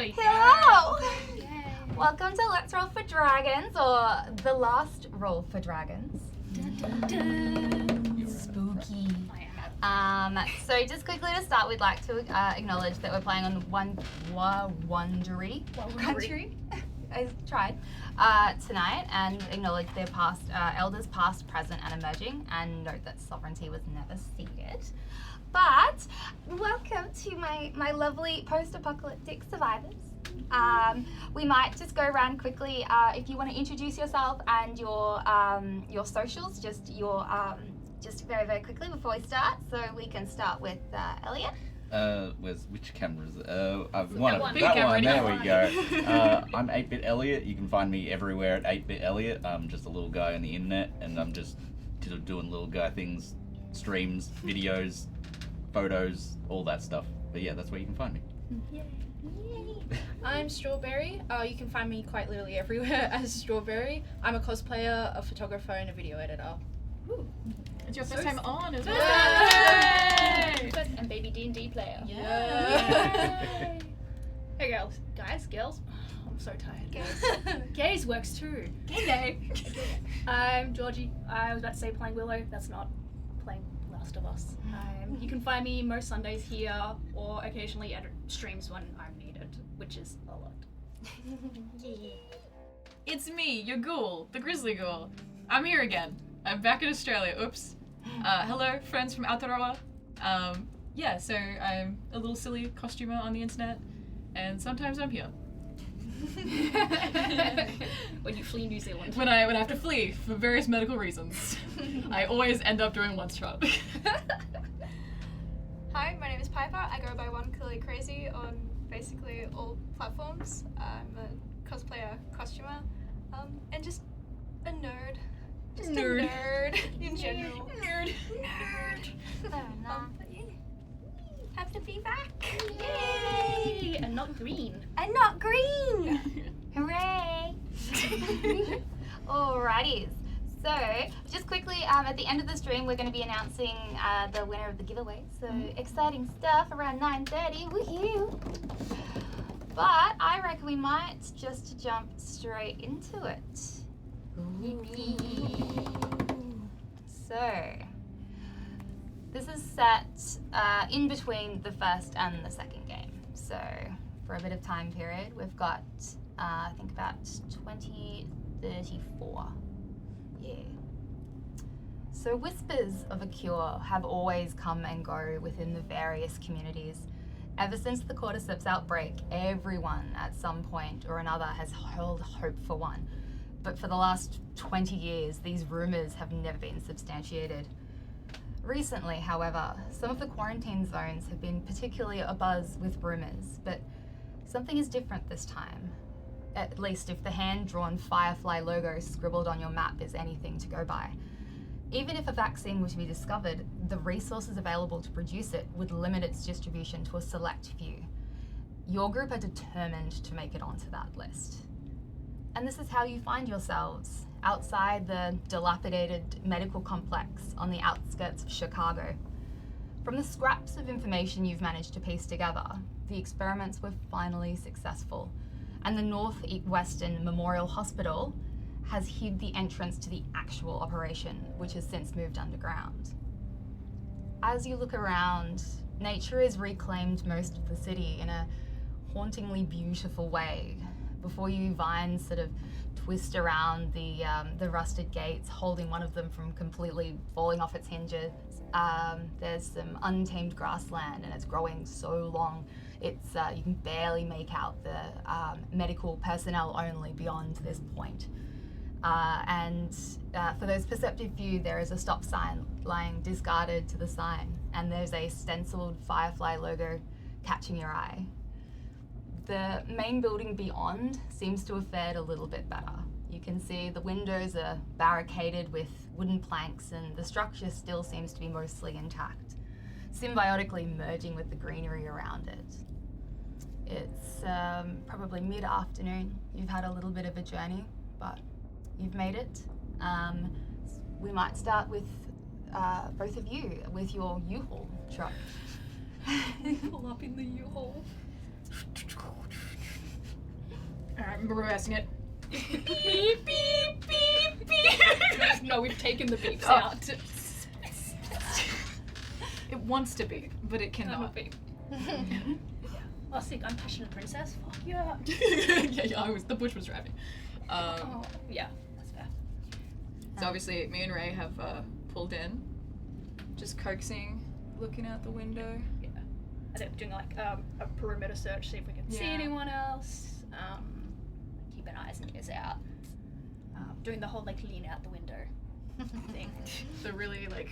There we go. Hello! Yay. Welcome to Let's Roll for Dragons, or the last Roll for Dragons. Spooky. So just quickly to start, we'd like to acknowledge that we're playing on Wondery Country. I tried tonight, and acknowledge their past elders, past, present, and emerging, and note that sovereignty was never ceded. But welcome to my lovely post-apocalyptic survivors. We might just go around quickly. If you want to introduce yourself and your socials, just very, very quickly before we start, so we can start with Elliot. Which cameras? That One. one. There we go. I'm 8-Bit Elliot. You can find me everywhere at 8-Bit Elliot. I'm just a little guy on the internet, and I'm just doing little guy things, streams, videos, photos, all that stuff. But yeah, that's where you can find me. Yay. I'm Strawberry. You can find me quite literally everywhere as Strawberry. I'm a cosplayer, a photographer, and a video editor. Ooh. It's your first time on as well. Yay! And baby D&D player. Yeah. Hey girls, girls. I'm so tired. Gays works too. Gay. I'm Georgie. I was about to say playing Willow. That's not playing Last of Us. You can find me most Sundays here, or occasionally at streams when I'm needed, which is a lot. It's me, your ghoul, the grizzly ghoul. I'm here again. I'm back in Australia. Oops. Hello, friends from Aotearoa. Yeah, so I'm a little silly costumer on the internet, and sometimes I'm here. When you flee New Zealand. When I have to flee for various medical reasons. I always end up doing one shot. Hi, my name is Piper. I go by One Clearly Crazy on basically all platforms. I'm a cosplayer, costumer, and just a nerd. Just a nerd in general. Nerd. Fair enough. But yeah, happy to be back. Yay! And not green. And not green! Hooray! Alrighties. So, just quickly, at the end of the stream, we're going to be announcing the winner of the giveaway. So, exciting stuff around 9:30. Woohoo! But I reckon we might just jump straight into it. So, this is set in between the first and the second game. So, for a bit of time period, we've got, I think, about 2034. Yeah. So whispers of a cure have always come and go within the various communities. Ever since the cordyceps outbreak, everyone at some point or another has held hope for one. But for the last 20 years, these rumors have never been substantiated. Recently, however, some of the quarantine zones have been particularly abuzz with rumors, but something is different this time. At least if the hand-drawn Firefly logo scribbled on your map is anything to go by. Even if a vaccine were to be discovered, the resources available to produce it would limit its distribution to a select few. Your group are determined to make it onto that list. And this is how you find yourselves, outside the dilapidated medical complex on the outskirts of Chicago. From the scraps of information you've managed to piece together, the experiments were finally successful, and the Northwestern Memorial Hospital has hid the entrance to the actual operation, which has since moved underground. As you look around, nature has reclaimed most of the city in a hauntingly beautiful way. Before you, vines sort of twist around the rusted gates, holding one of them from completely falling off its hinges. There's some untamed grassland, and it's growing so long it's you can barely make out the medical personnel only beyond this point. And for those perceptive few, there is a stop sign lying discarded to the sign, and there's a stenciled Firefly logo catching your eye. The main building beyond seems to have fared a little bit better. You can see the windows are barricaded with wooden planks, and the structure still seems to be mostly intact, symbiotically merging with the greenery around it. It's probably mid-afternoon. You've had a little bit of a journey, but you've made it. We might start with both of you with your U-Haul truck. Pull up in the U-Haul. reversing it. Beep, beep, beep, beep. No, we've taken the beeps out. It wants to be, but it cannot. Beep. Oh, sick. I'm passionate princess. Fuck yeah. yeah, the bush was driving. Yeah, that's fair. So obviously, me and Ray have pulled in, just coaxing, looking out the window. Yeah. I think doing like a perimeter search, see if we can see anyone else. Keep an eyes and ears out. Doing the whole like lean out the window thing. The really like.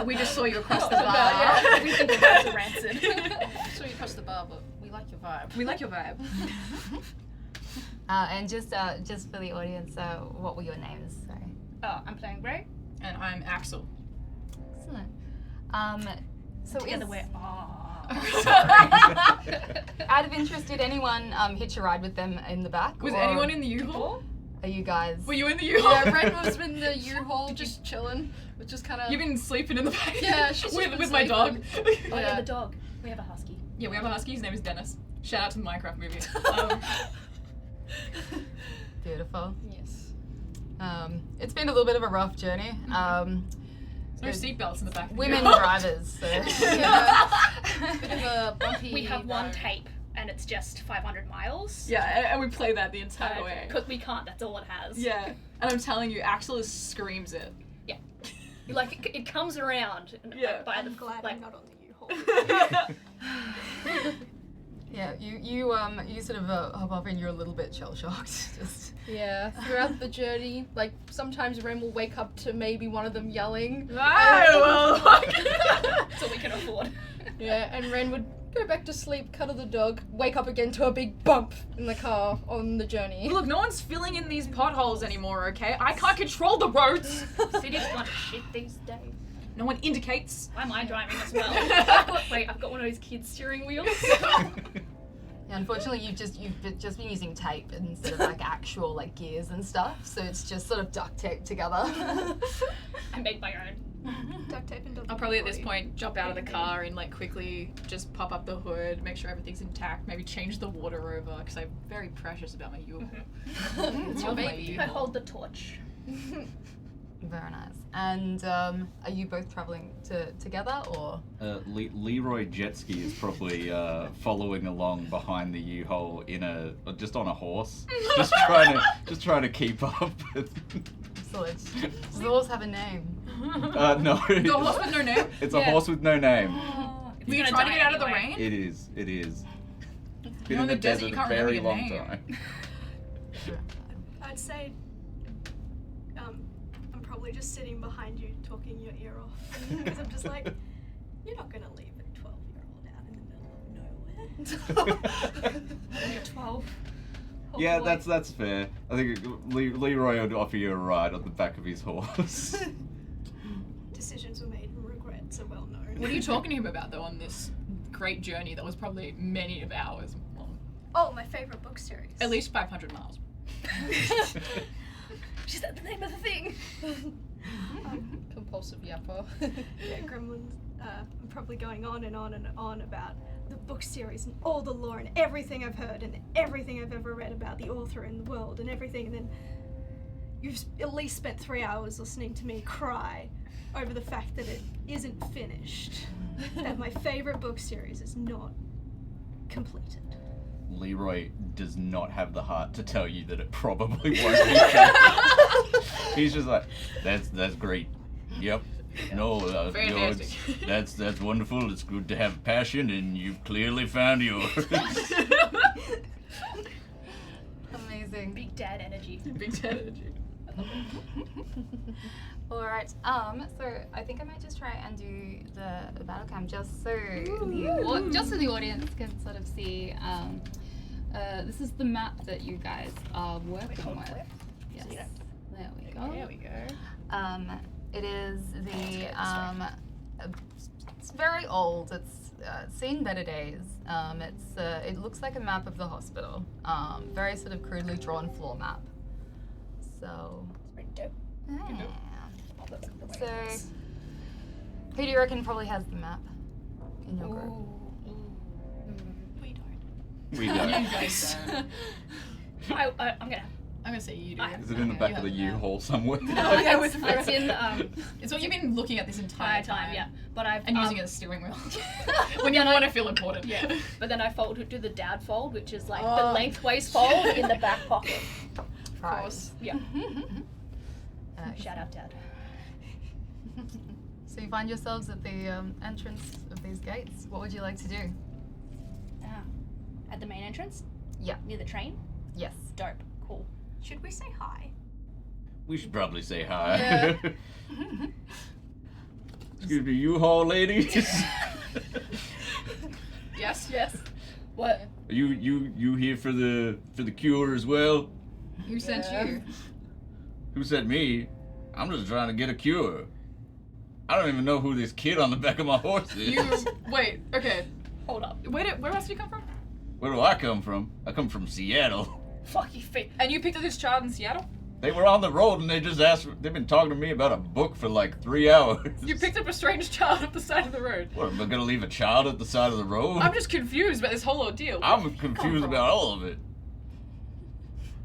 We just saw you across the bar. Yeah. We think the vibes are rancid. We saw you across the bar, but we like your vibe. We like your vibe. And just for the audience, what were your names? Sorry. Oh, I'm playing Ray. And I'm Axel. Excellent. So Together is, we're out of interest, did anyone hitch a ride with them in the back? Was or anyone in the U-Haul? Are you guys? Were you in the U-Haul? Yeah, Red was in the U-Haul just chilling, which is kind of. You've been sleeping in the back. Yeah, she's with been with my dog. Oh yeah, the dog. We have a husky. Yeah, we have a husky. His name is Dennis. Shout out to the Minecraft movie. Beautiful. Yes. It's been a little bit of a rough journey. There's no seatbelts in the back. Women drivers. So. Yeah. Bit of a bumpy. We have one road. tape, and it's just 500 miles. Yeah, and we play that the entire way. Because we can't. That's all it has. Yeah, and I'm telling you, Axel screams it. Like it comes around. And, Yeah. like, by I'm the glad like. I'm not on the U-Haul. Yeah, you sort of hop off and you're a little bit shell shocked. Just Yeah, throughout the journey, like sometimes Ren will wake up to maybe one of them yelling. Oh, well, That's all we can afford. Yeah, and Ren would go back to sleep, cuddle the dog, wake up again to a big bump in the car on the journey. Look, no one's filling in these potholes anymore, okay? I can't control the roads. City's gone to shit these days. No one indicates. Why am I driving as well? I've got one of those kids steering wheels. yeah, unfortunately, you've just been using tape instead of like actual like gears and stuff, so it's just sort of duct taped together. I made my own. Duct tape and I'll probably at this point jump out of the car and like quickly just pop up the hood, make sure everything's intact, maybe change the water over because I'm very precious about my U-Haul. It's your Love my baby. U-Haul. I hold the torch. Very nice. And are you both traveling together or? Leroy Jetski is probably following along behind the U-Haul just on a horse, just trying to keep up. So does the horse have a name? No. The horse with no name? It's a horse with no name. Were you trying to get out of the rain? It is. Been You're in the in the desert, you desert a can't remember very your long name. time. I'd say I'm probably just sitting behind you talking your ear off because I'm just like, you're not gonna leave a 12-year-old out in the middle of nowhere. When you're 12. Oh, Yeah, boy. that's fair. I think Leroy would offer you a ride on the back of his horse. Decisions were made and regrets are well known. What are you talking to him about though on this great journey that was probably many of hours long? Oh, my favorite book series. At least 500 miles. She said the name of the thing. Compulsive yapper. Yeah, Gremlins. I'm probably going on and on and on about the book series and all the lore and everything I've heard and everything I've ever read about the author and the world and everything, and then you've at least spent 3 hours listening to me cry over the fact that it isn't finished, that my favorite book series is not completed. Leroy does not have the heart to tell you that it probably won't be finished. He's just like, that's great. Yep. No, Fantastic. that's wonderful. It's good to have passion, and you've clearly found yours. Amazing. Big dad energy. Big energy. All right. So I think I might just try and do the battle cam just so the audience can sort of see. This is the map that you guys are working with. Yes. There we go. There we go. It is the it's very old. It's seen better days. It looks like a map of the hospital. Very sort of crudely drawn floor map. So. Pretty dope. Yeah. Oh, that's the way So, it is. who do you reckon probably has the map in your group? We don't. We You don't. guys don't. I'm gonna. I'm gonna say you do. Is it in the back of the U-Haul somewhere? No, yeah, with It's in It's what you've been looking at this entire time. yeah. But I've And using it as a steering wheel. When you want to feel important. Yeah. But then I do the dad fold, which is like the Oh. lengthways fold in the back pocket. Of course. Yeah. Nice. Shout out, Dad. So you find yourselves at the entrance of these gates. What would you like to do? At the main entrance. Yeah. Near the train. Yes. Dope. Cool. Should we say hi? We should probably say hi. Excuse me, U-Haul ladies. Yes. Yes. What? Are you here for the cure as well? Who sent Yeah. you? Who said me? I'm just trying to get a cure. I don't even know who this kid on the back of my horse is. You wait. Okay. Hold up. Where else did you come from? Where do I come from? I come from Seattle. Fuck you, feet. And you picked up this child in Seattle? They were on the road and they just asked. They've been talking to me about a book for like 3 hours. You picked up a strange child at the side of the road. What, am I gonna leave a child at the side of the road? I'm just confused about this whole ordeal. I'm confused about all of it.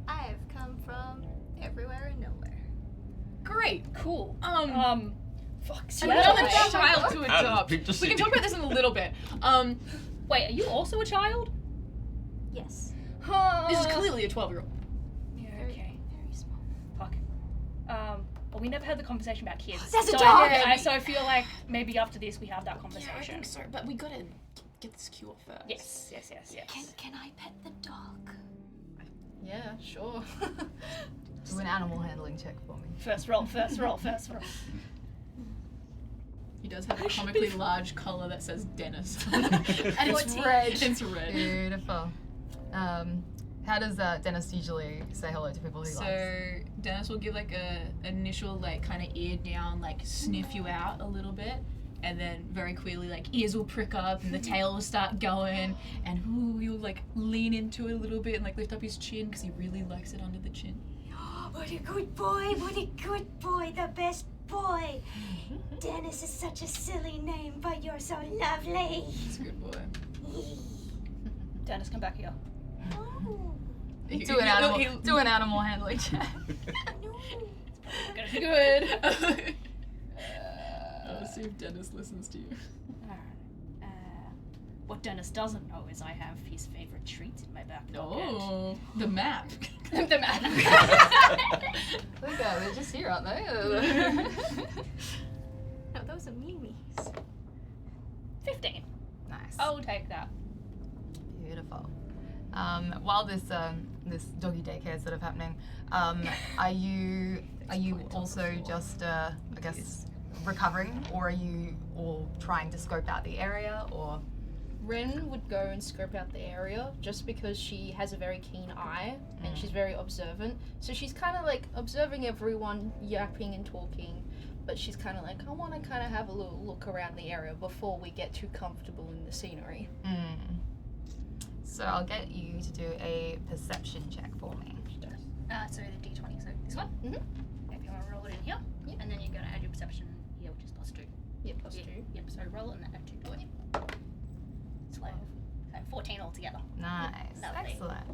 I've come from everywhere and nowhere. Great. Cool. Fuck. Another Seattle. child to Out of adopt. Picture We City. can talk about this in a little bit. Wait, are you also a child? Yes. This is clearly a 12-year-old. Yeah. Very, Okay. very small. Fuck. Well, we never had the conversation about kids. That's a so dog! So I feel like maybe after this we have that conversation. Yeah, I think so. But we gotta get this cure first. Yes. Can I pet the dog? Yeah, sure. Do an animal handling check for me. First roll. He does have a comically large collar that says Dennis. And it's 14. red. It's red. Beautiful. How does Dennis usually say hello to people he likes? So Dennis will give like a initial like kind of ear down, like sniff you out a little bit, and then very quickly like ears will prick up and the tail will start going, and you'll like lean into it a little bit and like lift up his chin because he really likes it under the chin. What a good boy, the best boy. Dennis is such a silly name, but you're so lovely. He's a good boy. Dennis, come back here. Oh. Do an animal handling check. Gonna be good. Let's see if Dennis listens to you. What Dennis doesn't know is I have his favorite treat in my back pocket. Oh, the map. The map. Look at they're just here, aren't they? No, those are memes. 15. Nice. I'll take that. Beautiful. While this doggy daycare is sort of happening, are you also just I guess recovering, or are you all trying to scope out the area, or? Ren would go and scope out the area just because she has a very keen eye and she's very observant. So she's kind of like observing everyone yapping and talking, but she's kind of like, I want to kind of have a little look around the area before we get too comfortable in the scenery. So I'll get you to do a perception check for me. So the d20, so this one? Mhm. If you want to roll it in here, Yep. and then you're going to add your perception here, which is +2. Yep, plus Yeah, 2. Yep, so roll it and then add 2 to it. It's like 14 altogether. Nice, Lovely. excellent.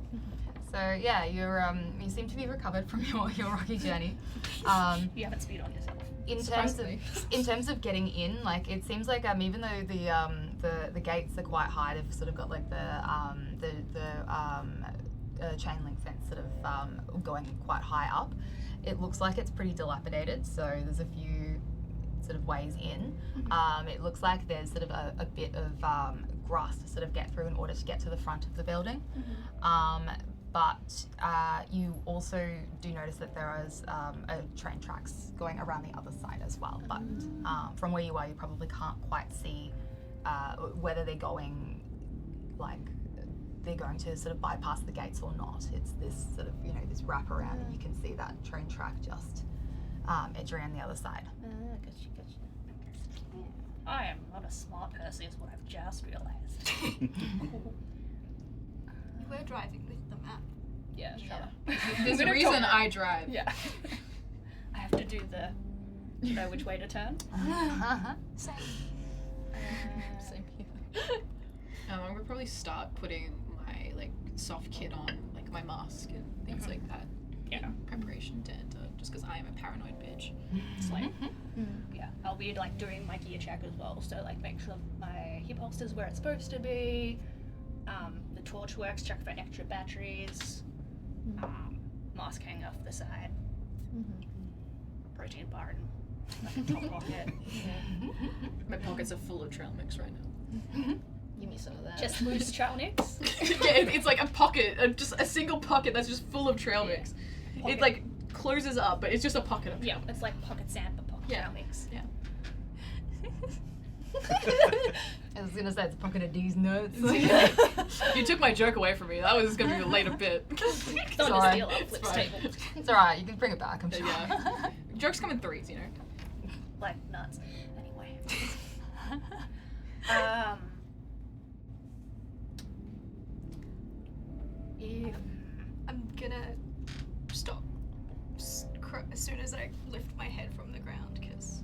So yeah, you seem to be recovered from your rocky journey. You haven't speed on yourself. In terms of getting in, like it seems like even though the gates are quite high, they've sort of got like the chain link fence sort of going quite high up. It looks like it's pretty dilapidated, so there's a few sort of ways in. It looks like there's sort of a bit of grass to sort of get through in order to get to the front of the building. But you also do notice that there is train tracks going around the other side as well. But from where you are, you probably can't quite see whether they're going to sort of bypass the gates or not. It's this sort of, this wrap around, and you can see that train track just edge around the other side. Gotcha. I am not a smart person, is what I've just realized. Cool. We're driving with the map. Yeah, shut up. There's a reason I drive. Yeah. I have to do the know which way to turn. Same. Same here. I would probably start putting my like soft kit on like like my mask and things like that. Yeah. In preparation to enter, just because I am a paranoid bitch. It's like, yeah, I'll be like doing my gear check as well. So like make sure my hip holster's where it's supposed to be. The torch works. Check for extra batteries. Mask hang off the side. Protein bar in like a top pocket. My pockets are full of trail mix right now. Give me some of that. Just loose trail nicks. Yeah, it's like a pocket, just a single pocket that's just full of trail mix. Pocket. It like closes up, but it's just a pocket of Yeah, it's like pocket sand but pocket trail mix. Yeah. I was gonna say it's a pocket of D's notes. You took my joke away from me. That was gonna be a later bit. Don't Sorry. steal our flips fine. table. It's alright, you can bring it back, I'm sure. Yeah. Jokes come in threes, you know. Like nuts. Anyway. If I'm gonna stop as soon as I lift my head from the ground because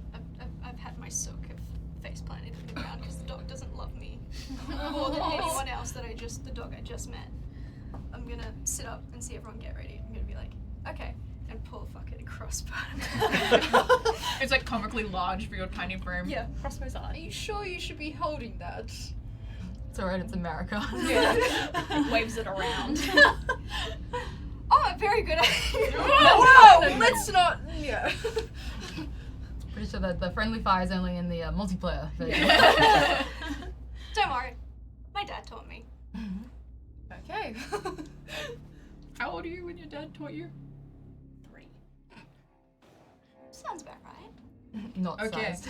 I've had my soak of face planted in the ground because the dog doesn't love me more than anyone else the dog I just met. I'm gonna sit up and see everyone get ready. I'm gonna be like, okay, and pull a fucking crossbow. It's like comically large for your tiny frame. yeah, crossbows Are on. you sure you should be holding that? It's alright, it's America. Yeah. Waves it around. Oh, very good idea. Whoa! Let's not. Yeah. Pretty sure that the friendly fire is only in the multiplayer version. Don't worry, my dad taught me. Okay. How old are you when your dad taught you? 3. Sounds about right. Not Okay. sized.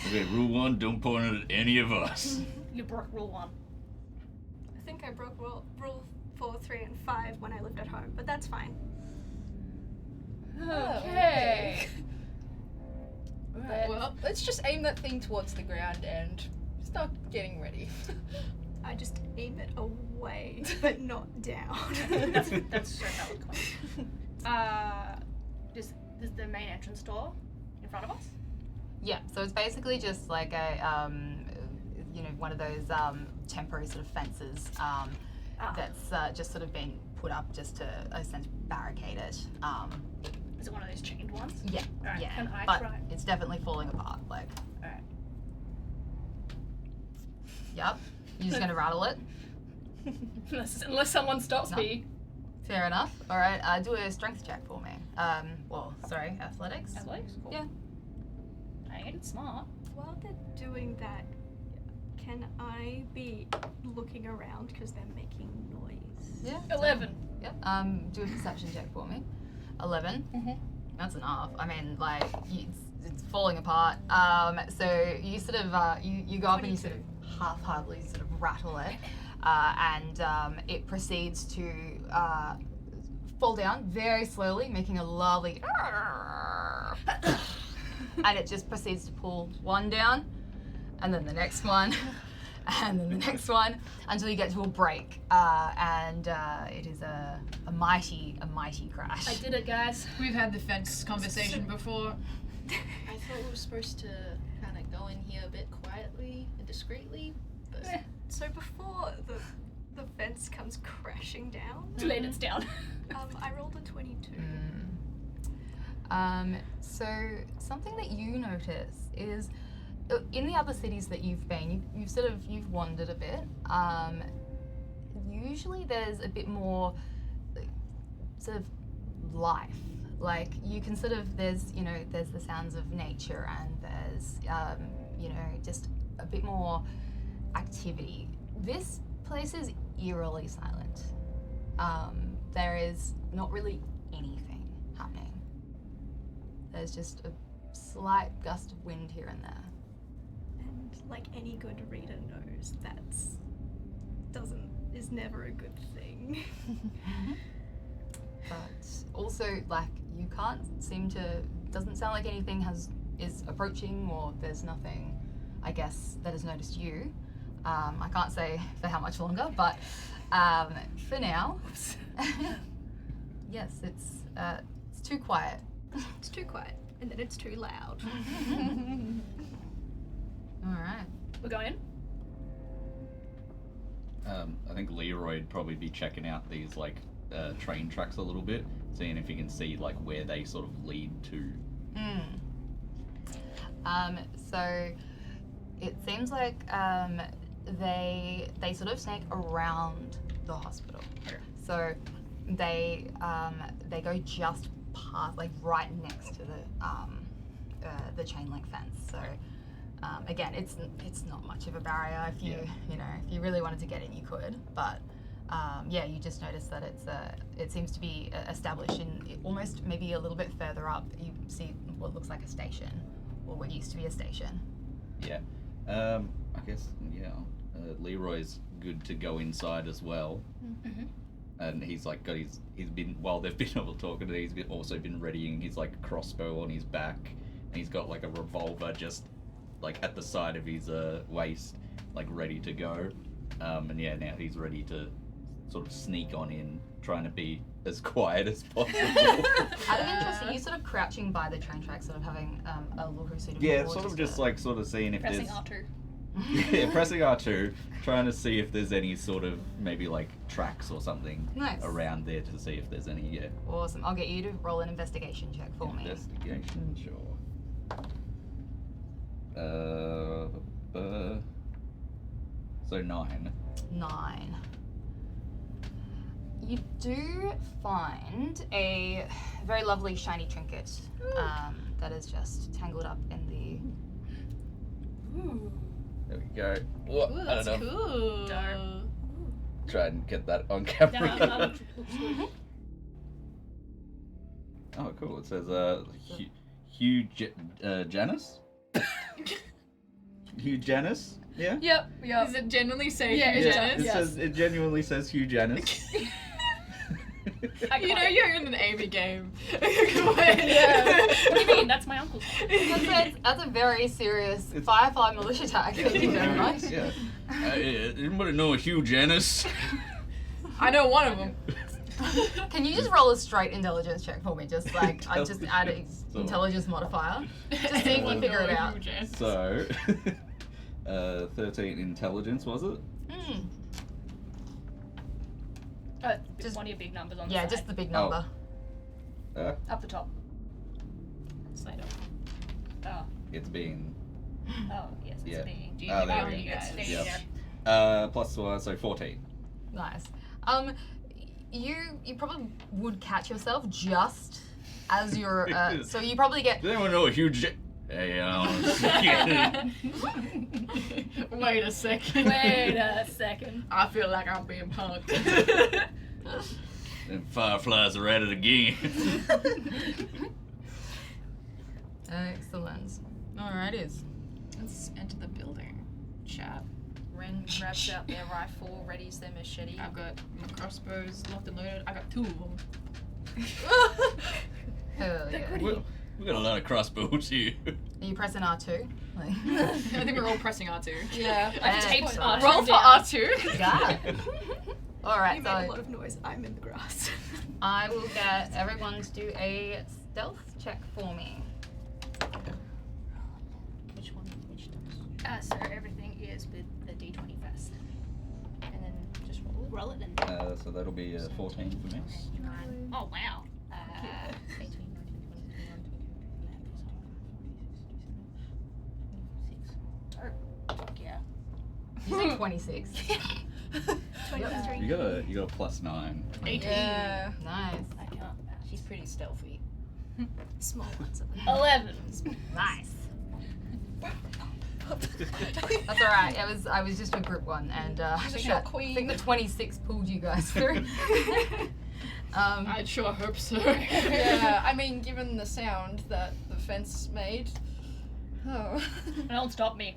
Okay, rule 1, don't point it at any of us. You broke rule 1. I think I broke rule 4, 3, and 5 when I lived at home, but that's fine. Okay. Alright, well, let's just aim that thing towards the ground and start getting ready. I just aim it away, but not down. That's so valid question. Is the main entrance door in front of us? Yeah, so it's basically just like a, one of those temporary sort of fences that's just sort of been put up just to essentially barricade it. Is it one of those chained ones? Yeah, Alright, yeah, can I but try? it's definitely falling apart. Like, Alright. yep, you're just gonna rattle it. Unless someone stops No. me. Fair enough. All right, do a strength check for me. Athletics. Athletics? Cool. Yeah. I ain't smart. While they're doing that, can I be looking around because they're making noise? Yeah. 11. Yep. Do a perception check for me. 11. Mhm. That's enough. I mean, like, it's falling apart. So you sort of, you go up and you sort of half-heartedly sort of rattle it, and it proceeds to fall down very slowly, making a lovely and it just proceeds to pull one down, and then the next one, and then the next one, until you get to a break, and it is a mighty crash. I did it, guys. We've had the fence conversation before. I thought we were supposed to kind of go in here a bit quietly and discreetly, but So before the fence comes crashing down, Too late, it's down. I rolled a 22. So something that you notice is in the other cities that you've been, you've wandered a bit. Usually there's a bit more sort of life. Like you can sort of there's the sounds of nature and there's just a bit more activity. This place is eerily silent. There is not really anything happening. There's just a slight gust of wind here and there. And like any good reader knows, is never a good thing. But also, like, you can't seem to, doesn't sound like anything is approaching, or there's nothing, I guess, that has noticed you. I can't say for how much longer, but for now, yes, it's too quiet. It's too quiet, and then it's too loud. All right. We're going in? I think Leroy'd probably be checking out these like train tracks a little bit, seeing if he can see like where they sort of lead to. So it seems like they sort of snake around the hospital. Okay. So they go just past, like right next to the chain link fence. So again, it's not much of a barrier. If you if you really wanted to get in, you could. But yeah, you just notice that it seems to be established in almost maybe a little bit further up. You see what looks like a station, or what used to be a station. Yeah. I guess Leroy's good to go inside as well. Mm-hmm. And he's like he's been, while they've been able to talk, he's also been readying his like crossbow on his back, and he's got like a revolver just like at the side of his waist, like ready to go. And yeah, now he's ready to sort of sneak on in, trying to be as quiet as possible. Out of interest, are you sort of crouching by the train track, sort of having a look who's suited? Yeah, sort of just like sort of seeing if Pressing there's R2. yeah, pressing R2, trying to see if there's any sort of maybe like tracks or something Nice. around there to see if there's any. Awesome. I'll get you to roll an investigation check for me. Investigation, sure. So 9. 9. You do find a very lovely shiny trinket that is just tangled up in the. Ooh. There we go. What? Ooh, I that's don't know. cool. Dark. Try and get that on No, camera. looks good. Oh, cool. It says Hugh Janus. Hugh Janus. Yeah. Yep. Does it genuinely say Yeah, Hugh it Janus? It says it genuinely says Hugh Janus. You know you're in an Amy game. Come on. Yeah. What do you mean? That's my uncle's. That's a very serious Firefly militia attack. Thank you very much. Yeah. Anybody know Hugh Janus? I know one of them. Can you just roll a straight intelligence check for me? Just like I just add an So- intelligence modifier. Just see if you figure it out. So, 13 intelligence, was it? Mm. Just one of your big numbers on the Yeah, side. just the big number. Up the top. Slide up. Oh, It's being yes, it's Yeah. being. Do you Oh, there oh, we you go. guys? There you Yep. go. plus so 14. Nice. You probably would catch yourself just as you're. So you probably get. Does anyone know a Hugh Hey, Wait a second. Wait a second. I feel like I'm being punked. Them fireflies are at it again. Excellent. Alrighties. Let's enter the building. Chat. Ren grabs out their rifle, readies their machete. I've got my crossbows locked and loaded. I got 2 of them. Hell yeah. We got a lot of crossbows here. Are you pressing R2? Like, I think we're all pressing R2. Yeah. I've taped R2 Roll for down. R2. yeah. Alright, You made a so lot of noise. I'm in the grass. I will get everyone to do a stealth check for me. Which one? Which dice? So everything is with the D20 first. And then just roll it. Roll it and So that'll be 14 for me. 9. Oh wow. 18, 19, 20, 21, 22, 23, 24, 25, 26. Fuck yeah. You say 26. 23. You got a +9. 18. Yeah. Nice. I can't. She's pretty stealthy. Small ones. 11. Nice. That's alright. I was just a group one, and I She's think like, that- "Queen." I think the 26 pulled you guys through. I'd sure hope so. Yeah, I mean, given the sound that the fence made. Oh. Don't stop me.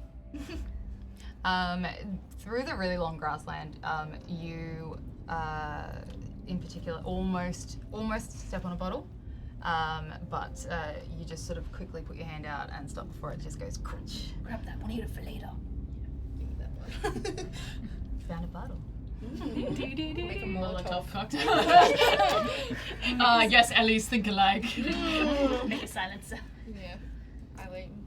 Through the really long grassland, you, in particular, almost step on a bottle, but you just sort of quickly put your hand out and stop before it just goes crunch. Grab that one here for later. Give me that one. Found a bottle. Make a Molotov Molotov. cocktail. I guess Ellie's think alike. Make a silencer. Yeah. Eileen.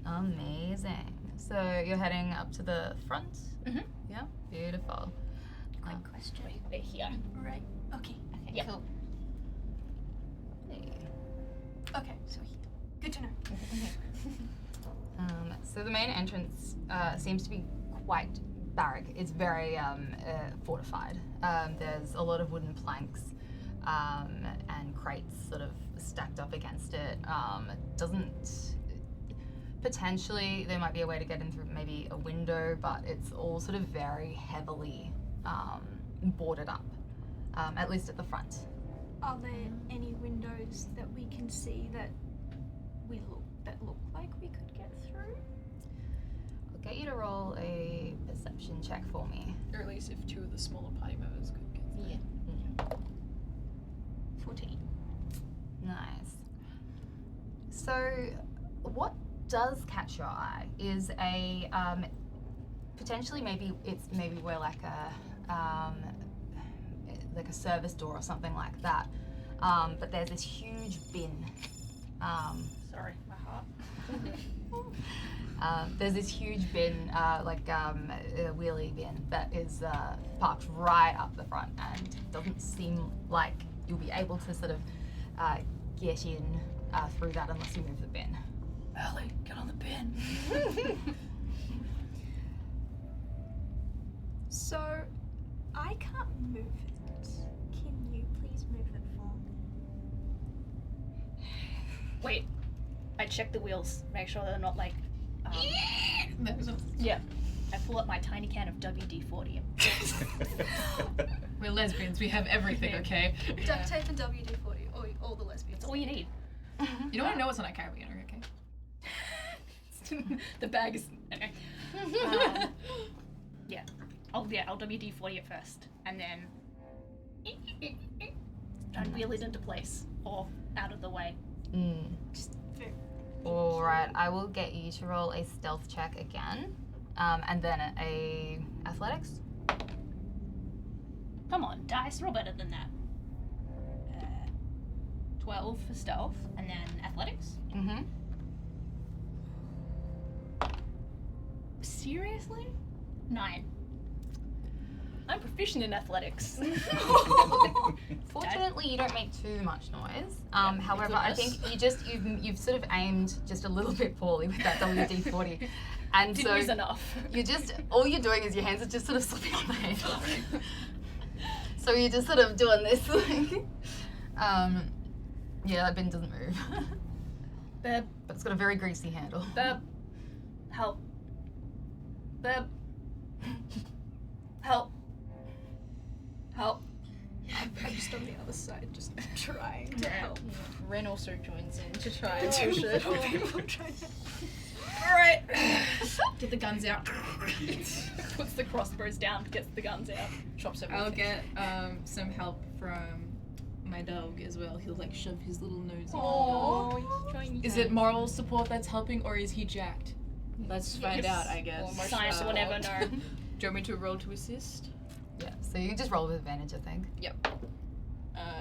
Amazing. So you're heading up to the front? Mhm. Yeah, beautiful. Quick question. We're here. Right. Okay. Okay, Yeah. cool. Hey. Okay. So good to know. So the main entrance seems to be quite barrack. It's very fortified. There's a lot of wooden planks and crates sort of stacked up against it. Doesn't potentially there might be a way to get in through maybe a window, but it's all sort of very heavily boarded up, at least at the front. Are there any windows that we can see that look like we could get through? I'll get you to roll a perception check for me. Or at least if two of the smaller party members could get through. Yeah. 14. Nice. So, what does catch your eye is a potentially maybe where like a service door or something like that. But there's this huge bin. Sorry, my heart. There's this huge bin, a wheelie bin that is parked right up the front, and doesn't seem like you'll be able to sort of get in through that unless you move the bin. Ellie, get on the bin. So, I can't move it. Can you please move it for me? Wait, I check the wheels, make sure they're not like. That was Yeah. I pull up my tiny can of WD-40. We're lesbians. We have everything. Okay. Duct tape and WD-40, or all the lesbians. That's all you need. You don't want to know what's on that carabiner, okay? The bag is. Okay. Yeah. I'll WD-40 it first, and then try and wheel it into place or out of the way. Just very. All right, I will get you to roll a stealth check again, and then a athletics. Come on, dice, roll better than that. 12 for stealth, and then athletics. Mm-hmm. Seriously? 9. I'm proficient in athletics. Fortunately, you don't make too much noise. However, I think you've sort of aimed just a little bit poorly with that WD-40, and Didn't so use enough. all you're doing is your hands are just sort of slipping on the handle. So you're just sort of doing this thing. Yeah, that bin doesn't move, Beb, but it's got a very greasy handle. Beb, help. Beb, help. Help. I'm just on the other side, just trying to help. Ren also joins in to try and push it. Alright. Get the guns out. Puts the crossbows down, gets the guns out. Chops everything. I'll get some help from my dog as well. He'll like shove his little nose in. Is it moral support that's helping, or is he jacked? Let's find out, I guess. Science will never know. Do you want me to roll to assist? Yeah, so you can just roll with advantage, I think. Yep.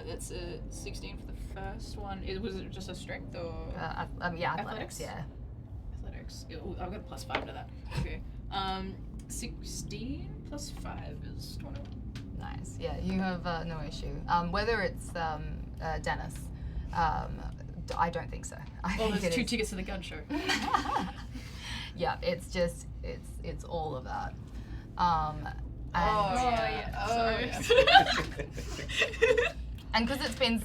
That's a 16 for the first one. Was it just a strength or Yeah, athletics. Yeah. athletics? Ooh, I've got a +5 to that. Okay. 16 plus 5 is 21. Nice. Yeah, you have no issue. Whether it's Dennis, I don't think so. I Oh, think there's it 2 is- tickets to the gun show. Yeah, it's just it's all of that. And because it's been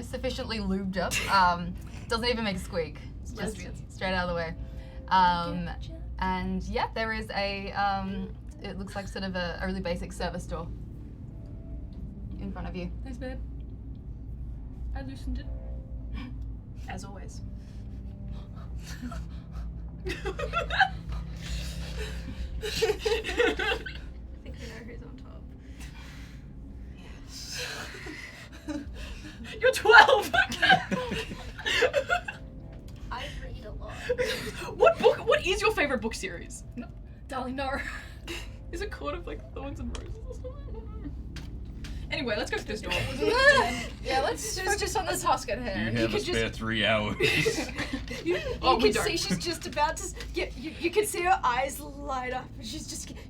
sufficiently lubed up, doesn't even make a squeak. It's just Lesbians. straight out of the way. And yeah, there is a it looks like sort of a really basic service door in front of you. Thanks, babe. I loosened it. As always. I think we know who's on top. You're 12! I read a lot. What is your favorite book series? Darling, no. Is it Court of like Thorns and Roses or something? Anyway, let's go through this door. Yeah, let's focus on the task at You hand. have a could just- spare 3 hours. You Oh, we can see don't. she's just about to get. You can see her eyes light up. And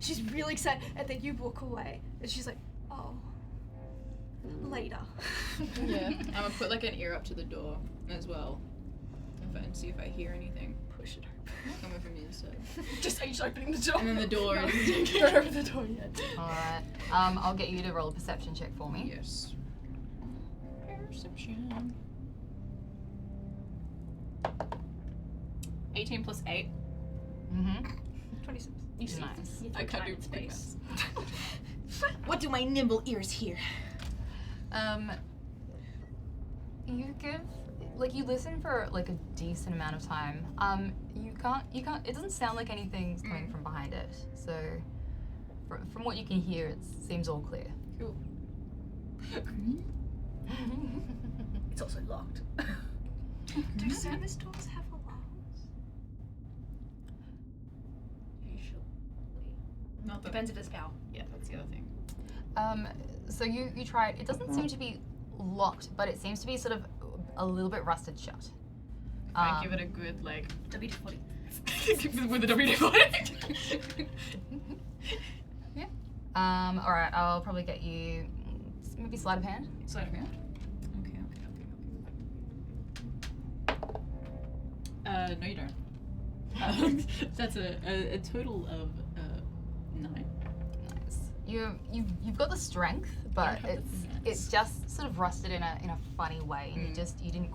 she's really excited, and then you walk away, and she's like, "Oh, later." Yeah. I'm gonna put like an ear up to the door as well, and see if I hear anything. Push it Coming from the inside. Just each opening the door. And then the door. Don't open the door yet. Alright. I'll get you to roll a perception check for me. Yes. Perception. 18 plus 8. Mm-hmm. 26. You see, Nice. you I can't do space. What do my nimble ears hear? You give, like, you listen for like a decent amount of time. You can't. It doesn't sound like anything's coming from behind it. So, from what you can hear, it seems all clear. Cool. It's also locked. Do service doors have alarms? Usually. Not that. Depends if there's power. Yeah, that's the other thing. So you try it. It doesn't seem to be locked, but it seems to be sort of a little bit rusted shut. I give it a good like WD-40. with the WD-40. All right. I'll probably get you maybe sleight of hand. Sleight of hand. Okay. No, you don't. That's a total of 9. Nice. You've got the strength, but have the it's just sort of rusted in a funny way, and you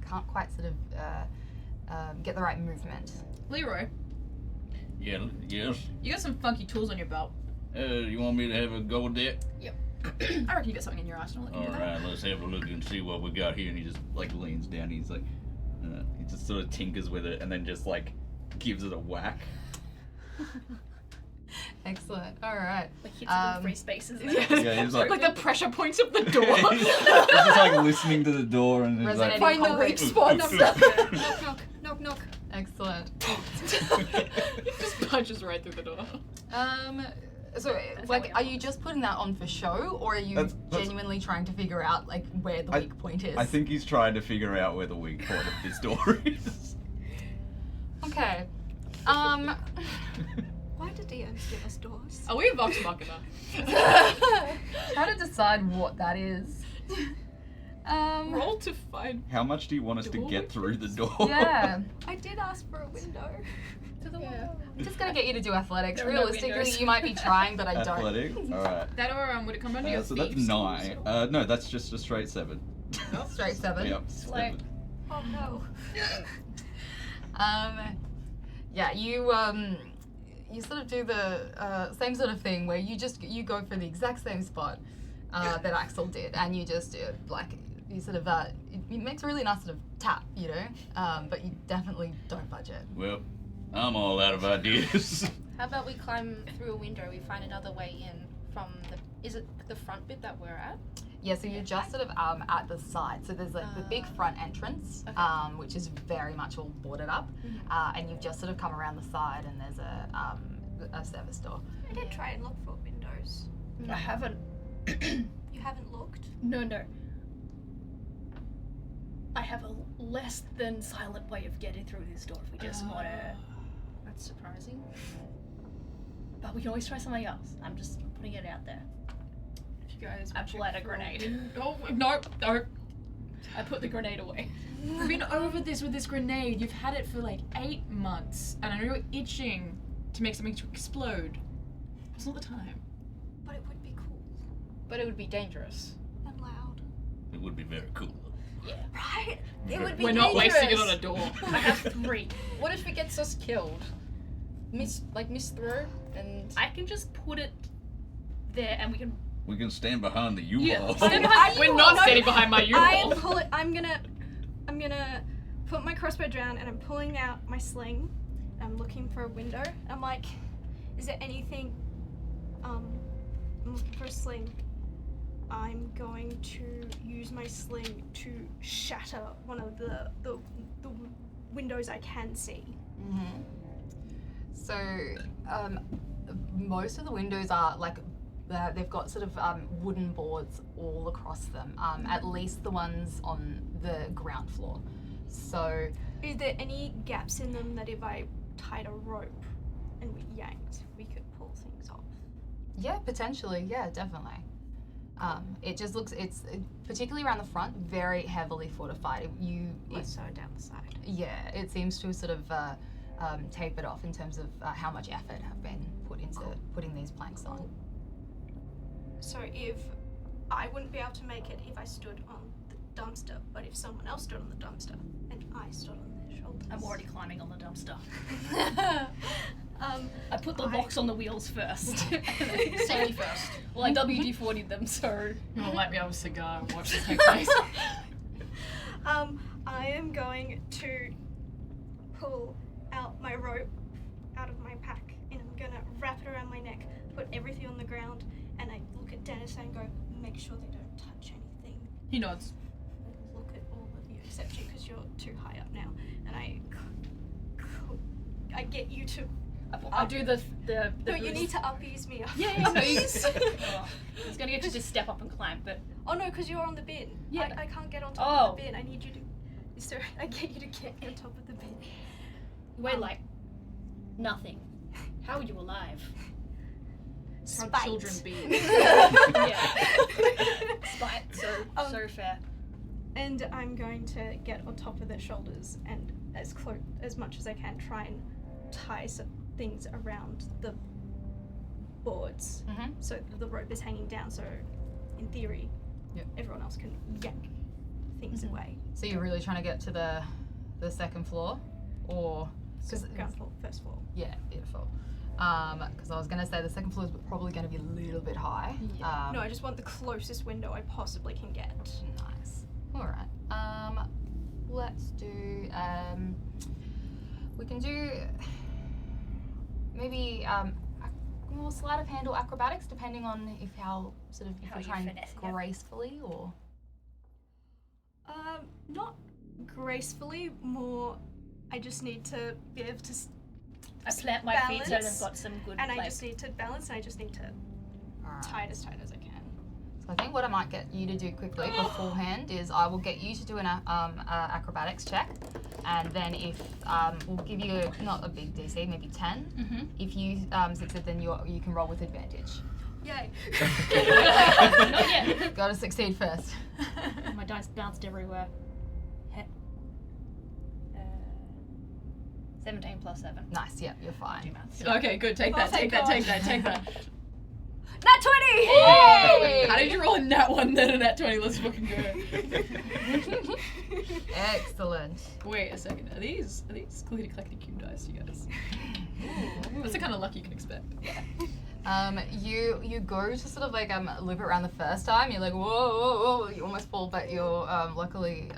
can't quite sort of get the right movement. Leroy, Yeah, yes. you got some funky tools on your belt. You want me to have a go with that? I reckon you got something in your arsenal that can do that. Alright, let's have a look and see what we got here. And he just like leans down. He's like, he just sort of tinkers with it and then just like gives it a whack. Excellent. All right. Like hits it in free spaces. Yeah, he's like, Like the pressure points of the door. he's just like listening to the door and he's like, Resonating concrete. Spawn knock, knock, knock, knock. Excellent. Just punches right through the door. So, That's like, how are we you just putting that on for show, or are you That's- genuinely trying to figure out like where the weak point is? I think he's trying to figure out where the weak point of this door is. Okay. Why do DMs give us doors? Are we Vox Machina? Try to decide what that is. Roll to find. How much do you want us to get through the door? Yeah. I did ask for a window. To the Yeah. wall. I'm just gonna get you to do athletics. There are no Realistically, windows. you might be trying, but I don't. Athletic. All right. That or would it come under your So that's thieves' 9. tools? No, that's just a straight 7. Straight 7. Yep. Slay. 7. Oh no. Yeah, you sort of do the same sort of thing where you go for the exact same spot that Axel did, and you just you sort of it makes a really nice sort of tap, you know, but you definitely don't budget. Well, I'm all out of ideas. How about we climb through a window? We find another way in from the. Is it the front bit that we're at? Yeah, so you're just sort of at the side. So there's like the big front entrance, Okay. which is very much all boarded up, and you've just sort of come around the side, and there's a service door. I did try and look for windows. I haven't. You haven't looked? No. I have a less than silent way of getting through this door if we just want to. That's surprising. But we can always try something else. I'm just putting it out there. If you guys. I pull out a grenade. Oh no! I put the grenade away. We've been over this with this grenade. You've had it for like 8 months, and I know you're itching to make something to explode. It's not the time. But it would be cool But it would be dangerous. and loud. It would be very cool. Right? It would be We're not wasting it on a dangerous. door. I have 3. What if it gets us killed? Miss throw and. I can just put it there and we can. We can stand behind the U-Haul. Yeah, stand behind We're not standing behind my U-Haul. I'm gonna put my crossbow down and I'm pulling out my sling. I'm looking for a window. I'm like, is there anything? I'm looking for a sling. I'm going to use my sling to shatter one of the windows I can see. So most of the windows are like they've got sort of wooden boards all across them, at least the ones on the ground floor. So, Is there any gaps in them that if I tied a rope and we yanked, we could pull things off? yeah, potentially, yeah, definitely. It just looks, it's particularly around the front, very heavily fortified. Less so down the side. Yeah, it seems to sort of tapered off in terms of how much effort have been put into putting these planks on. So if I wouldn't be able to make it if I stood on the dumpster, but if someone else stood on the dumpster and I stood on their shoulders. I'm already climbing on the dumpster. I put the locks on the wheels first. Safety first. Well, I WD-40'd them, so... You want to light me up a cigar and watch this take place? I am going to pull out my rope out of my pack and I'm gonna wrap it around my neck, put everything on the ground, and I look at Dennis and go, make sure they don't touch anything. He nods. Look at all of you except you because you're too high up now, and I get you to. I do the No, you need to up-ease me up. Yeah, no, you just... I was gonna get you to step up and climb, but... Oh no, because you're on the bin. Yeah. I can't get on top of the bin. I need you to. So I get you to get on top of the bin. You weigh like... nothing. How are you alive? How Spite. children be. Yeah. Spite, so fair. And I'm going to get on top of their shoulders and as much as I can try and tie some things around the boards so the rope is hanging down. So in theory, everyone else can yank things away. So you're really trying to get to the second floor, or Ground floor, first floor. yeah, beautiful. Because I was gonna say the second floor is probably gonna be a little bit high. Yeah. No, I just want the closest window I possibly can get. Nice. All right. Let's do. We can do maybe more sleight of hand or acrobatics, depending on if How you're you trying finesse it. gracefully or. Not gracefully. More, I just need to be able to. I plant my feet so balance, they've got some good... And I like, just need to balance. And I just need to Alright. tie it as tight as I can. So I think what I might get you to do quickly beforehand is I will get you to do an acrobatics check, and then if we'll give you not a big DC, maybe 10. If you succeed, then you can roll with advantage. Yay! Not yet. Got to succeed first. My dice bounced everywhere. 17 plus 7. Nice. Yep, you're fine. Do maths. Okay, good. Take that, take thank that, take that, take that. Nat 20! Yay! How did you roll a nat 1 then a nat 20? Let's fucking go. Excellent. Wait a second. Are these clearly collecting cube dice, you guys? That's the kind of luck you can expect. You go to sort of like loop it around the first time. You're like whoa, whoa, whoa. You almost fall, but you're luckily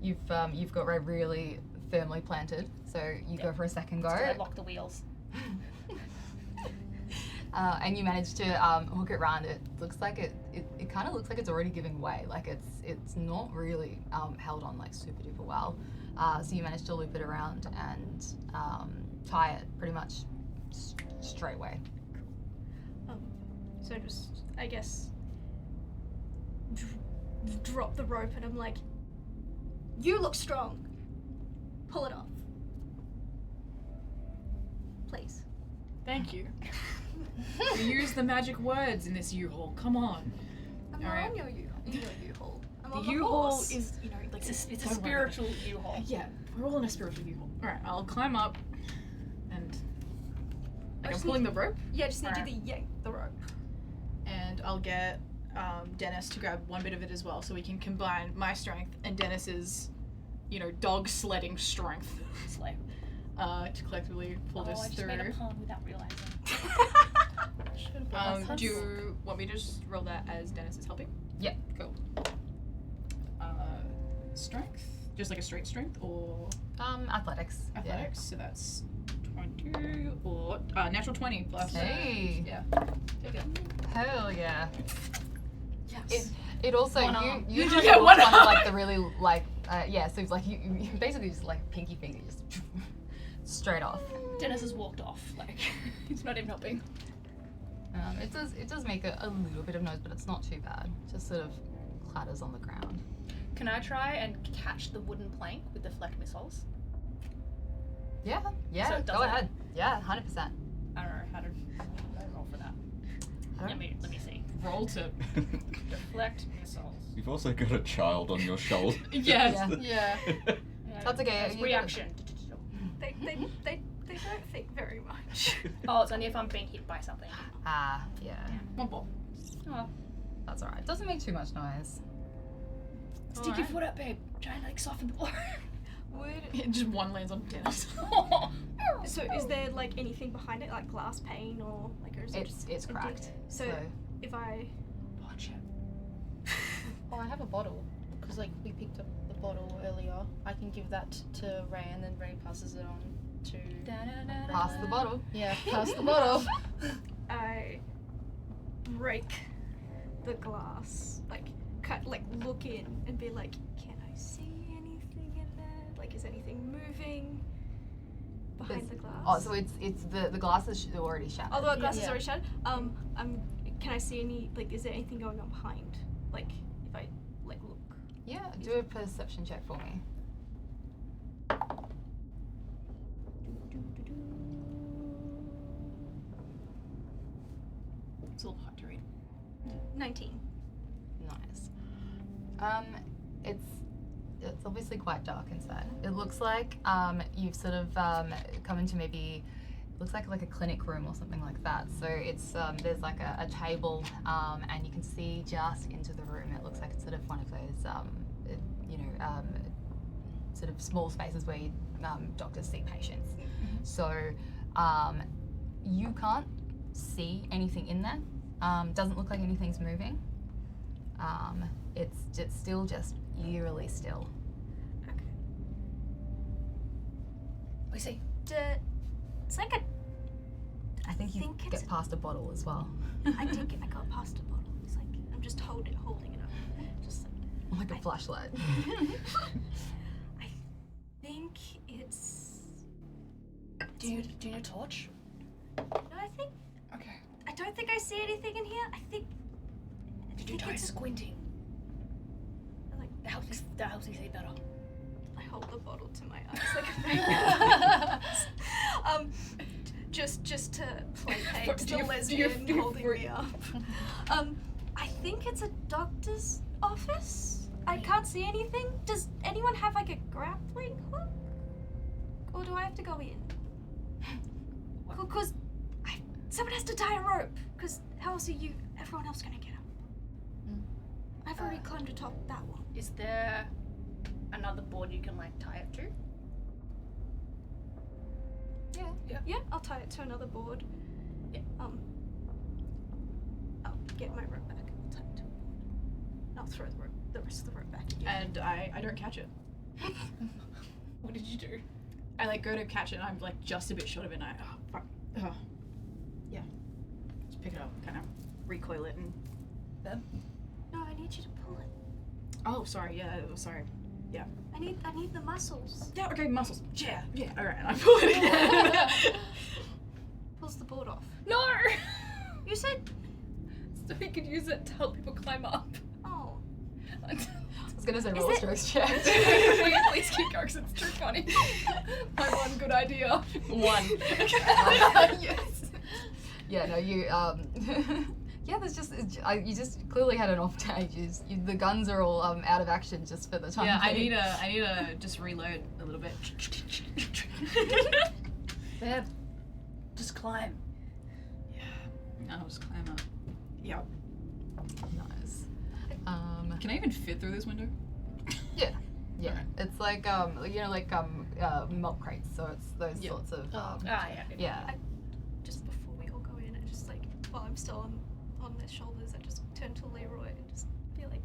you've got Ray really firmly planted. So you go for a second go. I lock the wheels. And you manage to hook it round. It looks like it kind of looks like it's already giving way. Like it's not really held on like super duper well. So you manage to loop it around and tie it pretty much straight away. So just, I guess, drop the rope and I'm like, you look strong. Pull it off. Please. Thank you. You use the magic words in this U-Haul. Come on. I'm not Alright. on your U-Haul. I'm The on the U-Haul horse. is, you know, like It's a don't worry spiritual U-Haul. about it. Yeah, we're all in a spiritual U-Haul. Alright, I'll climb up and like I'm just pulling the rope, Yeah, just need Alright. you to yank the rope. and I'll get Dennis to grab one bit of it as well, so we can combine my strength and Dennis's, you know, dog sledding strength Slay. to collectively pull I this just through. made a pun without realizing. Do you want me to just roll that as Dennis is helping? Yep. Cool. Strength? Just like a straight strength or Athletics. athletics? So that's 20 or natural 20 plus. Hey. Yeah. Take it. Hell yeah. Yes. It also One arm. you Yeah, just one one of arm. like the really like yeah. So it's like you basically just like pinky finger just straight off. Dennis has walked off. Like, he's not even helping. It does make a little bit of noise, but it's not too bad. Just sort of clatters on the ground. Can I try and catch the wooden plank with deflect missiles? Yeah, So it go doesn't- ahead. Yeah, 100%. I don't know how to roll for that. Let me see. Roll to. Deflect missiles. You've also got a child on your shoulder. Yes. Yeah. Yeah, That's okay, that's you got- reaction. They don't think very much. Oh, it's only if I'm being hit by something. Ah, yeah. One ball. Oh, That's alright. Doesn't make too much noise. stick your Alright. foot up, babe. Try and like soften the blow. Would Just one lands on Dennis. so is there like anything behind it, like glass pane or like, or is it just It's a cracked. dig? So if I Watch it. Oh, I have a bottle. Because, like, we picked up the bottle earlier. I can give that to Ray, and then Ray passes it on to... Pass the bottle. Yeah, pass the bottle. I break the glass, like look in and be like, can I see anything in there? Like, is anything moving behind the glass? Oh, so it's the glass is already shattered. Oh, the glass is Yeah. already shattered. Can I see any? Like, is there anything going on behind? Like, if I like look. Yeah, do a perception check for me. It's a little hard to read. 19. Nice. It's obviously quite dark inside. It looks like you've sort of come into maybe looks like a clinic room or something like that. So it's there's like a table and you can see just into the room. It looks like it's sort of one of those sort of small spaces where doctors see patients. So you can't see anything in there. Doesn't look like anything's moving. It's still just eerily still. Okay. We see. It's like a. I think you think it's- get past a bottle as well. I got past a bottle. It's like I'm just holding it up. Just like. Like a flashlight. I think it's. Do you need a torch? No, Okay. I don't think I see anything in here. I think. Did you think try it's- squinting? Like, That helps you see better. I hold the bottle to my eyes like just to placate Do the you- lesbian do you- holding me up. I think it's a doctor's office. I can't see anything. Does anyone have like a grappling hook? Or do I have to go in? Because someone has to tie a rope. Because how else are everyone else gonna get up? I've already climbed atop that one. Is there another board you can like tie it to? Yeah, I'll tie it to another board. Yeah. I'll get my rope back. I'll tie it to a board. And I'll throw the rest of the rope back again. And I don't catch it. What did you do? I like go to catch it and I'm like just a bit short of it and I fuck. Yeah. Just pick it up, kind of recoil it and No, I need you to pull it. oh sorry, yeah, sorry. I need the muscles. Yeah, okay, muscles. Yeah, alright, and I pull it again. Pulls the board off. No! You said, So we could use it to help people climb up. oh, I was gonna say Is roll a it- strokes check. Please keep going 'cause it's too funny. My one good idea. One. Yes. Yeah, no, you yeah, there's just you just clearly had an off day. The guns are all out of action just for the time. Yeah, I being. need to just reload a little bit. Beb, just climb. Yeah. I'll just climb up. Yep. Nice. Can I even fit through this window? Yeah. It's like milk crates, so it's those Yeah. sorts of Yeah. yeah. just before we all go in, I just like, while I'm still on their shoulders, I just turn to Leroy and just be like,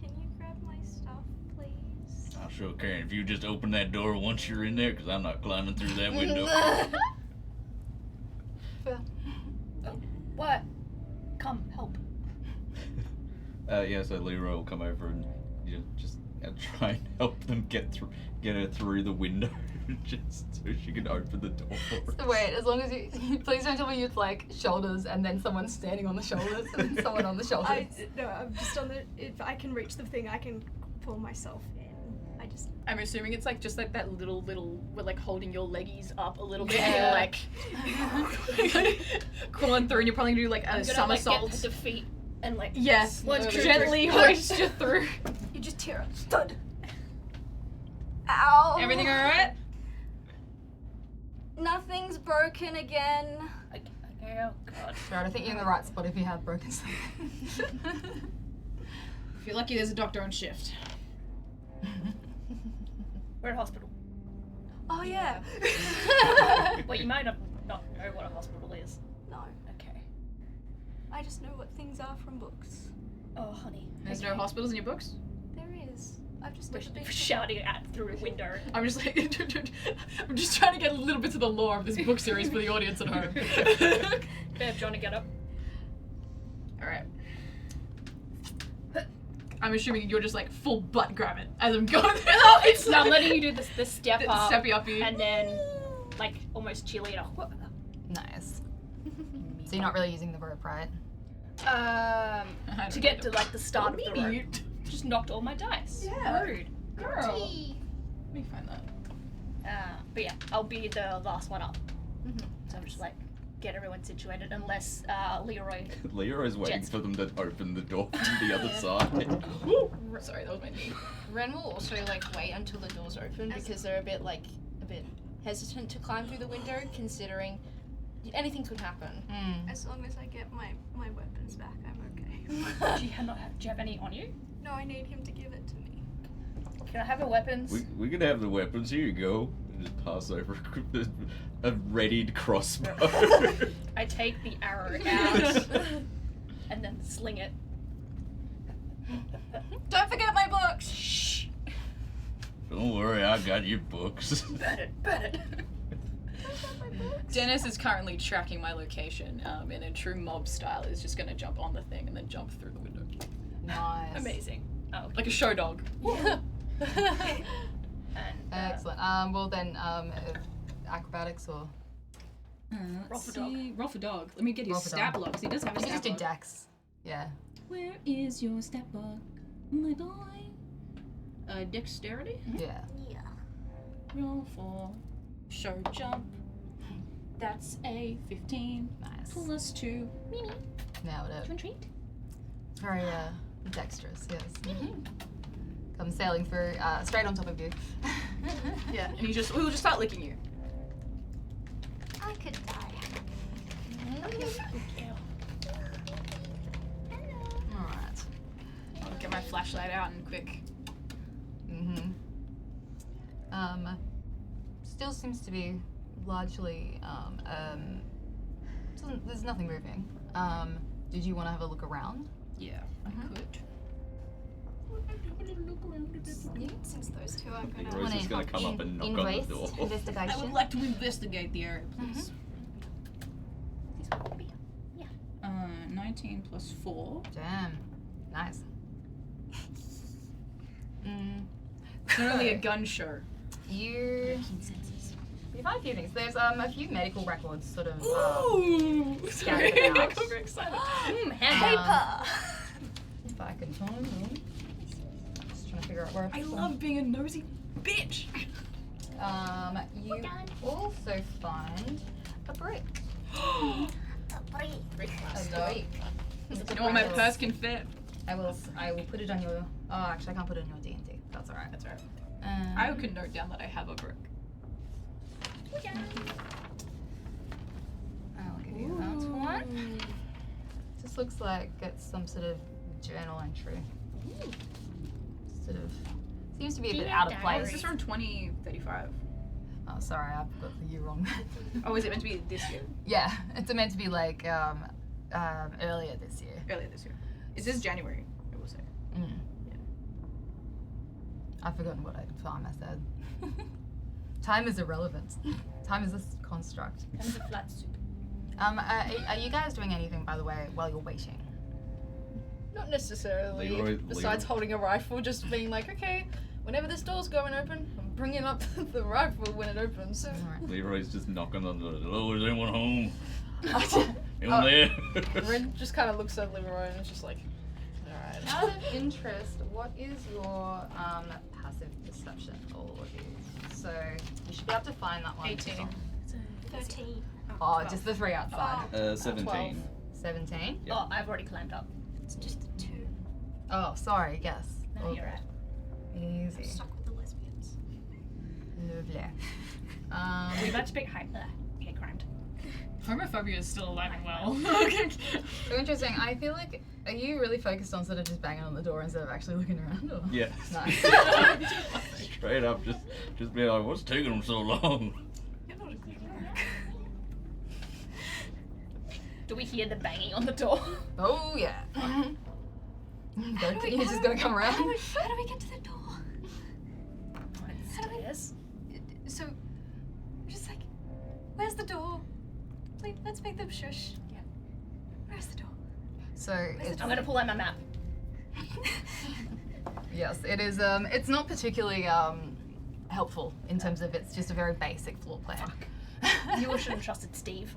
can you grab my stuff, please? I sure can. If you just open that door once you're in there, because I'm not climbing through that window. What? Come, help. Yeah, so Leroy will come over and just I'll try and help them get her through the window, just so she can open the door. Wait, as long as you please don't tell me you've like shoulders and then someone standing on the shoulders and then someone on the shoulders. I'm just on the. If I can reach the thing, I can pull myself in. I'm assuming it's like just like that little we're like holding your leggies up a little bit Yeah. and you're like crawling through and you're probably gonna do like a I'm gonna somersault. like get the feet and like Yes, sludge gently hoist you through. You just hear a thud. Ow. Everything alright? Nothing's broken again. Okay, oh god. Right, I think you're in the right spot if you have broken something. If you're lucky, there's a doctor on shift. We're at hospital. Oh yeah. Well, you might not know what a hospital is. No, Okay. I just know what things are from books. Oh, honey. There's no hospitals in your books? There is. I've just We're never been to shouting at through a window. I'm just like, I'm just trying to get a little bit of the lore of this book series for the audience at home. Bev, John, to get up. Alright. I'm assuming you're just like full butt grabbing as I'm going through. Oh, it's No, I'm letting you do the step up steppy uppy. and then like almost cheerleader. Nice. So you're not really using the rope, right? To get to like the start of the rope. You Just knocked all my dice. Yeah. Rude. girl. Let me find that. But yeah, I'll be the last one up. So I'm just like get everyone situated unless Leroy. Leroy's waiting Jets. for them to open the door from the other side. Sorry, that was my knee. Ren will also like wait until the doors open because they're a bit hesitant to climb through the window, considering anything could happen. As long as I get my weapons back, I'm okay. Do you have any on you? No, I need him to give it to me. Can I have your weapons? We can have the weapons. Here you go. And just pass over a readied crossbow. I take the arrow out and then sling it. Don't forget my books. Shh. Don't worry, I got your books. Burn it. Burn it. Dennis is currently tracking my location in a true mob style. Is just gonna jump on the thing and then jump through the window. Nice. Amazing. Oh, Like a show dog. and, Excellent. Well then, acrobatics or Roll for dog. Roll for dog. Let me get his Roll for stat dog. block, 'cause he does have a you can stat just do block. dex. Yeah. Where is your stat block, my boy? Dexterity. Yeah. Yeah. Roll for show jump. That's a 15 Nice. plus 2. Nailed it. Intrigued? Very dexterous. Yes. Come sailing through straight on top of you. Yeah, and we'll just start licking you. I could die. All right. I'll get my flashlight out and quick. Still seems to be largely there's nothing moving. Did you want to have a look around? Yeah, I could. Since those two aren't gonna. Leroy's just gonna come up and knock on the Invoice, door. investigation. I would like to investigate the area, please. 19 plus 4. Damn. Nice. It's not only a gun show. You find a few things. There's a few medical records sort of scattered Sorry, I about. got very excited. Hand If I can find them. Just trying to figure out where I put them. love being a nosy bitch. You also find a brick. Brick A master. brick. You know what my purse can fit? I will put it on your. Oh, actually, I can't put it on your D&D. That's alright. That's alright. I could note down that I have a brick. I'll give you that one. This looks like it's some sort of journal entry. Sort of seems to be a bit out of This is place. from 2035. Oh, sorry, I've got the year wrong. Oh, is it meant to be this year? Yeah, it's meant to be like earlier this year. Earlier this year. It says January, I will say. Yeah. I've forgotten what time I said. Time is irrelevant. Time is a construct. Time's a flat soup. Are you guys doing anything, by the way, while you're waiting? Not Not necessarily. Leroy- Besides Leroy- holding a rifle, just being like, okay, whenever this door's going open, I'm bringing up the rifle when it opens. Leroy's just knocking on the door. Hello, is anyone home? Alright. Anyone there? Ren just kind of looks at Leroy and is just like, alright. Out of interest, what is your passive perception? All of you. So you should be able to find that one. 18. 13. Oh, just the three outside. 17. 17. Yeah. Oh, I've already climbed up. It's just a 2. Oh, sorry. Yes. No, you're right. Easy. Stuck with the lesbians. Lovely. We're about to pick hate crimed. Homophobia is still alive and well. So interesting. I feel like, are you really focused on sort of just banging on the door instead of actually looking around? Or? Yeah. Nice. Straight up, just be like, what's taking them so long? You're not a good work. Do we hear the banging on the door? Oh yeah. You just gotta come around. How do we get to the door? How do we- Yes. So, just like, where's the door? Please, let's make them shush. Yeah. Where's the door? So it's, I'm gonna pull out my map. yes, it is. It's not particularly helpful in terms of it's just a very basic floor plan. You should have trusted Steve.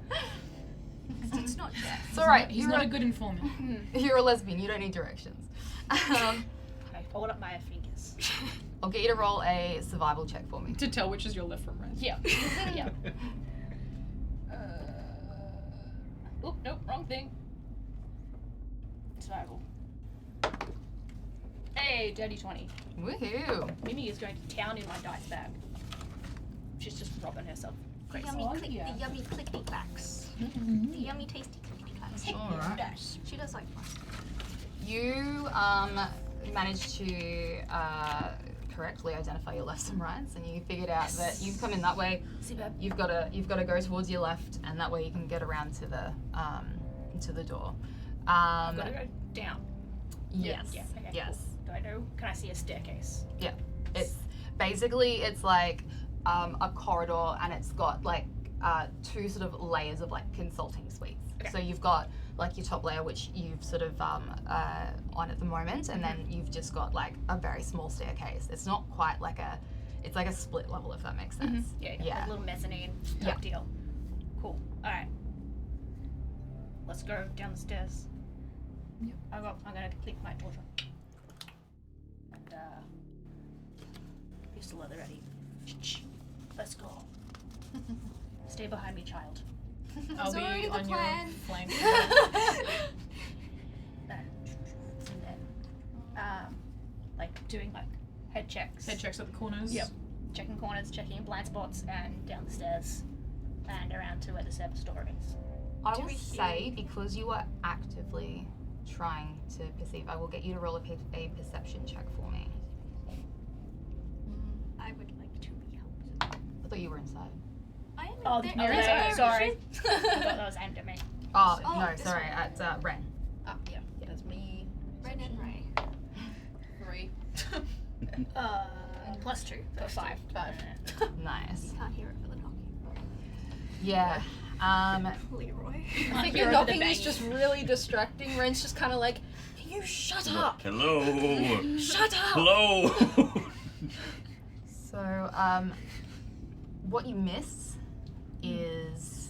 It's not Jeff. It's all right. He's not a good informant. You're a lesbian. You don't need directions. I hold up my fingers. I'll get you to roll a survival check for me. To tell which is your left from right. Yeah. Yeah. Oop, nope, wrong thing. Survival. Hey, dirty 20. Woohoo! Mimi is going to town in my dice bag. She's just robbing herself. The Crazy. yummy, Oh, yeah. the yummy clickety clacks. The yummy tasty clickety clacks. All right. Dash. She does like pasta. You managed to correctly identify your lefts and rights, and you figured out that you've come in that way. Superb. You've got to go towards your left, and that way you can get around to the door. I've got to go down. Yes. Yeah, okay, Yes. Do I know? Can I see a staircase? It's basically it's like a corridor, and it's got like two sort of layers of like consulting suites. Okay. So you've got like your top layer, which you've sort of on at the moment, and then you've just got like a very small staircase. It's not quite like it's like a split level, if that makes sense. Yeah, Yeah. Like a little mezzanine Yeah. type deal. Cool. Alright. Let's go down the stairs. Yep. I'm gonna click my torture. And pistol at the ready. Let's go. Stay behind me, child. I'll be already the on your plan. flank. And then, like doing like head checks. Head checks at the corners. Yep. Checking corners, checking blind spots, and down the stairs, and around to where the service door is. I Do will we say, because you are actively trying to perceive, I will get you to roll a perception check for me. I would like to be helped. I thought you were inside. I am Oh, there. near there's there. no- Sorry. I thought that was aimed at me. Oh, Oh, no, this sorry, one. at Ren. Ah, yeah, that's me. Ren and Ray. 3. Plus 2 for 5. 5. Nice. You can't hear it for the knocking. Yeah. Leroy. I think your knocking is just really distracting. Ren's just kind of like, can you shut up? Hello. Shut up! Hello. So, what you miss is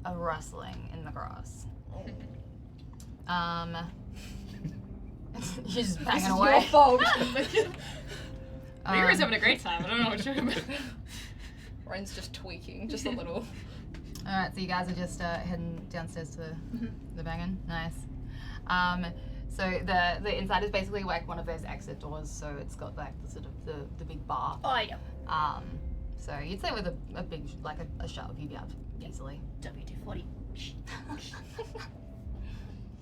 a rustling in the grass. You're just banging away. Your fault. Leroy's having a great time. I don't know what you're talking about. Ren's just tweaking, just a little. Alright, so you guys are just heading downstairs to the banging. Nice. So the inside is basically like one of those exit doors, so it's got like the sort of the big bar. Oh, yeah. So you'd say with a big, like a shove, you'd be able to easily. W240.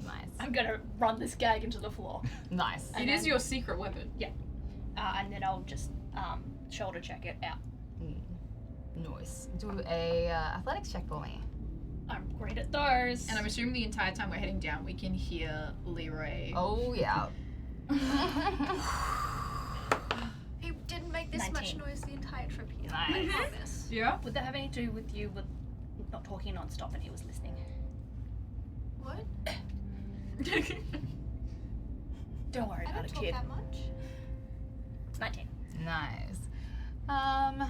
Nice. I'm gonna run this gag into the floor. Nice. It is your secret weapon. And then I'll just shoulder check it out. Nice. Do a athletics check for me. I'm great at those. And I'm assuming the entire time we're heading down, we can hear Leroy. Oh yeah. He didn't make this much 19. noise the entire trip here. Nice. I promise. Yeah? Would that have anything to do with you with not talking non-stop and he was listening? What? Don't worry I about don't it, talk kid. that much. 19. Nice.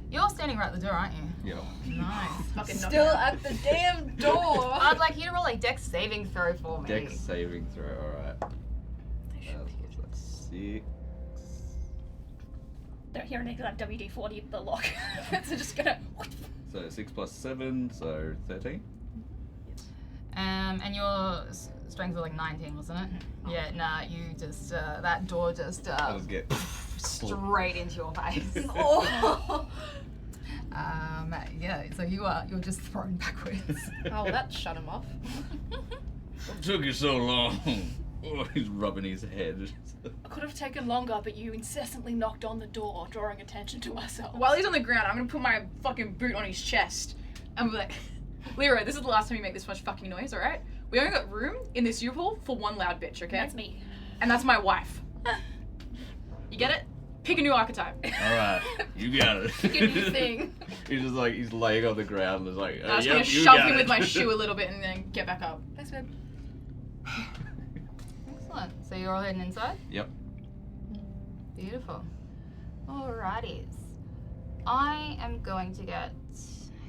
You're standing right at the door, aren't you? Yeah. Nice. Fucking knock Still it out. at the damn door. I'd like you to roll a dex saving throw for me. Dex saving throw. All right. I should be good. That's 6. Don't hear anything like WD-40 the lock. So just gonna. So 6 plus 7, so 13. And your strength was like 19, wasn't it? Yeah, nah, you just, that door just, I just get. straight into your face. Oh. Yeah, so you're just thrown backwards. Oh, well, that shut him off. What took you so long? Oh, he's rubbing his head. I could have taken longer, but you incessantly knocked on the door, drawing attention to ourselves. While he's on the ground, I'm gonna put my fucking boot on his chest. And be like, Leroy, this is the last time you make this much fucking noise, alright? We only got room in this U-Haul for one loud bitch, okay? That's me. And that's my wife. You get it? Pick a new archetype. Alright, you got it. Pick a new thing. He's just like, he's laying on the ground and is like, I was yep, gonna you shove got him it. with my shoe a little bit and then get back up. Thanks, babe. Excellent. So you're all heading inside? Yep. Beautiful. Alrighties. I am going to get.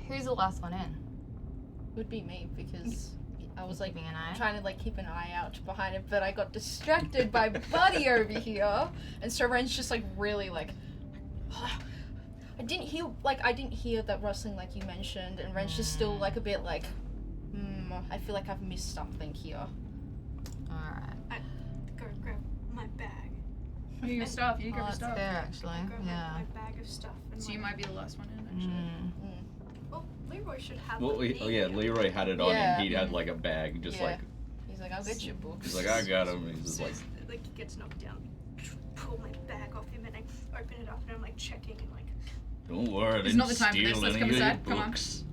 Who's the last one in? Would be me because I was like Keeping an eye. trying to like keep an eye out behind it, but I got distracted by Buddy over here, and so Ren's just like really like. I didn't hear that rustling like you mentioned, and Ren's just still like a bit like, I feel like I've missed something here. Alright. Go grab my bag. You your stuff, you Oh, grab your that's stuff. fair actually. Grab Yeah. my bag of stuff. And So you my- might be the last one in, actually. Well, Leroy should have. Well, what oh yeah, need. Leroy had it on Yeah. him. He had like a bag, just Yeah. like, He's like, I'll get your books. he's like, I got him. He's just So like, it's like he gets knocked down, pull my bag off him, and I open it up, and I'm like checking, and like don't worry, I It's didn't not the time for steal this. Let's any come of your inside. Come on. books.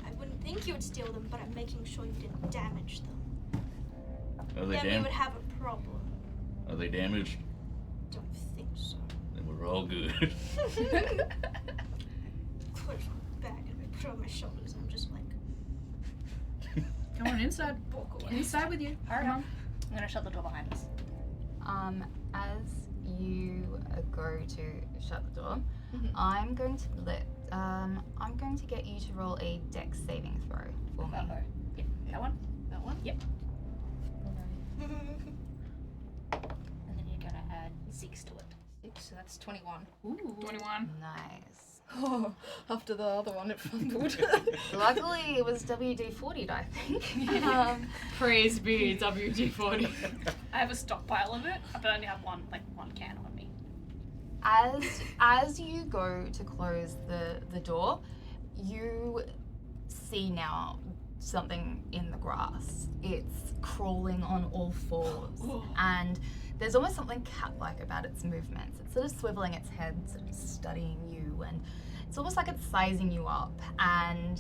I wouldn't think you would steal them, but I'm making sure you didn't damage them. Are they Then we damaged? would have a problem. Are they damaged? Don't think so. Then we're all good. Close my bag and I put it on my shoulders, and I'm just like, Come on, inside. walk away. Inside with you. Hurry Come up. on. I'm gonna shut the door behind us. As you go to shut the door, Mhm. I'm going to get you to roll a dex saving throw for me. Uh-oh. Yep, that one. That one? Yep. And then you're gonna add 6 to it. So that's 21. Ooh. 21. Nice. Oh, after the other one, it fumbled. Luckily, it was WD-40'd, I think. Praise be WD-40. I have a stockpile of it, but I only have one can on me. As you go to close the door, you see now something in the grass. It's crawling on all fours, and there's almost something cat-like about its movements. It's sort of swiveling its head, sort of studying you, and it's almost like it's sizing you up. And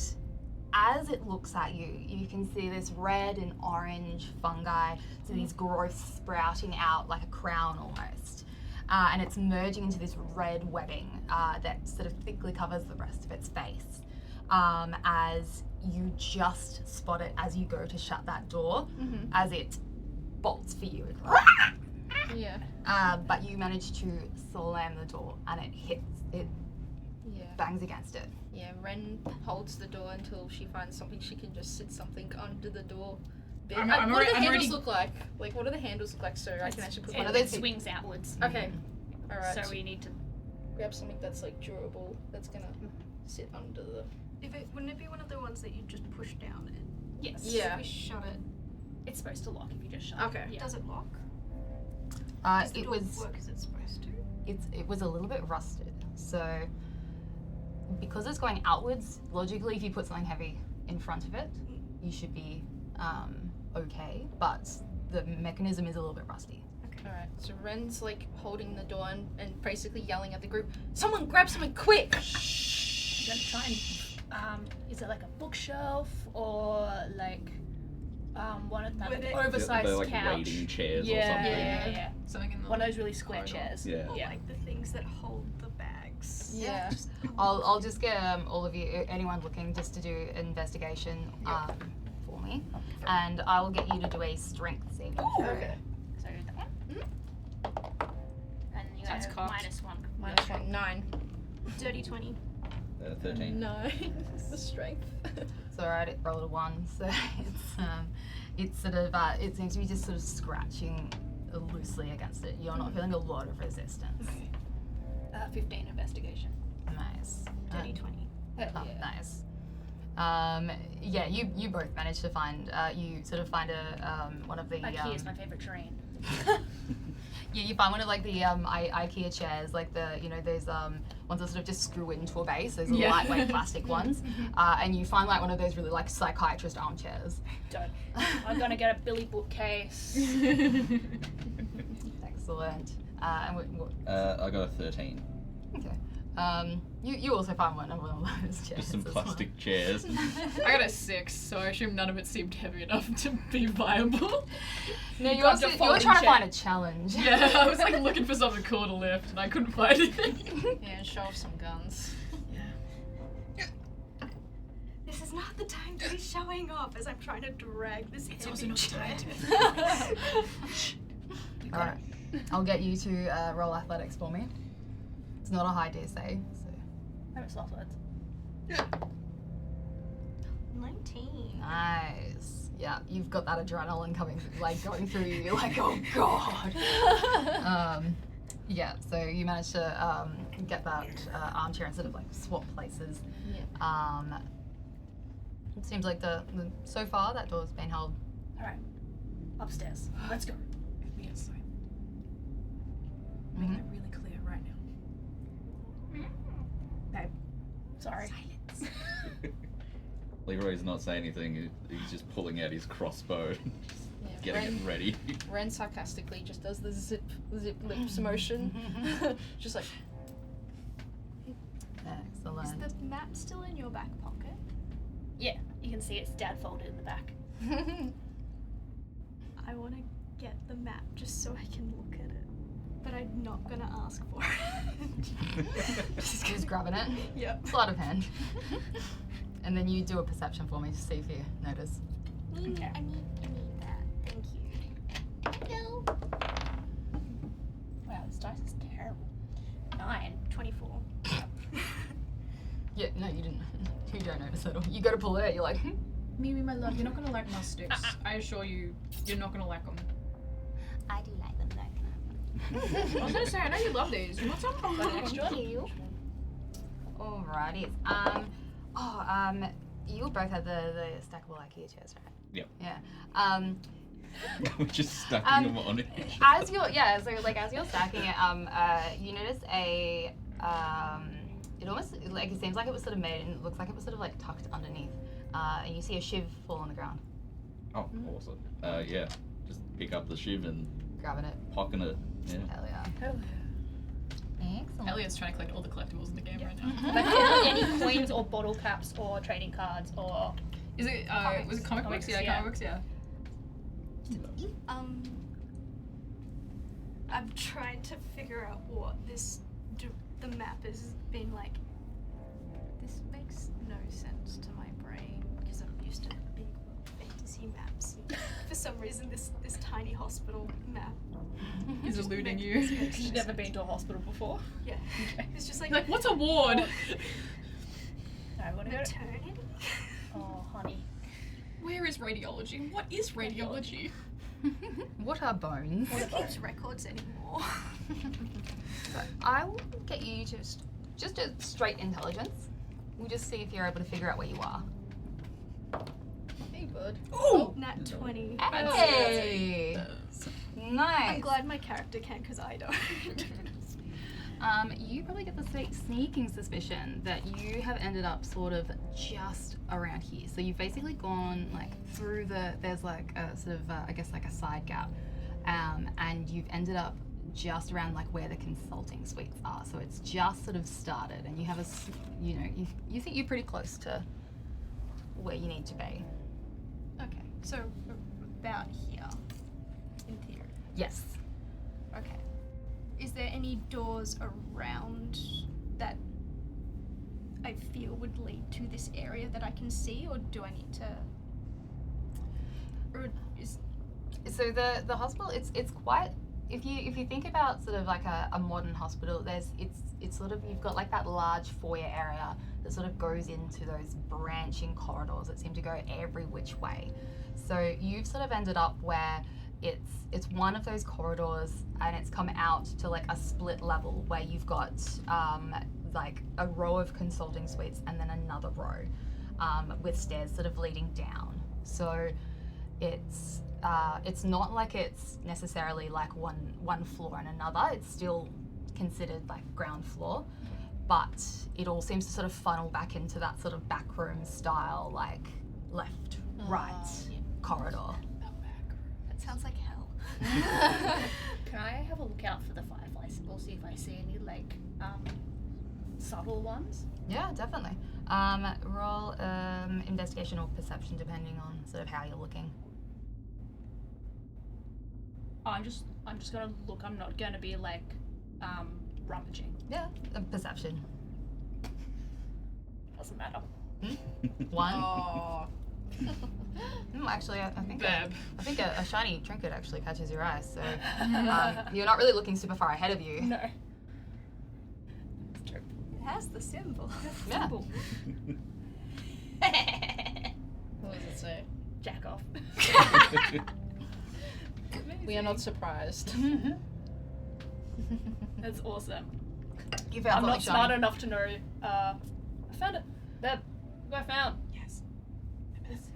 as it looks at you, you can see this red and orange fungi, so these growths sprouting out like a crown almost. And it's merging into this red webbing that sort of thickly covers the rest of its face. As you just spot it as you go to shut that door, as it bolts for you. Yeah. But you manage to slam the door and it Yeah. bangs against it. Yeah, Ren holds the door until she finds something she can just sit something under the door. Bit. I'm what do already- the I'm handles already- look like? Like, what do the handles look like so I can actually put one of It those? swings outwards. Okay. Alright. So we need to. grab something that's like durable, that's gonna sit under the. Wouldn't it be one of the ones that you just push down and Yes. Yeah. if we shut it, It's supposed to lock if you just shut Okay. it. Yeah. does it lock? Does the It door was work as it's supposed to? it was a little bit rusted. So because it's going outwards, logically if you put something heavy in front of it, you should be okay. But the mechanism is a little bit rusty. Alright, so Ren's like holding the door and basically yelling at the group, someone grab something quick! I'm gonna try and. Is it like a bookshelf or like one of Would that it- oversized They're like couch? waiting chairs Yeah, or something. yeah. Something in the One of those really square corridor. chairs. Yeah. Or Yeah. like the things that hold the bags. Yeah. Just- I'll just get all of you, anyone looking, just to do an investigation for me. me, and I will get you to do a strength saving throw. Okay. So that one. And you Sounds have cocked. -1. Minus 1, 9. Dirty 20. 13. 9. The strength. It's alright, it rolled a 1, so it's sort of, it seems to be just sort of scratching loosely against it. You're not feeling a lot of resistance. 15 investigation. Nice. Dirty 20. Oh, nice. Yeah, you both managed to find, you sort of find one of the, IKEA is my favorite terrain. yeah, you find one of like the IKEA chairs, like the, you know, those ones that sort of just screw into a base, those Yeah. lightweight plastic ones, and you find like one of those really like psychiatrist armchairs. Don't. I'm gonna get a Billy bookcase. Excellent. And what, I got a 13. okay. You also find one of those chairs. Just some as well. plastic chairs. I got a 6, so I assume none of it seemed heavy enough to be viable. No, you got were the trying to folding find a challenge. Yeah, I was like looking for something cool to lift, and I couldn't find anything. Yeah, and show off some guns. This is not the time to be showing off as I'm trying to drag this It's heavy also not chair. time to. Alright. I'll get you to roll athletics for me. It's not a high DC, so. That was last words. 19. Nice. Yeah, you've got that adrenaline coming, like going through you. You're like, oh god. Yeah. So you managed to get that armchair and sort of like swap places. Yeah. It seems like the so far that door's been held. Alright. Upstairs. Let's go. Yes, making it really clear right now. Sorry. Leroy's not saying anything. He's just pulling out his crossbow, Yeah. getting it ready. Ren sarcastically just does the zip lips motion. Just like, Excellent. Is the map still in your back pocket? Yeah, you can see it's dad folded in the back. I want to get the map just so I can look at it. But I'm not gonna ask for it. Just grabbing it. Yep. Sleight of hand. And then you do a perception for me to see if you notice. Okay. I need that. Thank you. Wow, this dice is terrible. 9. 24. Yeah, no, you didn't. You don't notice at all. You go to pull it out, you're like, Mimi, my love, you're not gonna like my sticks. I assure you, you're not gonna like them. I do like them though. I was gonna say, I know you love these. You want some? Got an extra? alrighty. You both had the stackable IKEA chairs, right? Yep. Yeah. We're just stacking them on it. As you're as you're stacking it, you notice it almost like it seems like it was sort of made and it looks like it was sort of like tucked underneath. And you see a shiv fall on the ground. Oh, awesome. Yeah. Just pick up the shiv and Grabbing it. pocking it. Yeah. Hell yeah. Hell Excellent. Elliot's trying to collect all the collectibles in the game right now. Have I found any coins or bottle caps or trading cards or... Is it, was it comic books? Comics, Yeah, yeah. comic books, yeah. I'm trying to figure out what the map has been like. This makes no sense to my brain because I'm used to big fantasy maps. For some reason, this tiny hospital map He's just eluding makes you. no You've sense. never been to a hospital before? Yeah, it's just like Like, what's a ward? I want to go to... maternity. Oh, honey. Where is radiology? What is radiology? What are bones? Who keeps records anymore? I will get you to just a straight intelligence. We'll just see if you're able to figure out where you are. hey, bud. Oh, nat 20. Hey! Nice. I'm glad my character can because I don't. You probably get the sneaking suspicion that you have ended up sort of just around here. So you've basically gone like through there's like a sort of, I guess like a side gap. And you've ended up just around like where the consulting suites are. So it's just sort of started and you have you think you're pretty close to where you need to be. Okay, so about here, in theory. Yes. Okay. Is there any doors around that I feel would lead to this area that I can see, or do I need to? Or is So the hospital, it's quite. If you think about sort of like a modern hospital, it's sort of, you've got like that large foyer area that sort of goes into those branching corridors that seem to go every which way. So you've sort of ended up where it's one of those corridors, and it's come out to like a split level where you've got like a row of consulting suites and then another row with stairs sort of leading down. So it's not like it's necessarily like one floor and another. It's still considered like ground floor, but it all seems to sort of funnel back into that sort of back room style, like left, right corridor. That sounds like hell. Can I have a look out for the firefly symbol, see if I see any like subtle ones? Yeah, definitely. Roll investigation or perception depending on sort of how you're looking. I'm just gonna look. I'm not gonna be like rummaging. Yeah, perception. Doesn't matter. 1. oh Actually, I think Beb. I think a shiny trinket actually catches your eye. So you're not really looking super far ahead of you. No. It has the symbol. Yeah. What does it say? Jack off. We are not surprised. That's awesome. You found I'm something not smart shiny. enough to know. I found it. Beb, look what I found. Yes.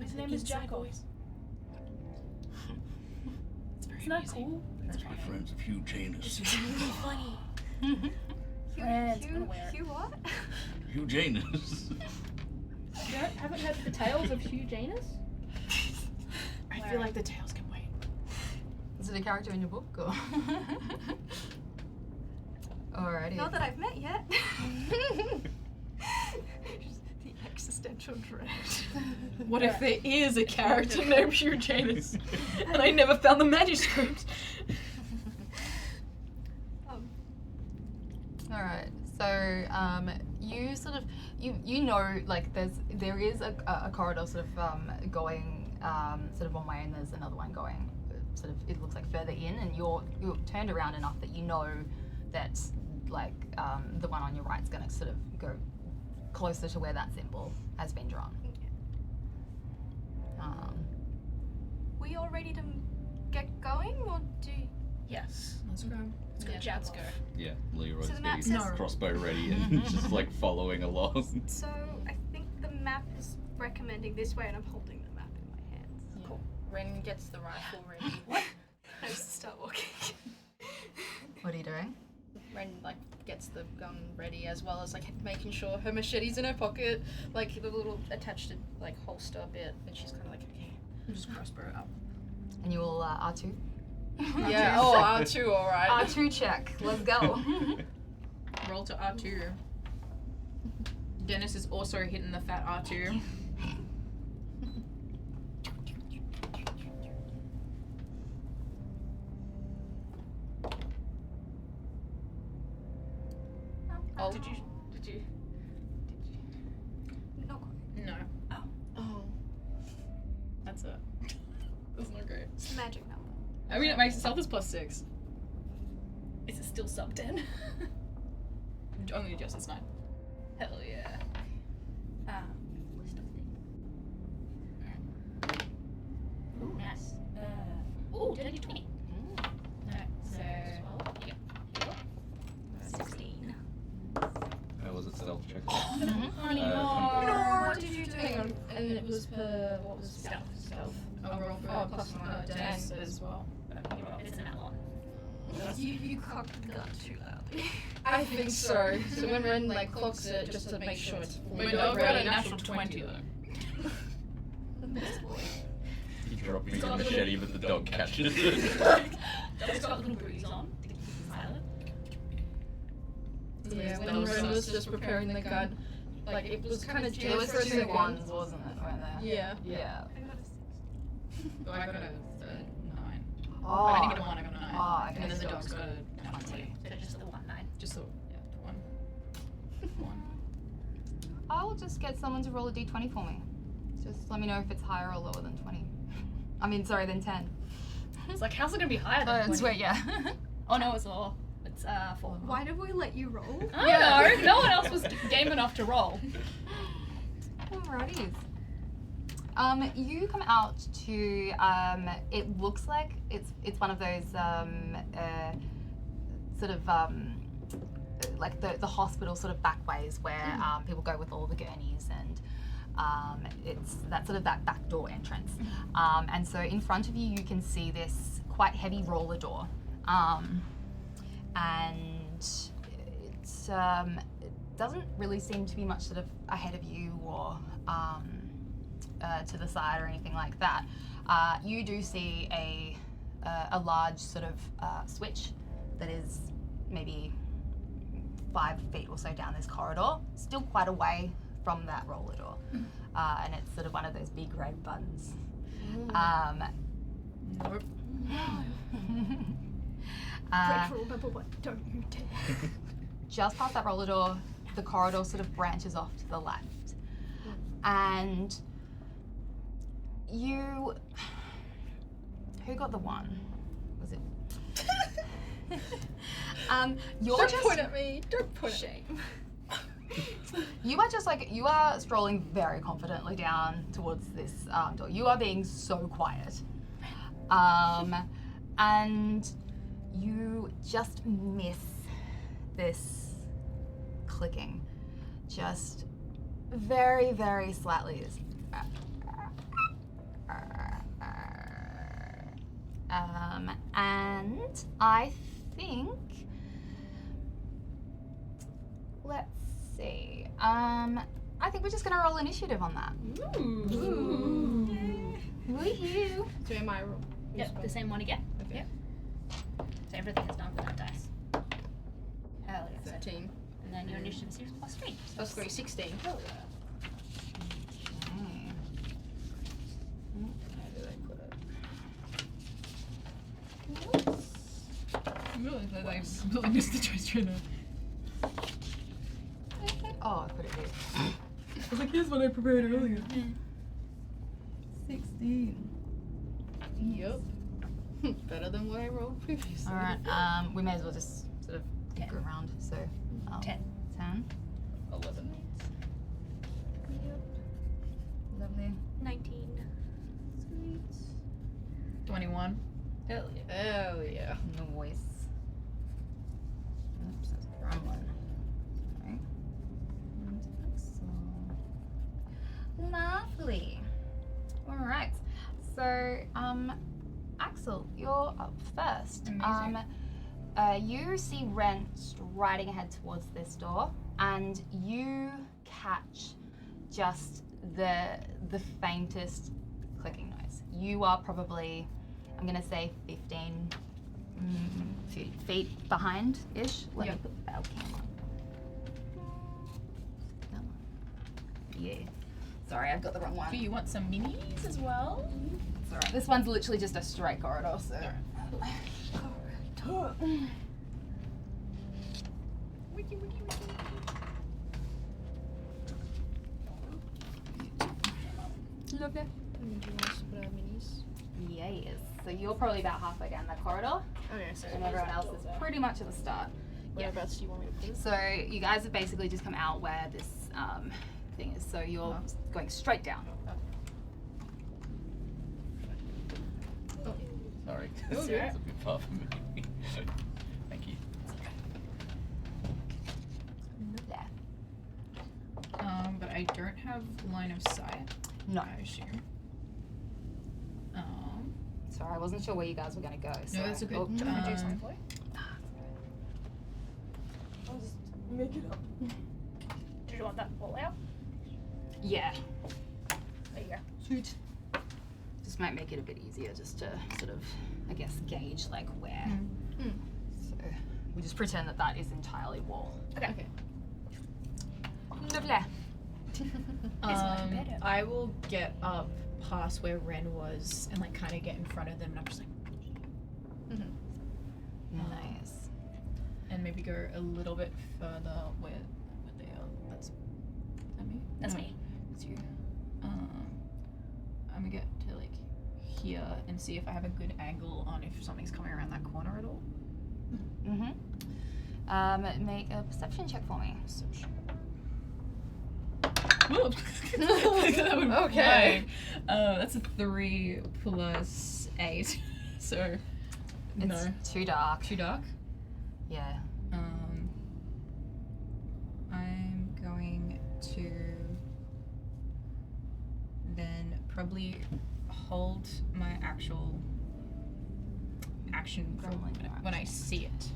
His name is Jack off. Isn't that cool? That's my friends of Hugh Janus. Really funny. Friends, I'm gonna wear it. Hugh what? Hugh Janus. You haven't heard the tales of Hugh Janus? I feel like the tails can wait. Is it a character in your book or? Alrighty. Not that I've met yet. Just the existential dread. What if there is a character named Hugh Janus and I never found the manuscript? Alright, so you sort of you know like there is a corridor sort of going sort of one way, and there's another one going sort of, it looks like further in, and you're turned around enough that you know that like the one on your right's going to sort of go closer to where that symbol has been drawn. We all ready to get going, or do? Yes. Let's go. Yeah, Jack let's off. go. Yeah, Leroy's So the map getting his says- crossbow ready and just like following along. So I think the map is recommending this way, and I'm holding the map in my hands. Cool. Ren gets the rifle ready. I just start walking. What are you doing? Ren like gets the gun ready, as well as like making sure her machete's in her pocket, like the little attached to like holster bit, and she's kind of like, okay. Just crossbow up. And you will R2? Yeah. Oh, R2, all right. R2 check. Let's go. Roll to R2. Dennis is also hitting the fat R2. Oh. Did you? Not quite. No. Oh. That's it. That's not great. It's the magic number. I mean, my stealth is +6. Is it still sub 10? Only just it's 9. Hell yeah. List of things. Ooh, nice. Ooh, dirty 20. Alright, so 12. Yeah. 16. How was it stealth check? Honey, What did you do? Hang on. And it was per what was Stealth. I'll roll for plus Dennis ten. as well. It's an outlaw. You cocked the gun too loudly. I think so. So when Ren like clocks it, just to make sure it's My fully dog got a ready. natural 20 though. You drop me the machete, but the dog catches it. It's got little booties on. Yeah, when Ren was just preparing the gun, like it was kind of There was for a 2 second. ones, wasn't it? Right there. Yeah. Yeah. Oh, I got a 9. Oh. I didn't get a 1, I got a 9. Oh, okay. And then the so dog's got a 20. So just the 1-9. Just the, yeah, the 1. 1. I'll just get someone to roll a d20 for me. Just let me know if it's higher or lower than 20. Then 10. It's like, how's it gonna be higher than 20? Sweet, yeah. Oh no, it's all. It's 4. Why did we let you roll? I don't know. No one else was game enough to roll. Alrighties. You come out to, it looks like it's one of those, sort of, like the hospital sort of back ways where people go with all the gurneys, and it's that sort of that back door entrance. And so in front of you, you can see this quite heavy roller door. And it's, it doesn't really seem to be much sort of ahead of you or to the side or anything like that. You do see a large sort of switch that is maybe 5 feet or so down this corridor, still quite away from that roller door. And it's sort of one of those big red buttons. Nope. Remember what? Don't you dare. Just past that roller door, the corridor sort of branches off to the left. And you... Who got the 1? Was it... You're Don't just... point at me. Don't point at me. You are just like, you are strolling very confidently down towards this door. You are being so quiet. And you just miss this clicking. Just very, very slightly. And I think, let's see. I think we're just gonna roll initiative on that. Ooh. Woohoo! So am I? Yep, the same one again. Okay. Yep. So everything is done with that dice. Hell yeah. 13. And then your initiative is +3. Plus 3, 16. Hell yeah. Okay. Where did I put it? I realize that I completely missed the choice right now. Oh, I put it here. I was like, here's what I prepared earlier. 16. Yep. Better than what I rolled previously. Alright, we may as well just sort of go around. So, 10. 10. 11. Lovely. 19. Sweet. 21. Hell yeah. Hell yeah. Noise. Oops, that's the wrong one. Sorry. And Axel. Lovely. Alright. So, Axel, you're up first. Amazing. You see Ren striding ahead towards this door, and you catch just the faintest clicking noise. You are probably, I'm gonna say 15 feet behind-ish. Let me Yep. put the battle cam on. Yeah. Sorry, I've got the wrong one. Do you want some minis as well? It's alright. This one's literally just a straight corridor, so. Lovely. Do you want us to put our minis? Yes. So you're probably about halfway down that corridor, Okay, so and everyone else is pretty much at the start. whereabouts do you want me to put it? So you guys have basically just come out where this thing is. So you're going straight down. Sorry. Oh, It's yeah. a bit far for me. Thank you. But I don't have line of sight. No. I assume. Sorry, I wasn't sure where you guys were going to go. So. No, that's okay. Oh, Do you want me to do something for you? I'll just make it up. Did you want that all out? yeah. There you go. Sweet. Just might make it a bit easier just to sort of, I guess, gauge like where. So we just pretend that that is entirely wall. Okay. Okay. Lovely. much better. I will get up past where Ren was and like kind of get in front of them, and I'm just like, Nice. and maybe go a little bit further where they are. That's that me? That's No, me. It's you. I'm gonna get to like here and see if I have a good angle on if something's coming around that corner at all. Make a perception check for me. Perception. That would be Okay. fine. That's a 3 plus 8. So, It's no. too dark. Too dark? Yeah. I'm going to then probably hold my actual action for when I see it.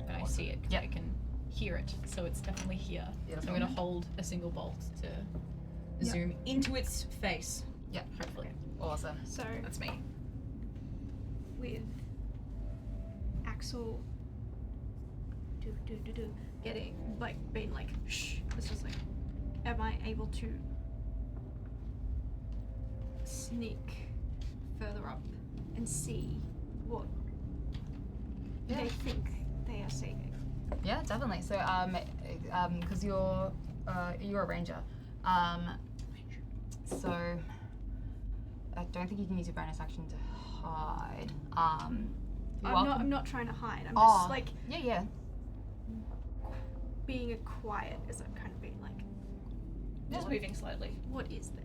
When I see it, 'cause Yep. I can hear it. So it's definitely here. So Beautiful. I'm going to hold a single bolt to zoom into its face. Yep. Hopefully. Awesome. So That's me. with Axel getting like being like shh, it's just like, am I able to sneak further up and see what Yeah. they think they are seeing? Yeah, definitely. So, because you're a ranger, so I don't think you can use your bonus action to hide. You're welcome. I'm not trying to hide. I'm Oh. just like Yeah. being quiet as I'm kind of being like, Just moving slowly. what is there?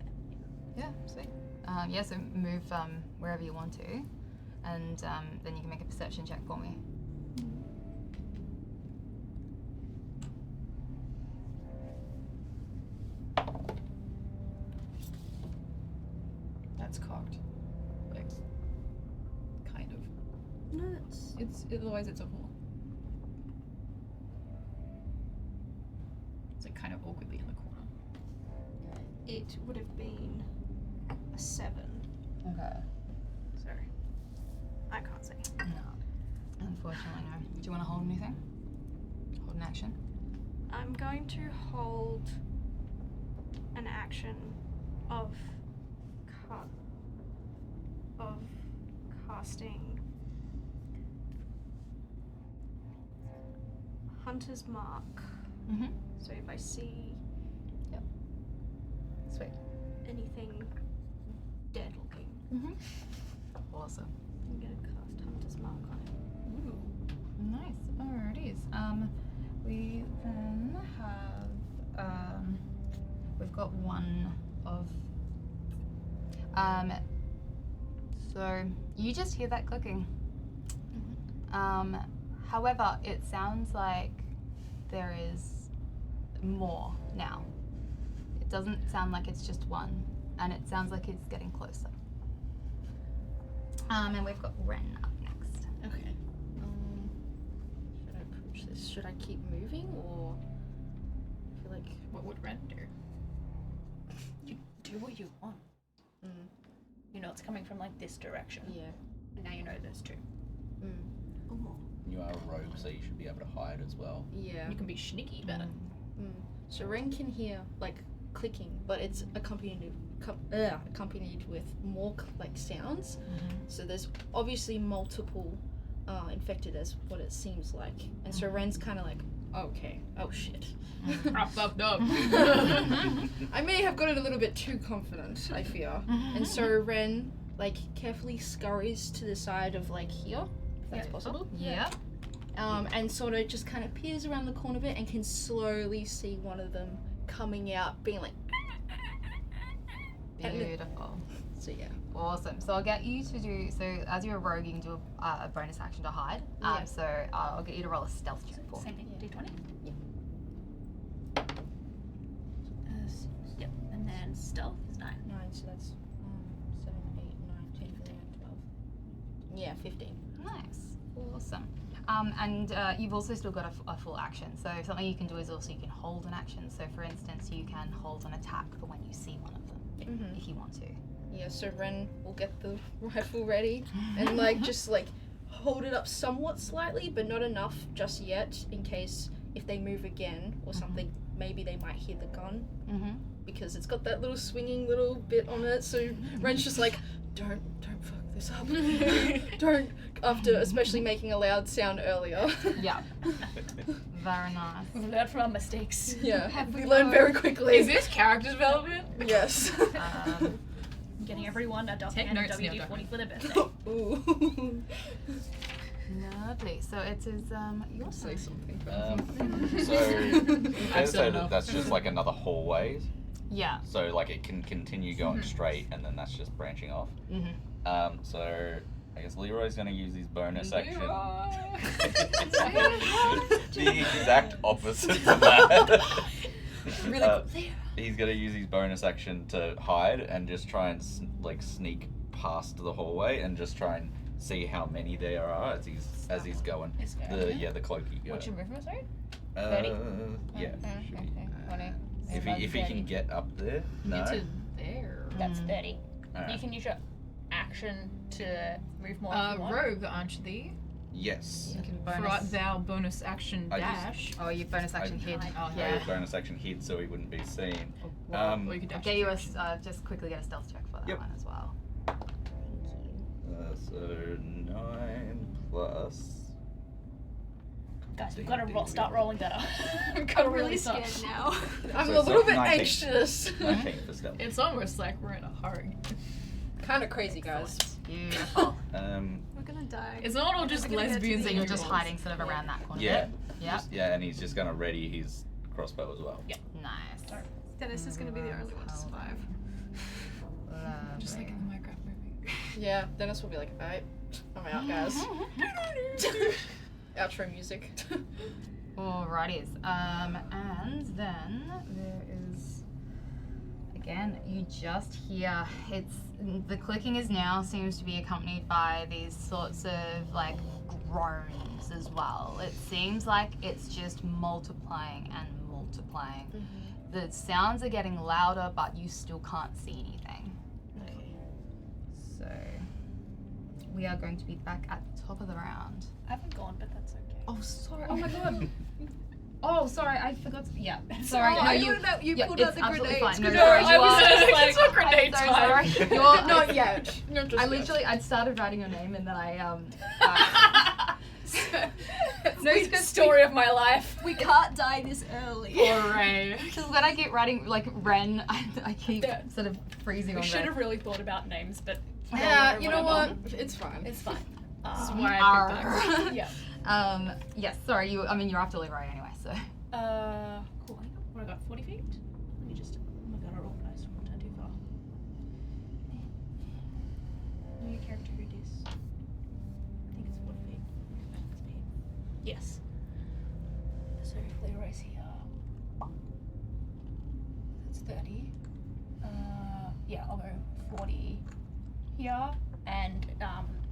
Yeah, sweet. Yeah, so move wherever you want to, and then you can make a perception check for me. That's cocked. Like, kind of. No, that's Otherwise it's a 4. It's like kind of awkwardly in the corner. it would have been a 7. Okay. So I can't see. No. Unfortunately, no. Do you want to hold anything? Hold an action? I'm going to hold an action of casting Hunter's Mark. Mm-hmm. So if I see Sweet. anything dead looking, Mm-hmm. Awesome. I'm gonna cast Hunter's Mark on it. Ooh. Nice. Alrighties. We then have we've got one of so you just hear that clicking. However, it sounds like there is more now. It doesn't sound like it's just one, and it sounds like it's getting closer. And we've got Ren up next. Okay. Should I approach this? Should I keep moving or I feel like What would Ren do? You do what you want. You know it's coming from like this direction. yeah. And now you know there's two. You are a rogue, so you should be able to hide as well. Yeah. You can be sneaky better. So Ren can hear like clicking, but it's accompanied with more like sounds. So there's obviously multiple infected as what it seems like, and so Ren's kind of like, okay, oh shit. I fucked up. I may have gotten a little bit too confident, I fear. And so Ren like carefully scurries to the side of like here, if that's possible. Yeah. And sort of just kind of peers around the corner a bit and can slowly see one of them coming out, being like, Beautiful. so yeah. Awesome. So I'll get you to do, so as you're a rogue, you can do a bonus action to hide. Yeah. So I'll get you to roll a stealth check for me. Same thing. D20. Yeah. Yep. And then stealth is 9. 9, so that's 7, 8, 9, 10, 11, 12. Yeah, 15. Nice. Awesome. And you've also still got a full action. So something you can do is also you can hold an action. So for instance, you can hold an attack for when you see one of them, if you want to. Yeah, so Ren will get the rifle ready and like just like hold it up somewhat slightly, but not enough just yet in case if they move again or something, maybe they might hear the gun because it's got that little swinging little bit on it. So Ren's just like, don't fuck this up. Don't, after especially making a loud sound earlier. Yeah. Very nice. We've learned from our mistakes. Yeah, Have we we learn very learned? quickly. Is this character development? Yes. getting everyone a Take and a notes, Neil WD-40 for their birthday. Ooh. Lovely. So it is your Say turn. something. So I've so said enough. that's just like another hallway. Yeah. So like it can continue going straight, and then that's just branching off. Mm-hmm. So I guess Leroy's gonna use his bonus action. Leroy. The exact opposite of that. Really He's gonna use his bonus action to hide and just try and sneak past the hallway and just try and see how many there are as he's going. It's fair. The cloaky guy. What's your movement, sorry? 30? 30? Yeah. should be. Okay. If he can get up there. No. Into there. That's 30. You Alright. can use your action to move more if you want. Rogue, aren't thee? Yes. You can For bonus. thou bonus action I dash. Oh, you bonus action I- hid. Oh, I Yeah. had bonus action hid so he wouldn't be seen. Or you could dash Get you action. just quickly get a stealth check for that Yep. one as well. So 9 plus. Guys, we've got to start rolling better. We've got to I'm really start. scared now. I'm So a it's little not bit 19. anxious. 19 for stealth. It's almost like we're in a hurry. Kind of crazy, guys. Beautiful. We're gonna die. It's not all just We're gonna go to lesbians the So and you're just girls. hiding sort of around that corner. Yeah. Yeah. Yeah, and he's just gonna ready his crossbow as well. Nice. Dennis is gonna be the only one to survive. Just like in the Minecraft movie. Yeah, Dennis will be like, alright, I'm out, guys. Outro music. Alrighties. And then there is again, you just hear the clicking is now seems to be accompanied by these sorts of like groans as well. It seems like it's just multiplying and multiplying. The sounds are getting louder, but you still can't see anything. So we are going to be back at the top of the round. I haven't gone, but that's okay. Oh, sorry. Oh my god. Oh, sorry. I forgot. Yeah. Sorry, no, I didn't know you pulled out it's the absolutely grenades. fine. No, No, sorry, I you was are. just like, it's not grenade I'm so time. sorry. You're Not yet. Not just I yet. literally, I'd started writing your name and then I No Story of my life. We can't die this early. Hooray. because when I keep writing like Ren, I keep Yeah. sort of freezing We on should Ren. have really thought about names, but Yeah, you know whatever. what? It's fine. It's fine. This is Um, why I picked that. yeah. Yes. Sorry. You're after Leroy anyway. So. Cool. What I got? 40 feet? Let me just. Oh my god, I rolled nice. Don't turn too far. New character who dis. I think it's 40 feet. Speed. Yes. So if Leroy's here. That's 30. Yeah, I'll go 40 here and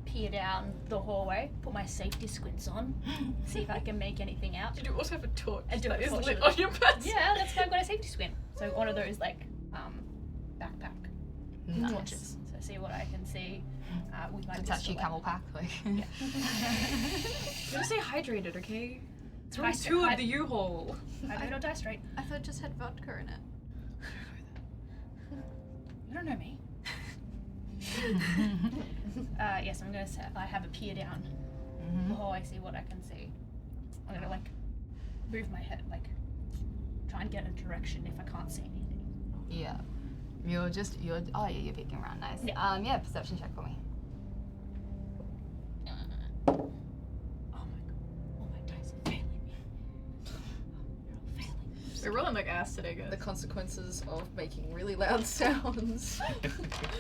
peer down the hallway, put my safety squints on, see if I can make anything out. Did you also have a torch I do that have a is torch lit with on your pants? Yeah, that's why I've got a safety squint. So one of those like backpack Nice. torches. So see what I can see with my Detach your pistol camel pack. Like. Yeah. You gotta stay hydrated, okay? It's only Hydrate- 2 of hy- the U-Haul. I don't die straight. I thought it just had vodka in it. You don't know me. Yes, I'm gonna say I have a peer down the hallway, see what I can see. I'm gonna like move my head, like try and get a direction if I can't see anything. Yeah. You're you're peeking around. Nice. Yeah. Yeah. Perception check for me. Oh my god, all my dice are failing me. They're all failing. We're rolling like ass today, guys. The consequences of making really loud sounds.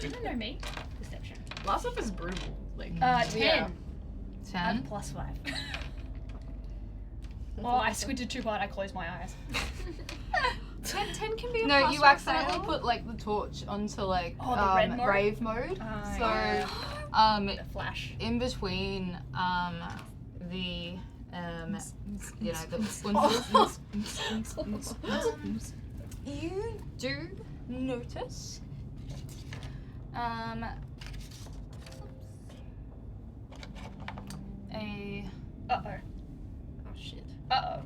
You don't know me. Perception. Last stuff is brutal. Like, 10. Yeah. I'm 10. +5. Well, I squinted too hard, I closed my eyes. 10 can be a No, pass you or a accidentally fail. put like the torch onto like Oh, the red mode? rave mode. Oh, So yeah. The flash. in between the you know the you do notice a Uh-oh. Oh shit. Uh-oh.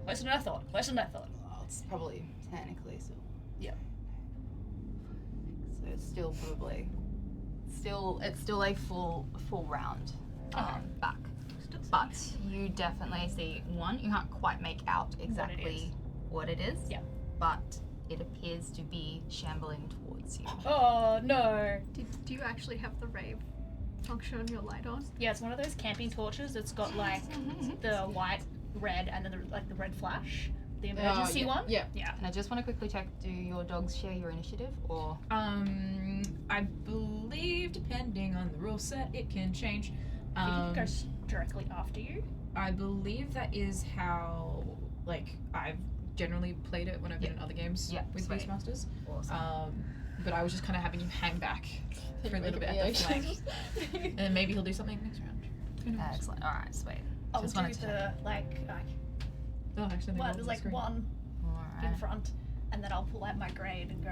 Worse than I thought. Worse than I thought. it's probably technically still. Yeah. So it's still probably it's still a full round back. But you definitely see one, you can't quite make out exactly what it is. Yeah. But it appears to be shambling towards you. Oh no. Do you actually have the rave function on your light on? Yeah, it's one of those camping torches. It's got like the white, red, and then the red flash. The emergency one. Yeah. Yeah. And I just want to quickly check, do your dogs share your initiative or? I believe depending on the rule set, it can change. I think it goes directly after you. I believe that is how, like, I've generally played it when I've been in other games with sweet. Beastmasters. Awesome. But I was just kind of having him hang back for a little bit at the flank. And then maybe he'll do something next round. Who knows? Excellent. All right, sweet. I'll Just do wanted to check. the like Oh, actually, well, there's like one All in right. front, and then I'll pull out my grade and go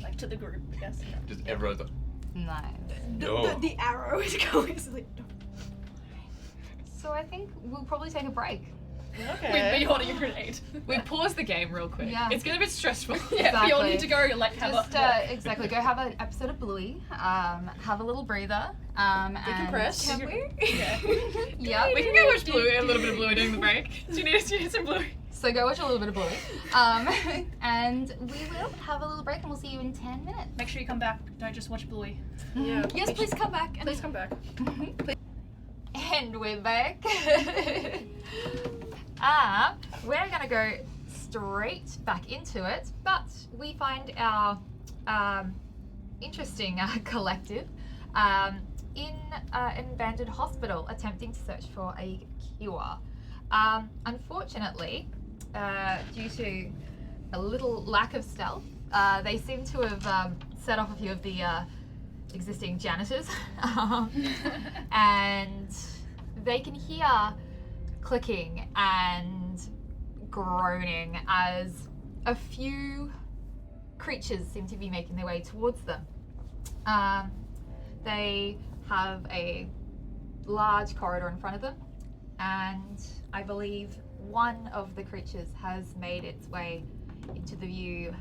like to the group. I guess. Just everyone's like, Nice. no. The arrow is going. It's like, So I think we'll probably take a break. With me holding a grenade. We pause the game real quick. Yeah. It's getting a bit stressful. Yeah, we all Exactly. need to go. Like have Just a exactly. Go have an episode of Bluey. Have a little breather. Decompress. And can we? Yeah. yeah. We can go watch Bluey, a little bit of Bluey during the break. Do you need some Bluey? So go watch a little bit of Bluey. And we will have a little break, and we'll see you in 10 minutes. Make sure you come back. Don't just watch Bluey. Yeah. Yes, please come back. Please come back. And we're back. We're gonna go straight back into it, but we find our interesting collective in an abandoned hospital attempting to search for a cure. Unfortunately, due to a little lack of stealth, they seem to have set off a few of the existing janitors, and they can hear clicking and groaning as a few creatures seem to be making their way towards them. They have a large corridor in front of them, and I believe one of the creatures has made its way into the view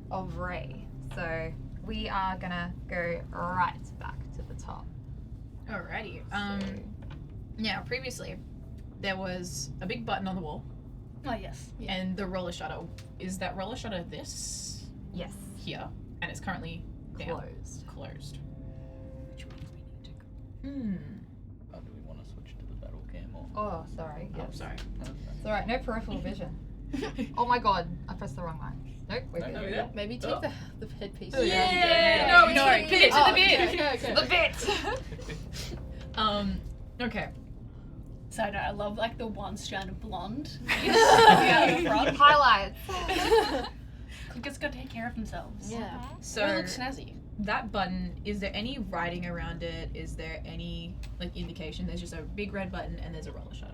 of Ray. So we are gonna go right back to the top. Alrighty. Now, previously, there was a big button on the wall, Oh yes. and the roller shutter. Is that roller shutter this Yes, here? And it's currently down. closed. Which way do we need to go? Oh, do we want to switch to the battle cam or? Oh, sorry. Oh, sorry. It's alright, no peripheral vision. Oh my god, I pressed the wrong one. Nope, we're No, good. no, yeah. Maybe take the headpiece. Yeah! Yeah. No, No, bit to Oh, the bit. Okay. The bit! Okay. So no, I love like the one strand of blonde. Yeah, in the front. Highlights. Clickers gotta take care of themselves. Yeah. So It looks snazzy. that button, is there any writing around it? Is there any like indication? There's just a big red button and there's a roller shutter.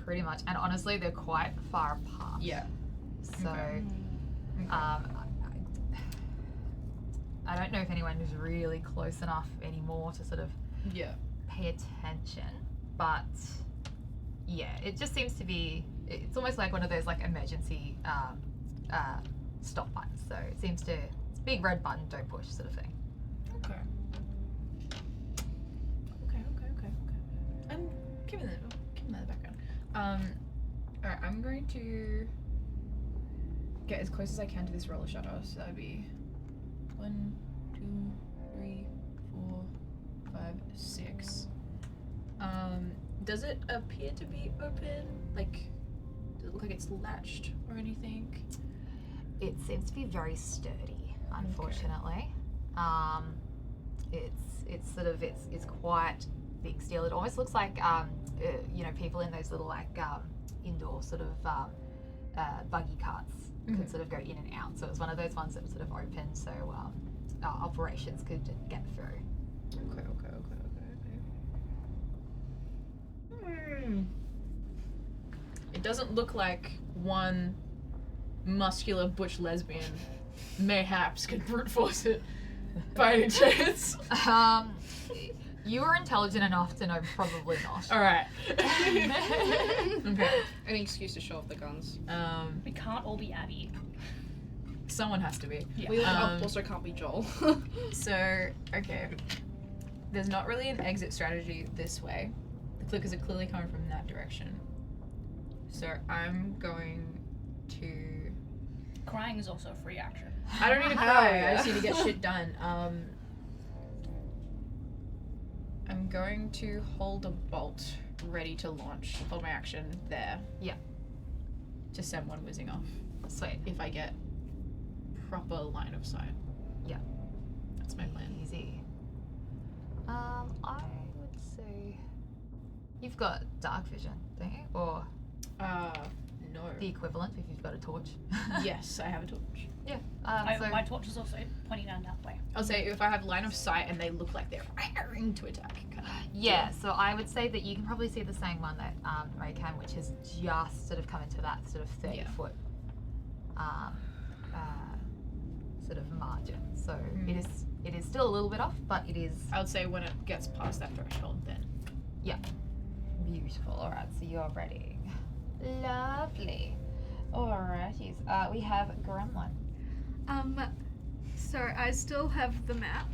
Pretty much, and honestly, they're quite far apart. Yeah. So, Okay. I don't know if anyone is really close enough anymore to sort of Yeah. pay attention, but yeah, it just seems to be. It's almost like one of those like emergency stop buttons. So it seems to. It's a big red button, don't push sort of thing. Okay. I'm giving that the background. Alright, I'm going to get as close as I can to this roller shutter. So that'd be 1, 2, 3, 4, 5, 6. Does it appear to be open? Like, does it look like it's latched or anything? It seems to be very sturdy, unfortunately. It's sort of it's quite thick steel. It almost looks like you know, people in those little like indoor sort of buggy carts could sort of go in and out. So it's one of those ones that was sort of open, so operations could get through. Okay. It doesn't look like one muscular butch lesbian mayhaps could brute force it by any chance. You were intelligent enough to know probably not. Alright. Okay. Any excuse to show off the guns. We can't all be Abby. Someone has to be. Yeah. We also can't be Joel. So, okay. There's not really an exit strategy this way. The clickers are clearly coming from that direction. So I'm going to. Crying is also a free action. I don't need to cry. I just need to get shit done. I'm going to hold a bolt ready to launch. Hold my action there. Yeah. To send one whizzing off. Sweet. If I get proper line of sight. Yeah. That's my plan. Easy. I would say you've got dark vision, don't you? Or No. the equivalent if you've got a torch. Yes, I have a torch. Yeah. My torch is also pointing down that way. I'll say if I have line of sight and they look like they're raring to attack. Kind of. Yeah, so I would say that you can probably see the same one that Ray can, which has just sort of come into that sort of 30-foot sort of margin. So it is still a little bit off, but it is. I would say when it gets past that threshold, then. Beautiful. All right, so you're ready. Lovely. Alrighties. We have Gremlin. So I still have the map.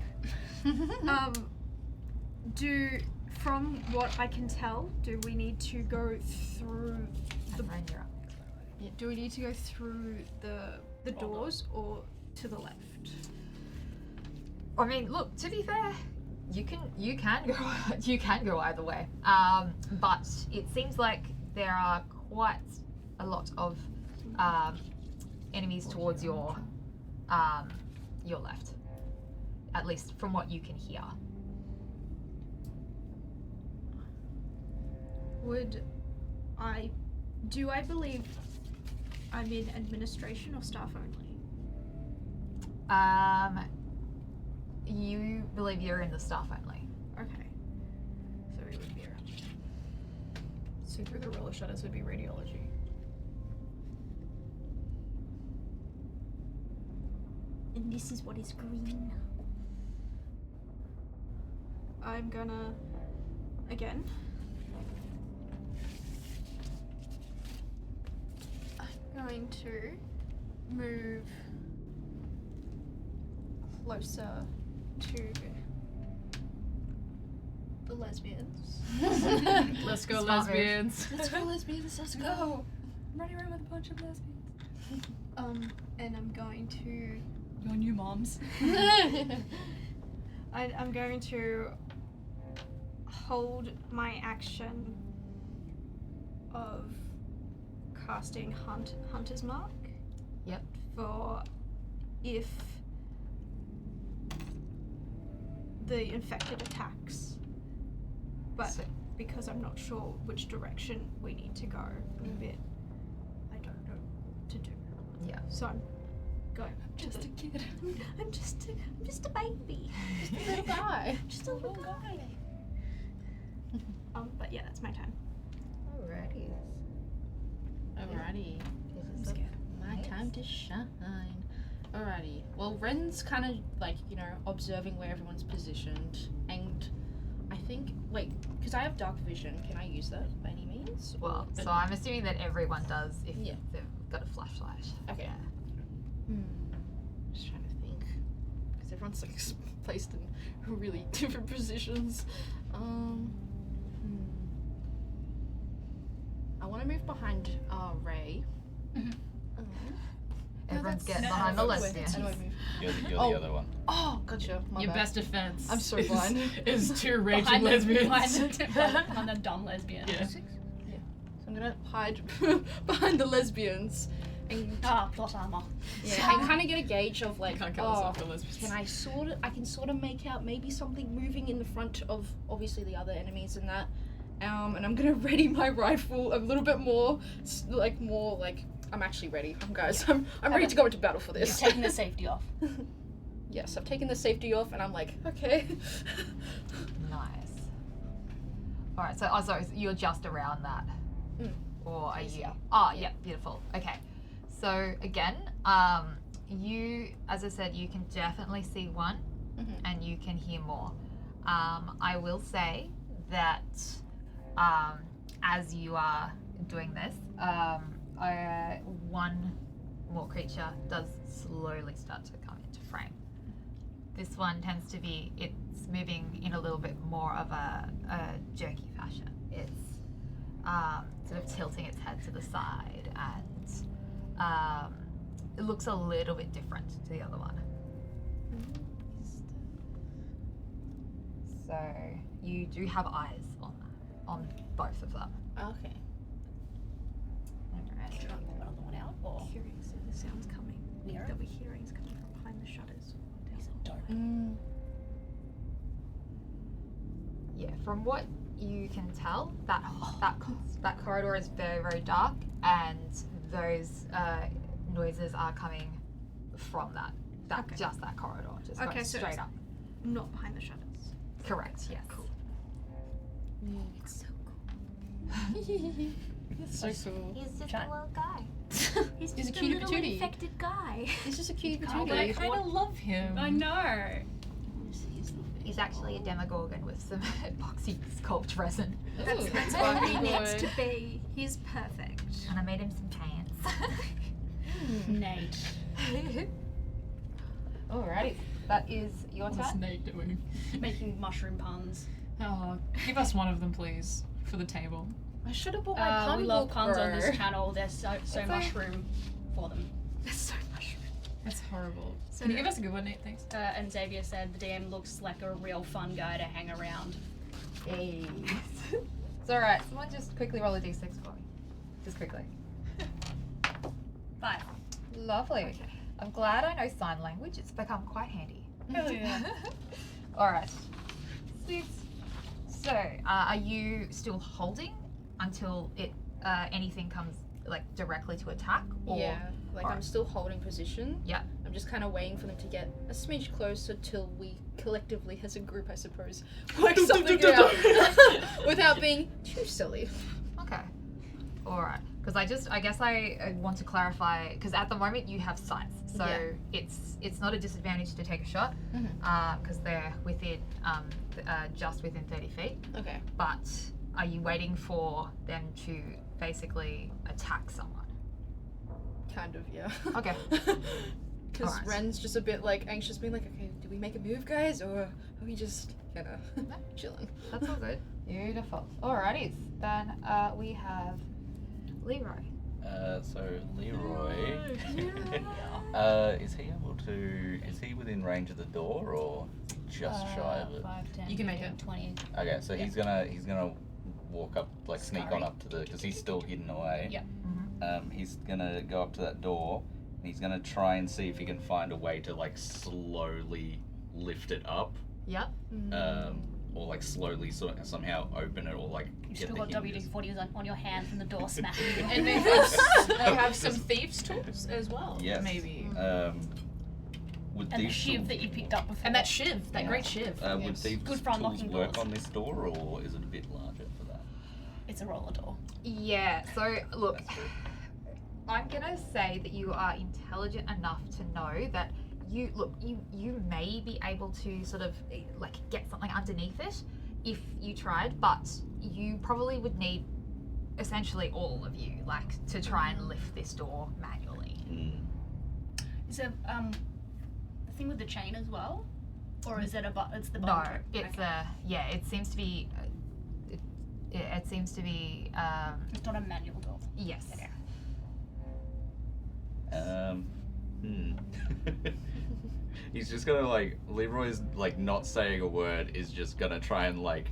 From what I can tell, do we need to go through the? Ryan, you're up. Do we need to go through the doors or to the left? I mean, look. To be fair, you can go either way. But it seems like there are quite a lot of enemies towards your left, at least from what you can hear. Do I believe I'm in administration or staff only? You believe you're in the staff only. Okay. So it would be around. So through the roller shutters would be radiology. And this is what is green. I'm gonna, again, I'm going to move closer to the lesbians. Let's go, Smart move. lesbians. Let's go, lesbians. Let's go. I'm running around with a bunch of lesbians. And I'm going to Your new moms. I'm going to hold my action of casting Hunter's Mark. Yep. For if the infected attacks. But So- because I'm not sure which direction we need to go, I'm a bit, I don't know what to do. Yeah. So I'm going Just a kid. I'm just a baby. Just a little guy. Just a little guy. But yeah, that's my time. Alrighty. Alrighty. I'm scared. My time to shine. Alrighty. Well, Ren's kind of like, observing where everyone's positioned. And I think, because I have dark vision, can I use that by any means? Well, Or- so I'm assuming that everyone does if Yeah. they've got a flashlight. Okay. Just trying to think. Because everyone's like placed in really different positions. I want to move behind Ray. Everyone's getting no, behind the no, lesbian. How do I move? You're Oh. the other one. Oh, gotcha. My Your bad. best defense. I'm so is- blind. Is two raging Behind lesbians. behind the dumb lesbian. Yeah. So I'm gonna hide behind the lesbians and Plot armor. yeah, and kind of get a gauge of like, Can't kill us off the lesbians. can I can sort of make out maybe something moving in the front of obviously the other enemies and that. And I'm gonna ready my rifle a little bit more, I'm actually ready, guys. I'm ready to go into battle for You're this. taking the safety off. Yes, I've taken the safety off, and I'm like, okay. Nice. Alright, so sorry, so you're just around that. Or are you? Yeah. Oh, yeah, beautiful. Okay. So again, you, as I said, you can definitely see one, and you can hear more. I will say that as you are doing this, one more creature does slowly start to come into frame. This one tends to be, it's moving in a little bit more of a jerky fashion. It's sort of tilting its head to the side and it looks a little bit different to the other one. So you do have eyes on both of them. Okay. Alright. Do you want another one out or Hearing the sounds coming. nearer? That we're hearing is coming from behind the shutters. Is it dark? Yeah, from what you can tell, that corridor is very, very dark, and those noises are coming from that Okay. just that corridor, just Okay, going so straight it's- up. Not behind the shutters. Correct. Yes. It's so cool. That's so cool. He's just Chat. a little guy. He's He's a just a cutie little patootie. infected guy. He's just a cute Oh, But I patootie. kind of love him. I know. He's actually a demogorgon with some epoxy sculpt resin, That's Ooh. what he Good. needs to be. He's perfect. and I made him some pants. Nate. Alrighty, that is your What's turn. Nate doing? Making mushroom puns. Oh, give us one of them, please, for the table. I should have bought my pun we love will puns on grow. this channel. They're so okay. mushroom for them. That's so much. That's horrible. So Can you give us a good one, Nate? Thanks. And Xavier said the DM looks like a real fun guy to hang around. Hey. It's alright, someone just quickly roll a d6 for me. Just quickly. 5. Lovely. I'm glad I know sign language, it's become quite handy. Hell yeah. Alright. Sweet. So, are you still holding until anything comes like directly to attack? Or Yeah, like I'm Alright. still holding position. Yeah. I'm just kind of waiting for them to get a smidge closer till we collectively, as a group, I suppose, work something out without being too silly. Okay. Alright. Because I guess I want to clarify, because at the moment you have sights, so Yeah. it's not a disadvantage to take a shot, because they're within just within 30 feet. Okay. But are you waiting for them to basically attack someone? Kind of, yeah. Okay. Because Alright. Ren's just a bit like anxious, being like, okay, do we make a move, guys, or are we just kind of chilling? That's all good. Beautiful. Alrighties. Then we have Leroy. So Leroy, is he within range of the door or just shy of it? 5, 10, You can make it. 20. Okay, so he's gonna walk up, like sneak on Scurry. up to the, because he's still hidden away. Yep. He's gonna go up to that door, and he's gonna try and see if he can find a way to like slowly lift it up, Yep. or like slowly somehow open it, or like You get still the got hinges. WD-40s on your hand from the door smashing you. And they have some thieves' tools as well. Yes. Maybe. Would And the these shiv tools, that you picked up before. And that shiv, that great shiv. would Yes. these Good for tools unlocking work doors. on this door, or is it a bit larger for that? It's a roller door. Yeah. So look, That's good. I'm gonna say that you are intelligent enough to know that you may be able to sort of like get something underneath it if you tried, but you probably would need essentially all of you like to try and lift this door manually. Is it the thing with the chain as well, or is it it's the No, bottom? it's Okay. it seems to be it seems to be It's not a manual door. yes. Okay. He's just gonna like, Leroy's like not saying a word, is just gonna try and like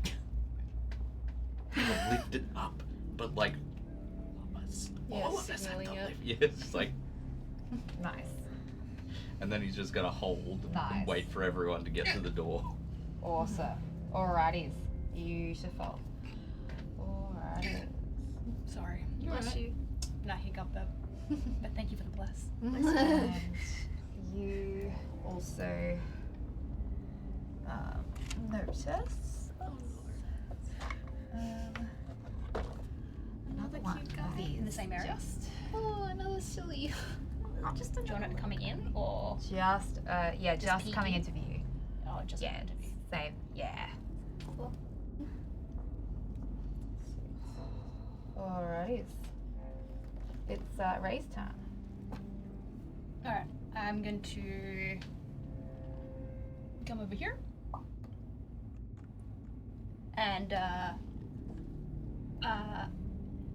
lift it up, but like Yeah, all of us have signaling to it. lift. Yeah, it's like, Nice. and then he's just gonna hold Nice. and wait for everyone to get to the door. Awesome. Alrighties. Beautiful. Alrighty. Sorry. Bless you. And I hiccup that. But thank you for the bless. And you also notice another one cute of guy these in the same area? Just, another silly. Just do you want it coming in or just coming peeking? into view. just Yeah, interview? same. Yeah. Cool. Alrighties. It's Ray's turn. Alright. I'm going to come over here. And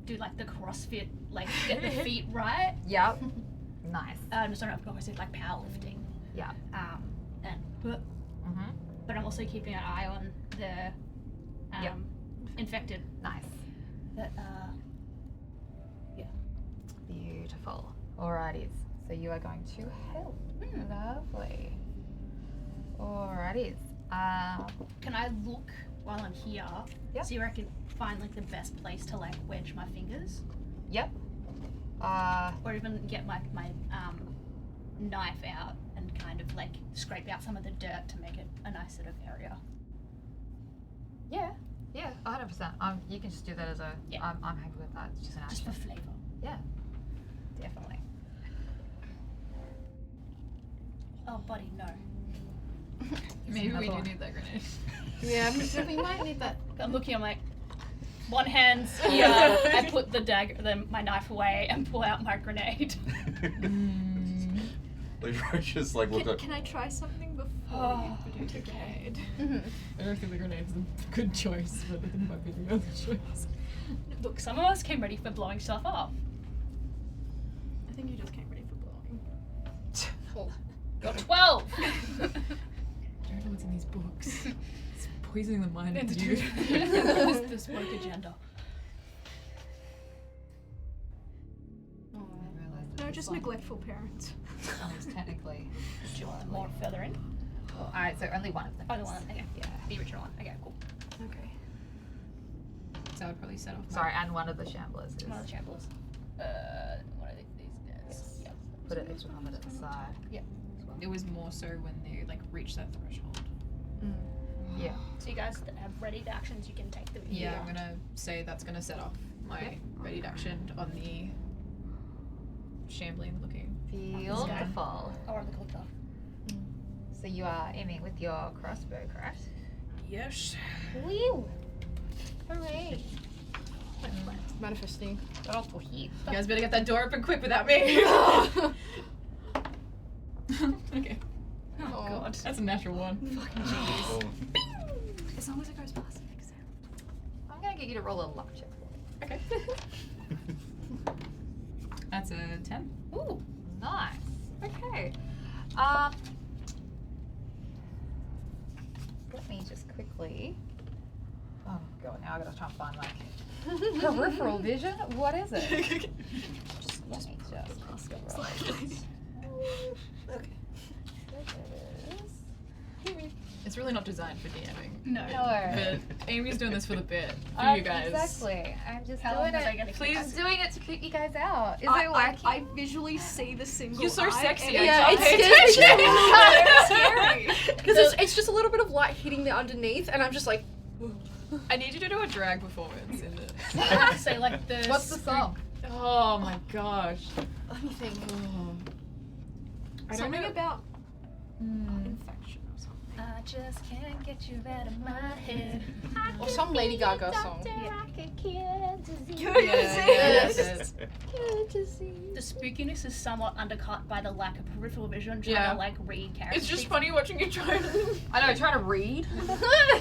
do like the CrossFit, like get the feet right. Yep. Nice. Just don't know if CrossFit, like powerlifting. Yeah. And but I'm also keeping an eye on the infected. Nice. But Beautiful. Alrighties. So you are going to help. Lovely. Alrighties. can I look while I'm here? Yeah. See where I can find like the best place to like wedge my fingers, Yep. or even get my knife out and kind of like scrape out some of the dirt to make it a nice sort of area. Yeah. 100%. You can just do that as a. Yeah. I'm happy with that. It's just an Just action. for flavour. Yeah. Definitely. Oh, buddy, no. Maybe we another do one. need that grenade. Yeah, we might need that. I'm looking. I'm like, one hand's here. I put the my knife away, and pull out my grenade. Leroy just like looked at. Can I try something before Oh, you put it grenade? I don't think the grenade's a good choice, but it might be the other choice. Look, some of us came ready for blowing stuff up. I think you just came ready for blowing. Got 12. I don't know what's in these books. It's poisoning the mind of you. this woke agenda. No, just neglectful parents. Technically. Do you want more further in? Alright, so only one of them. Oh, the one. Okay. Yeah. The original one. Okay, cool. Okay. So I would probably set off. Sorry, and one of the shamblers is. One of the shamblers. What are these guys? Yes. Yeah. Put it extra comment at the side. It was more so when they like reached that threshold. Yeah. So you guys that have ready actions, you can take them. Yeah, I'm gonna say that's gonna set off my ready action on the shambling looking. Beautiful. Or on the clock. So you are aiming with your crossbow, correct? Yes. Woo! Hooray! Manifesting. Got off for heat. You guys better get that door open quick without me. Okay, Oh, God. that's a natural one. Oh, As long as it goes past the exam. I'm gonna get you to roll a luck check. Okay. That's a 10. Ooh, nice. Okay. Let me just quickly. Oh god, now I gotta try and find like peripheral vision. What is it? Let me just. Okay. It's really not designed for DMing. No. But Amy's doing this for the bit, for you guys. Exactly. I'm just How long doing was I it. gonna keep Please. I'm doing it to keep you guys out. Is it I working? visually see the single You're so eye sexy, and I Yeah, can't it's pay scary. attention. Because it's just a little bit of light hitting the underneath, and I'm just like, I need you to do a drag performance in this. I have to say like the. What's the song? Oh my gosh. let me think. I don't something know. about infection or something. I just can't get you out of my head. Or some Lady Gaga song. Yes. The spookiness is somewhat undercut by the lack of peripheral vision. Trying Yeah. to like read characters. It's just funny watching you try to. I know, trying to read.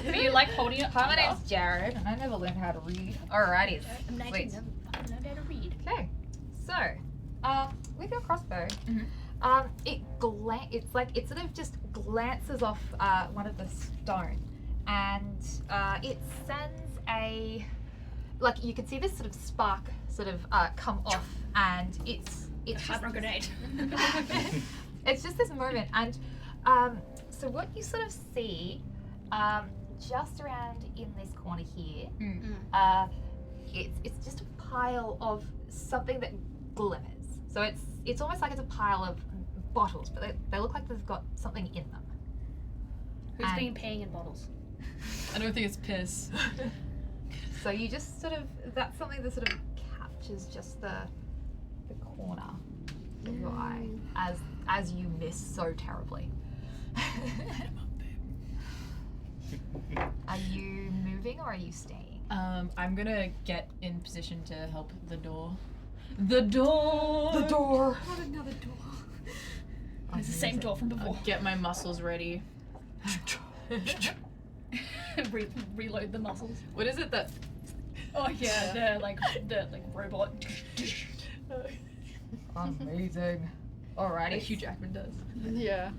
But you like holding it. Hi, my name's Jared, and I never learned how to read. Alrighty. I'm 19. Sweet. I don't know how to read. Okay. So, with your crossbow, Mhm. it's like it sort of just glances off one of the stone, and it sends a like you can see this sort of spark sort of come off, and it's just Have a grenade. it's just this moment, and so what you sort of see just around in this corner here, it's just a pile of something that glimmers. So it's almost like it's a pile of bottles, but they look like they've got something in them. Who's And- been peeing in bottles? I don't think it's piss. So you just sort of that's something that sort of captures just the corner of your eye as you miss so terribly. Are you moving or are you staying? I'm gonna get in position to help the door. The door! door. Not another door. It's the same door from before. Get my muscles ready. Reload the muscles. What is it that Oh yeah, the robot. Amazing. Alrighty. Hugh Jackman does. Yeah.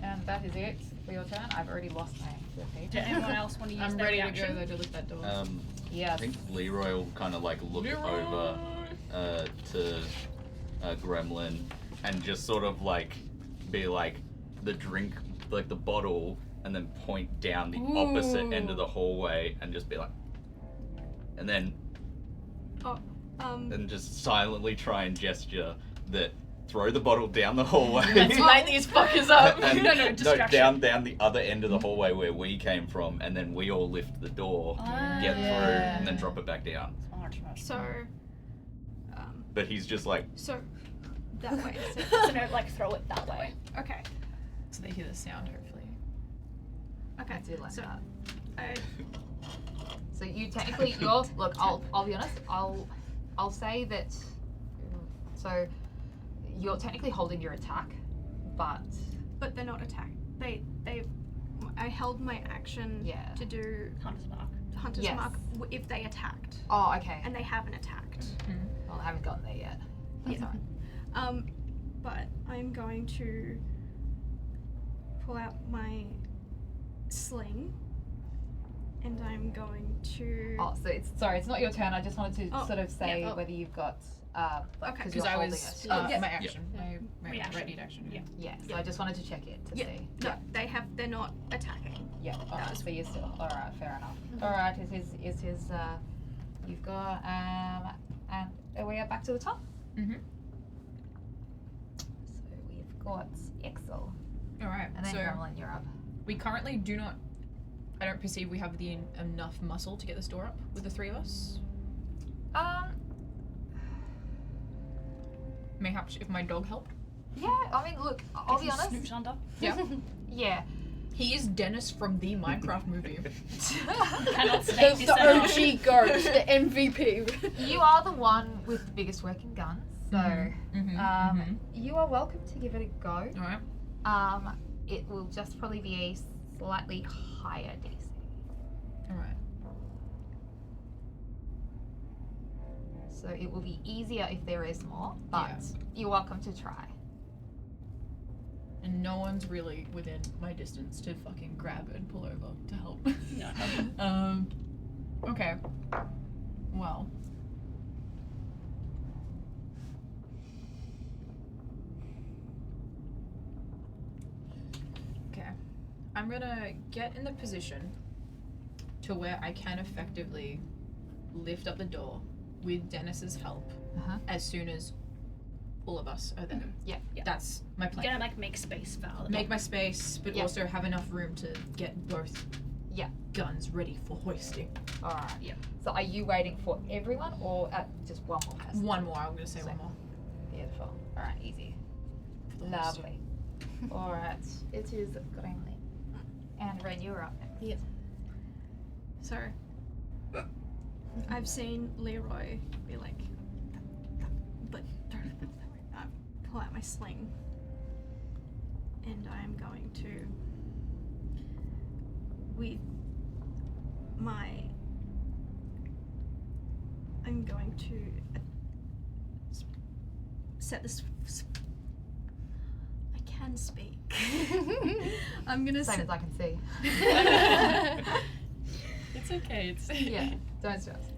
And that is it for your turn. I've already lost my page. Did anyone else want to use I'm their ready reaction? to go though to lift that door. I Yes. think Leroy will kind of like look over to Gremlin and just sort of like be like the drink, like the bottle, and then point down the opposite end of the hallway and just be like, and then and just silently try and gesture that throw the bottle down the hallway. Let's light these fuckers up. And, No, distraction. down the other end of the hallway where we came from, and then we all lift the door, get through, and then drop it back down. So, But he's just like, so that way. So no, like throw it that way. Okay. So they hear the sound, hopefully. Okay. I do like so, that. I, So you technically, look. I'll be honest. I'll say that. So you're technically holding your attack, but but they're not attacked. I held my action Yeah. to do Hunter's mark. Hunter's Yes. Mark if they attacked, oh, okay. and they haven't attacked. Well, I haven't gotten there yet. That's Yeah. alright. But I'm going to pull out my sling, and I'm going to. Oh, so it's not your turn. I just wanted to Oh, sort of say yeah, oh. whether you've got Okay. because Because you're I holding was it. Yeah. my action, my Reaction. ready action. Yeah. Yeah. So I just wanted to check it to Yeah. see. No, they're not attacking. Yeah. That Oh, was- so you're still all right. Fair enough. All right. Is his you've got and we are back to the top. Mm-hmm. So we've got Excel All right. and then So Gremlin, you're up. we currently do not. I don't perceive we have the enough muscle to get this door up with the three of us. Mayhaps if my dog helped. Yeah. I mean, look. I'll be honest. Snooch under. Yeah. Yeah. He is Dennis from the Minecraft movie. Cannot stay The this out. OG ghost, the MVP. You are the one with the biggest working guns, so Mhm. you are welcome to give it a go. All right. It will just probably be a slightly higher DC. All right. So it will be easier if there is more, but Yeah. you're welcome to try. And no one's really within my distance to fucking grab it and pull over to help. No. Okay. Well. Okay. I'm gonna get in the position to where I can effectively lift up the door with Dennis's help Uh-huh. as soon as all of us are there. Yeah. Yeah. That's my You're plan. gonna like make space for other Make my space, but Yeah. also have enough room to get both Yeah. guns ready for hoisting. All right. Yeah. So are you waiting for everyone or just one more person? One more, I'm gonna say one more. Beautiful. All right. Easy. for the hoisting. Lovely. All right. It is Gremlin. And Ren, you're up next. So, I've seen Leroy be like, but don't I pull out my sling, and I am going to, with my, I'm going to set this. I can speak. I'm gonna Same set. as I can see. It's okay. It's Yeah. Don't stress.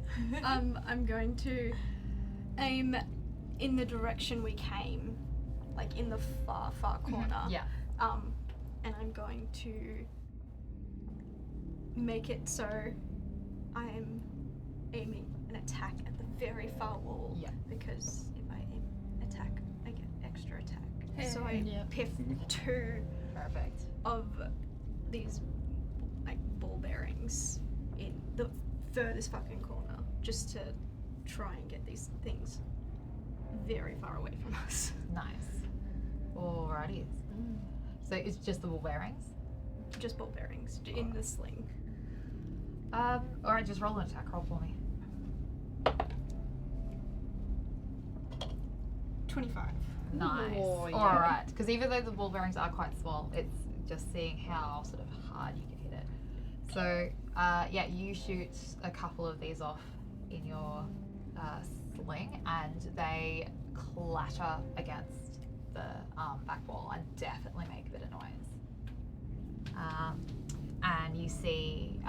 I'm going to aim in the direction we came, like in the far corner. Yeah. And I'm going to make it so I am aiming an attack at the very far wall. Yeah. Because if I aim attack, I get extra attack. So I Yep. piff 2 Perfect. of these like ball bearings in the furthest fucking corner, just to try and get these things very far away from us. Nice. Alrighty. So it's just the ball bearings. Just ball bearings in the sling. Alright, just roll an attack roll for me. 25. Nice. Oh, yeah. Alright, because even though the ball bearings are quite small, it's just seeing how sort of hard you can hit it. So, yeah, you shoot a couple of these off in your sling, and they clatter against the back wall and definitely make a bit of noise. And you see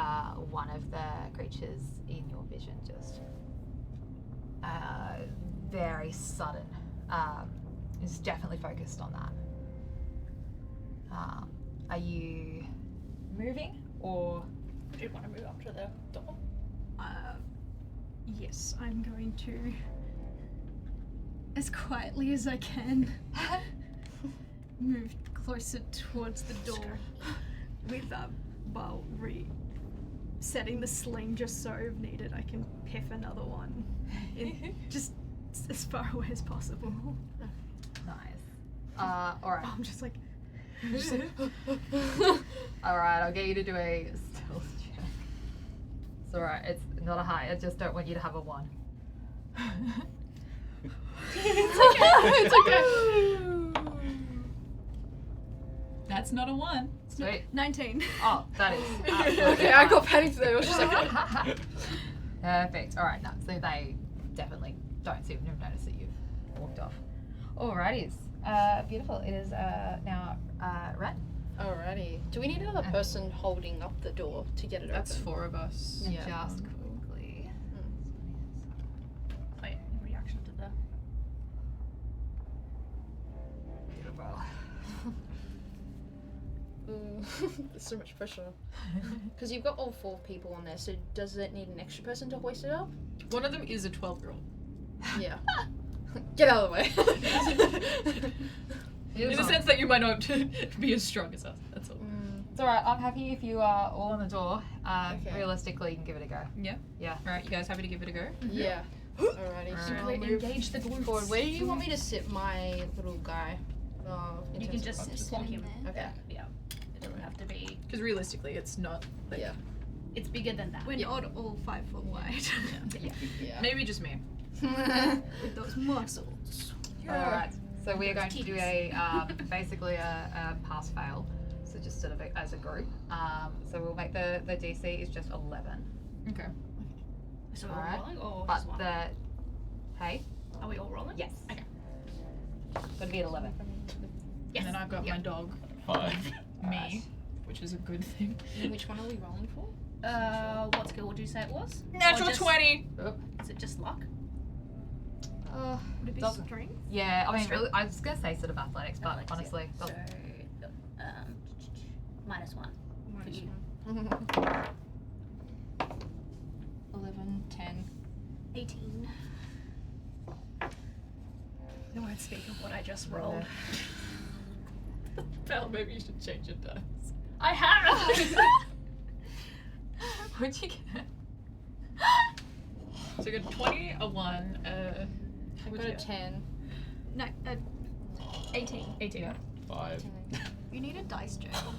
one of the creatures in your vision just very sudden. Is definitely focused on that. Are you moving or? Do you want to move up to the door? Yes, I'm going to, as quietly as I can, move closer towards the door with while resetting the sling just so if needed I can piff another one in just as far away as possible. Nice. Alright. I'm just like, Alright, I'll get you to do a stealth check. It's alright, it's not a high, I just don't want you to have a 1. It's okay. That's not a 1. Sweet. 19. Oh, that is absolutely Okay, I got fine. panicked there. I was just like, Perfect. Alright, no, so they definitely don't seem to have noticed that you've walked off. Alrighties. Beautiful. It is now Ren. alrighty. Do we need another person holding up the door to get it That's open? 4 of us. And Yeah. just quickly. Wait, reaction to the. Beautiful. There's so much pressure. Because you've got all 4 people on there, so does it need an extra person to hoist it up? One of them is a 12-year-old. Yeah. Get out of the way. In the sense that you might not be as strong as us. That's all. It's alright, I'm happy if you are all on the door. Okay. Realistically, you can give it a go. Yeah? Yeah. Alright, you guys happy to give it a go? Yeah. Alrighty. So I'll move Engage the glue forward. Where do you want me to sit my little guy? In You terms can of just boxes? plonk him. Okay. Yeah. It doesn't have to be. Because realistically, it's not. Like, Yeah. It's bigger than that. We're not all 5 foot wide Yeah. Maybe just me. with those muscles. Alright, so we are going to do a basically a pass fail. So just sort of as a group. So we'll make the DC is just 11. Okay. So we're Alright. all rolling, or But just one? hey? Are we all rolling? Yes. Okay. Gotta be at 11. Yes. And then I've got my dog, 5. me, which is a good thing. Which one are we rolling for? What skill would you say it was? Natural Or just- 20! Is it just luck? Would it be Doesn't- strength? Yeah, I mean, Strength. really, I was gonna say sort of athletics, but Athletics, honestly, So, doesn't- -1 for you. 11, 10. 18. No one speak of what I just rolled. Val, maybe you should change your dice. I have! What'd you get? So you got 20, a 1, I've what'd got you a get? 10. No, 18. 18. 5. You need a dice journal.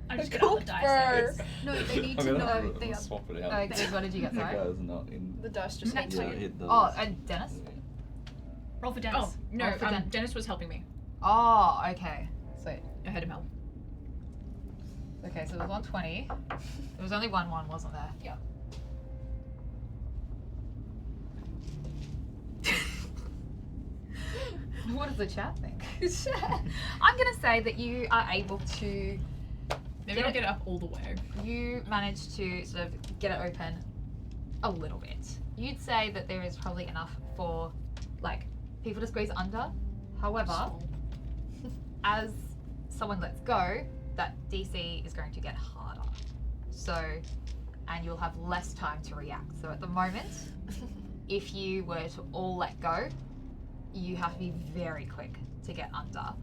I just get all the dice. No, they need I'm to gonna know they are. swap it out. What did you get, That sorry? guy's not in. The dice just Nat hit Yeah, two. you. hit the. Oh, and Dennis? Roll for Dennis. Oh, no, Oh, for Den- Dennis was helping me. Oh, okay. Sweet. I had him help. Okay, so it was 120. There was only 1, wasn't there? Yeah. What does the chat think? I'm gonna say that you are able to. Maybe I'll get it up all the way. You managed to sort of get it open a little bit. You'd say that there is probably enough for like people to squeeze under. However, as someone lets go, that DC is going to get harder. So, and you'll have less time to react. So at the moment, if you were to all let go, you have to be very quick to get under.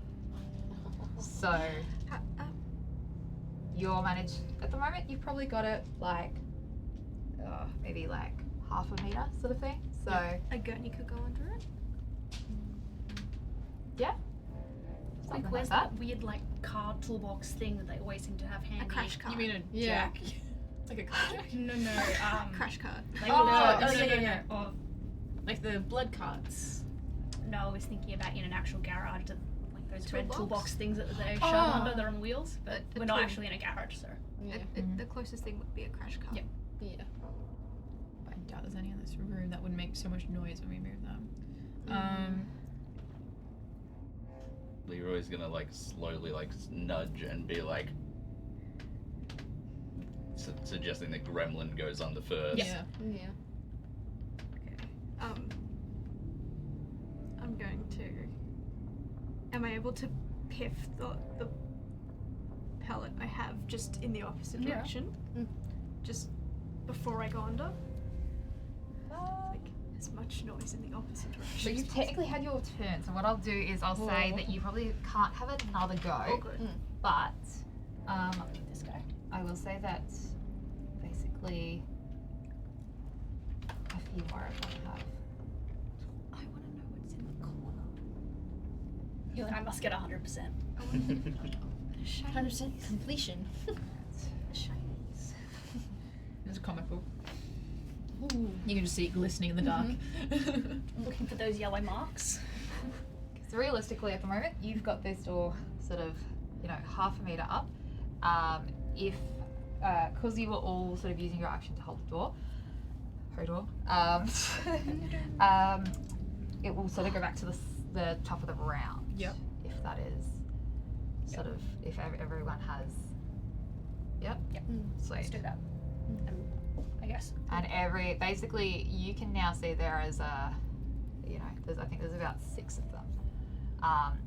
So you're managed at the moment. You've probably got it like maybe like half a meter sort of thing. So A gurney could go under it. Like, something where's like that weird, like, card toolbox thing that they always seem to have handy? A crash card. You mean a Yeah. jack? It's like a car jack? No, Crash card. Like, Oh, yeah. Or, Like the blood carts. no, I was thinking about in an actual garage, like those red Toolbox? toolbox things that they shove Oh. under, they're on wheels, but The we're not tool- actually in a garage, so. Yeah. The closest thing would be a crash card. Yep. Yeah. I doubt there's any make so much noise when we move them. Leroy's gonna like slowly like nudge and be like suggesting that Gremlin goes under first. Yeah. Yeah. I'm going to. Am I able to piff the pellet I have just in the opposite Yeah. direction? Mm. Just before I go under? Like as much noise in the opposite direction. So you've technically had your turn. So what I'll do is I'll say that you probably can't have another go. Oh, good. But This guy. I will say that basically a few more of them have. I want to know what's in the corner. You're like, I must get 100%. 100% completion. Shinies. There's a comic book. You can just see it glistening in the dark. I'm looking for those yellow marks. So realistically, at the moment, you've got this door sort of, half a meter up. If, because you were all sort of using your action to hold the door, it will sort of go back to the top of the round. Yep. If that is sort of, if everyone has. Yep. Yep. Sweet. Let's do that. I guess. And basically, you can now see there is I think there's about 6 of them.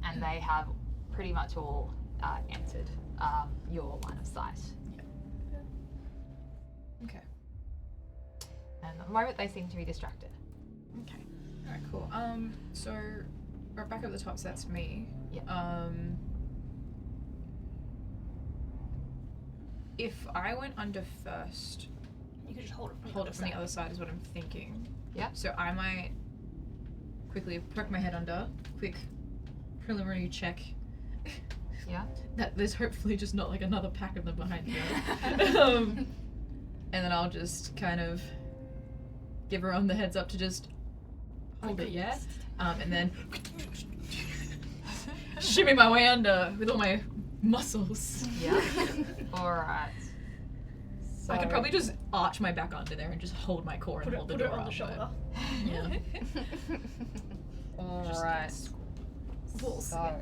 And they have pretty much all entered your line of sight. Okay. And at the moment, they seem to be distracted. Okay. Alright, cool. So right back up the top, so that's me. Yeah. If I went under first, You could just hold it from hold it from the other side is what I'm thinking. Yeah. So I might quickly poke my head under, quick preliminary check. Yeah. That there's hopefully just not like another pack of them behind me. And then I'll just kind of give everyone the heads up to just hold it, yeah? And then shimmy my way under with all my muscles. Yeah. All right. So I could probably just arch my back under there and just hold my core and hold the Put door it on up, the shoulder. but- Yeah. All right. So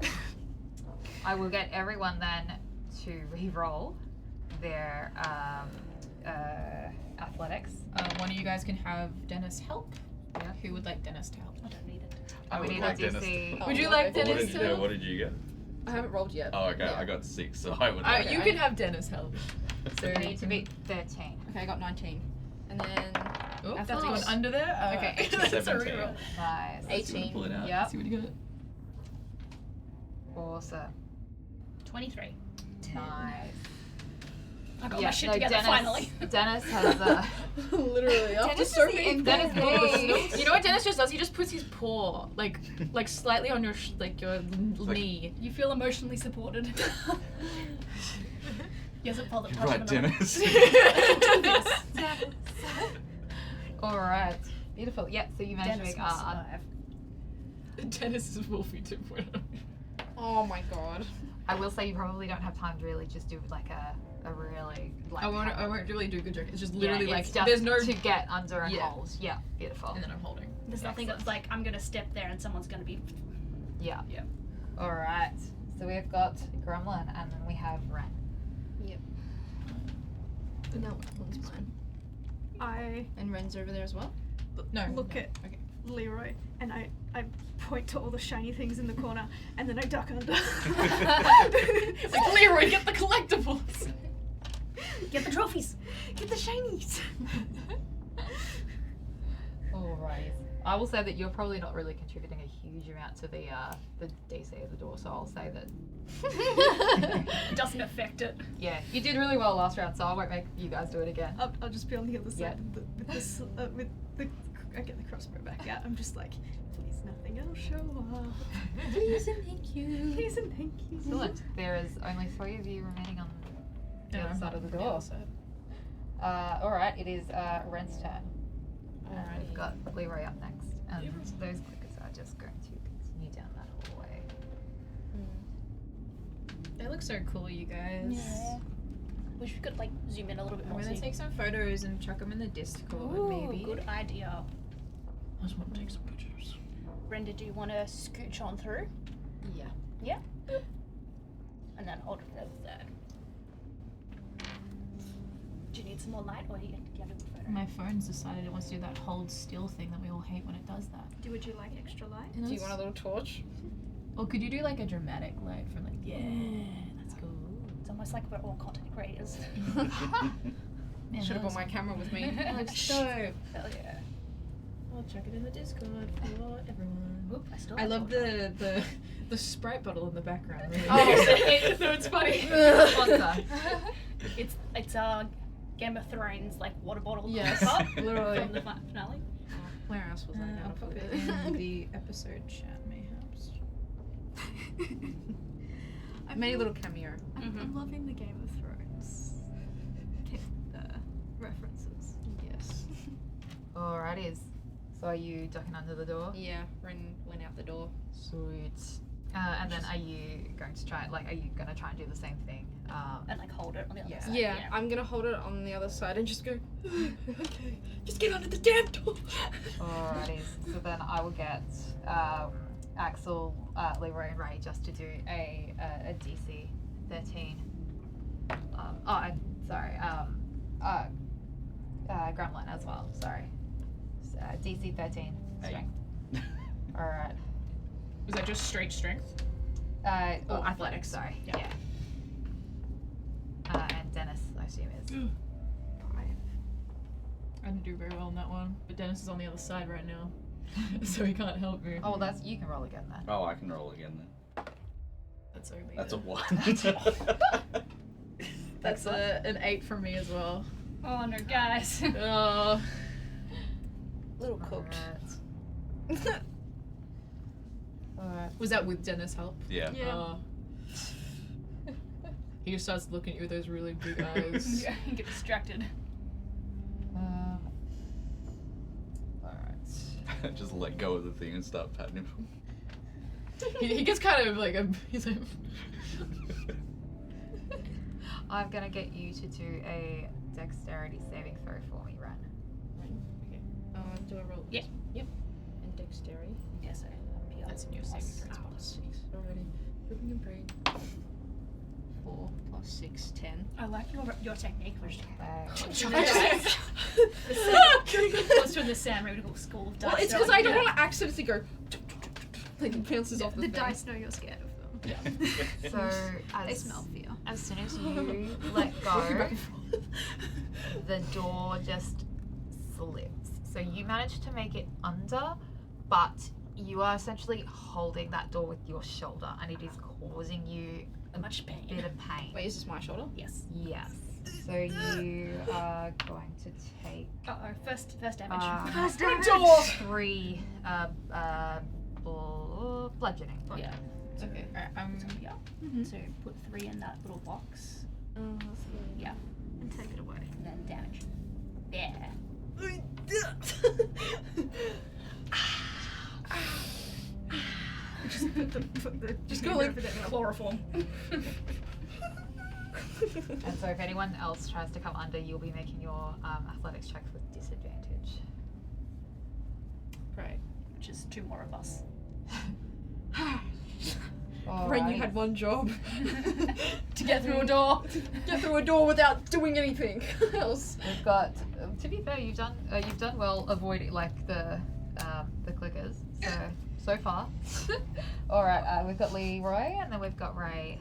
I will get everyone then to re-roll their athletics. One of you guys can have Dennis help. Yeah. Who would like Dennis to help? I don't need it. I We would need like a Dennis. DC. Would you like okay. Dennis What did, to help? what did you get? I haven't rolled yet. Oh, okay. Yeah. I got 6, so I would. You can have Dennis help. So I need to beat 13. Okay, I got 19. And then Oh, that's Athletics. going under there. Okay. That's a 17. reroll. Nice. 18. Pull it out. Yep. See what you got. Awesome. 23. Nice. I got my shit together finally. Dennis has Literally, after Dennis so is many the Dennis things. You know what Dennis just does? He just puts his paw like slightly on your your like- knee. You feel emotionally supported. He hasn't felt the You're touch right, of another- Dennis. All right. Beautiful. Yeah. So you managed Dennis to make must survive. Dennis is Wolfie 2.0. Oh my god. I will say you probably don't have time to really just do like a really like. I won't really do a good joke. It's just literally yeah, like it's just there's no to get under and Yeah. hold. Yeah. Beautiful. and then I'm holding. There's nothing that's like, I'm gonna step there and someone's gonna be. Yeah. Yeah. All right. So we've got Gremlin and then we have Ren. No, one's mine. I And Ren's over there as well. No. look at Okay. Leroy and I point to all the shiny things in the corner and then I duck under. It's like Leroy, get the collectibles. Get the trophies! Get the shinies! All right. I will say that you're probably not really contributing a huge amount to the DC of the door, so I'll say that It doesn't affect it. yeah, you did really well last round, so I won't make you guys do it again. I'll just be on the other side Yeah. with this with the I get the crossbow back out. I'm just like, please nothing else show up. Please and thank you. Please and thank you. Excellent. There is only 3 of you remaining on the other side of the door. All right, it is Ren's turn. And we've got Leroy up next. And those clickers are just going to continue down that hallway. They look so cool, you guys. Yeah. Wish we could like zoom in a little bit I'm more. gonna so take some photos and chuck them in the Discord, Ooh, maybe. good idea. I just want to take some pictures. Brenda, do you want to scooch on through? Yeah. Yeah. Boop. And then hold it there. Do you need some more light, or do you have a good photo? My phone's decided it wants to do that hold still thing that we all hate when it does that. Would you like extra light? Do you want a little torch? Or could you do like a dramatic light from like, yeah, that's cool. It's almost like we're all content creators. Man, Should have brought my camera with me. That looks dope. Hell yeah. I'll check it in the Discord for everyone. Oop, I still I have love torch on. the Sprite bottle in the background. Really. Oh. No, it's funny. Sponsor. It's Game of Thrones like water bottle. Yes, cup literally. from the finale. Where else was I I'll gonna pop put it it? in the episode chat, mayhaps. I made a little cameo. I'm loving the Game of Thrones references. Yes. Alrighties. So are you ducking under the door? Yeah, Ren went out the door. Sweet. And then are you going to try, like, are you going to try and do the same thing? And like hold it on the other Yeah. side. Yeah, I'm gonna hold it on the other side and just go, okay, just get under the damn door. Alrighties. So then I will get Axel, Leroy, and Ray just to do a DC 13. Gremlin as well. Sorry. DC 13 strength. Alright. Was that just straight strength? Athletics. Sorry. Yeah. Yeah. And Dennis, I assume, is 5. I didn't do very well on that one, but Dennis is on the other side right now, so he can't help me. Oh, well, you can roll again then. Oh, I can roll again then. That's only That's a 1. That's an 8 from me as well. Oh no, guys. Oh. Little cooked. Alright. Was that with Dennis' help? Yeah. Oh. He just starts looking at you with those really big eyes. Yeah, you get distracted. Alright. Just let go of the thing and start patting him. He gets kind of like he's like. I'm gonna get you to do a dexterity saving throw for me, Ren. Do I roll? Yeah. Yep. And dexterity. Yeah, so That's in your saving throws. +6 already. Hoping and praying. 4 + 6, 10. I like your technique, which Uh, was doing the Sam Riddle School of Dice. Well, it's so because like, I don't yeah. want to accidentally go. Like it bounces off the The thing. dice know you're scared of them. Yeah. so They smell fear. as soon as you let go, the door just slips. So you manage to make it under, but you are essentially holding that door with your shoulder, and it is causing you Much a pain. bit of pain. Wait, is this my shoulder? Yes. Yes. So you are going to take First damage. First damage. 3 bludgeoning. Yeah. Okay. So, yeah. So put 3 in that little box. Yeah. And take it away. And then damage. Yeah. Just go like chloroform. And so if anyone else tries to come under, you'll be making your athletics checks with disadvantage. Right. Which is 2 more of us. Ren, you had one job. To get through a door. Get through a door without doing anything else. We've got. To be fair, you've done well avoiding like the clickers. So far. All right. We've got Leroy, and then we've got Ray.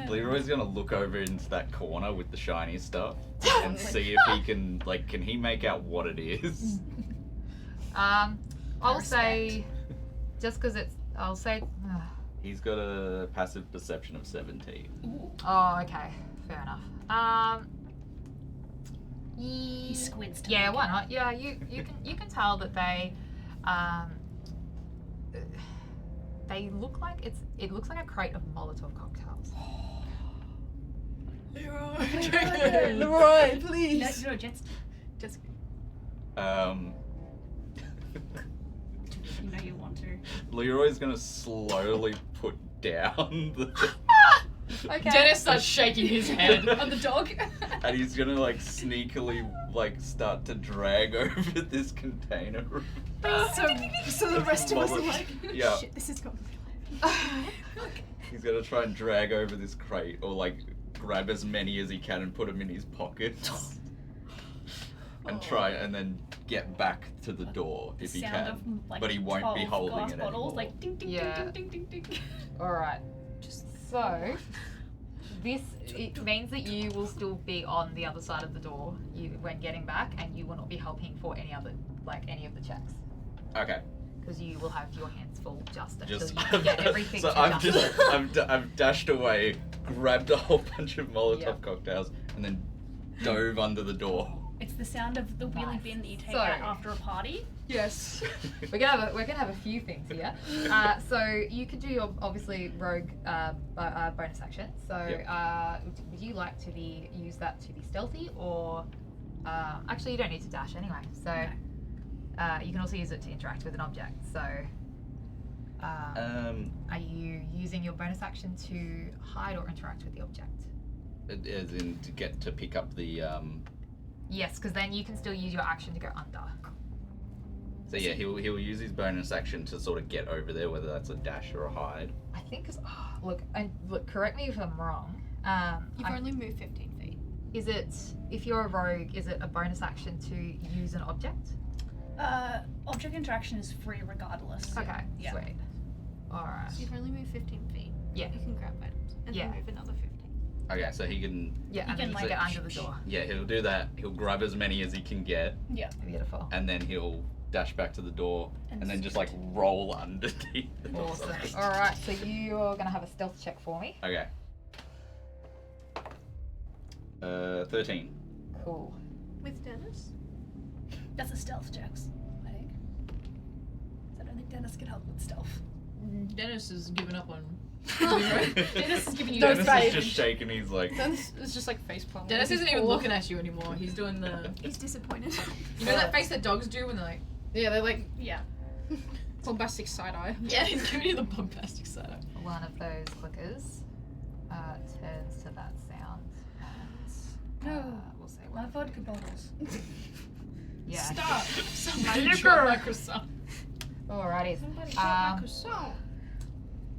Leroy's gonna look over into that corner with the shiny stuff and see if he can he make out what it is? I'll say, just because I'll say. He's got a passive perception of 17. Oh, okay, fair enough. He squints. To Yeah, make why it not? Yeah, you can tell that they look like it looks like a crate of Molotov cocktails. Leroy, please. No, just you know you want to. Leroy's gonna slowly put down the Okay. Dennis starts shaking his head. On the dog. And he's gonna like sneakily like start to drag over this container. So the rest of us are like, Yeah. shit, this is going. He's gonna try and drag over this crate or like grab as many as he can and put them in his pockets. And try and then get back to the door if he Sound can. of, like, But he won't be 12 holding glass it bottles, anymore. like ding ding Yeah. ding ding ding ding. All right. So this it means that you will still be on the other side of the door when getting back, and you will not be helping for any of the checks Okay. because you will have your hands full just until Just you can get everything. so to I've just- I've dashed away, grabbed a whole bunch of Molotov Yep. cocktails, and then dove under the door. It's the sound of the wheelie Nice. bin that you take So- out after a party. Yes. we're gonna have a few things here. So you could do your obviously rogue bonus action. So Yep. would you like to use that to be stealthy, or actually you don't need to dash anyway. So you can also use it to interact with an object. So are you using your bonus action to hide or interact with the object? As in to get to pick up the Yes, because then you can still use your action to go under. So yeah, he'll use his bonus action to sort of get over there, whether that's a dash or a hide. I think, look, correct me if I'm wrong. You've only moved 15 feet. Is it, if you're a rogue, is it a bonus action to use an object? Object interaction is free regardless. Okay, Yeah. sweet. Alright. So you've only moved 15 feet. Yeah. You can grab items and Yeah. then move another 15. Okay, so he can Yeah, You and then can, you like, get under the door. yeah he'll do that. He'll grab as many as he can get, Beautiful. and then he'll dash back to the door, and then just like roll underneath. it or Awesome. something. Alright, so you're gonna have a stealth check for me. Okay. 13. Cool. With Dennis? That's a stealth checks, I think. 'Cause I don't think Dennis can help with stealth. Dennis has given up on. Dennis is giving you Dennis no is just shaking. He's like, Dennis is just like facepalm. Dennis isn't even looking at you anymore. He's doing the. He's disappointed. You know that face that dogs do when they're like. Yeah, they're like Yeah. bombastic side eye. Yeah, he's giving you the bombastic side. One of those clickers turns to that sound, and No. we'll say My what. vodka bottles. Yeah. Stop! Somebody liquor. drop my croissant. Alrighty. Somebody drop my Um, croissant.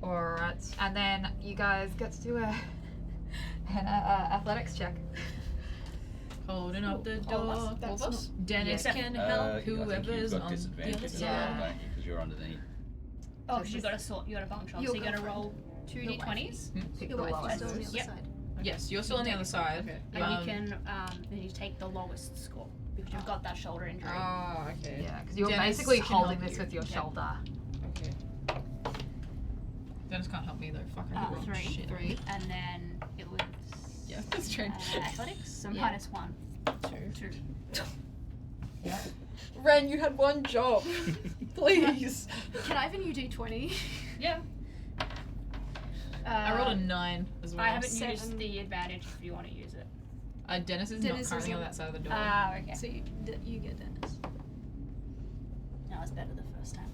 Alright, and then you guys get to do an athletics check. Holding up the All of us? door. That's All of us? Dennis Yeah. can I help think whoever's you've got on the disadvantage other as side. well, Yeah. don't you? Because you're underneath. Oh, because you got a sort, you got a function. So You'll you're go gonna for it. roll two Your d20s, Pick Your the wife is lowest. still on the other Yep. side. Yes, you're still on the other side. Okay. and you can then you take the lowest score because you've got that shoulder injury. Ah, okay. Yeah, because you're Dennis basically can holding help this you. with your Yeah. shoulder. Okay. Dennis can't help me though. Fuck, I did wrong 3, shit. 3, and then it was Yeah, that's true. athletics. So Yeah. minus 1, 2. 2. Yeah. Ren, you had one job. Please. Can I have a new d20? Yeah. I rolled a 9 as well. I haven't used 7. the advantage if you want to use it. Dennis is Dennis not currently is on on- that side of the door. Ah, okay. So you get Dennis. That was better the first time.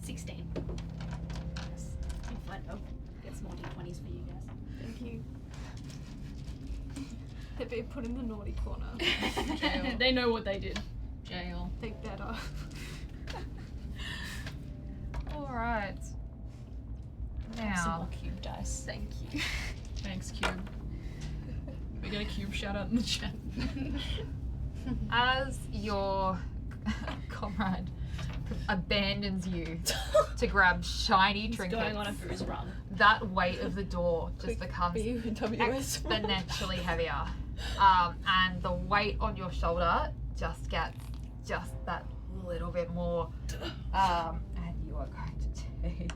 16. Get some more d20s for you guys. Thank you. They're being put in the naughty corner. Jail. They know what they did. Jail. They better. Alright. Some Now, more cube dice. Thank you. Thanks, Cube. We get a Cube shout out in the chat. as your comrade abandons you to grab shiny He's trinkets, going on a booze run. that weight of the door just becomes exponentially heavier. And the weight on your shoulder just gets just that little bit more. And you are going to take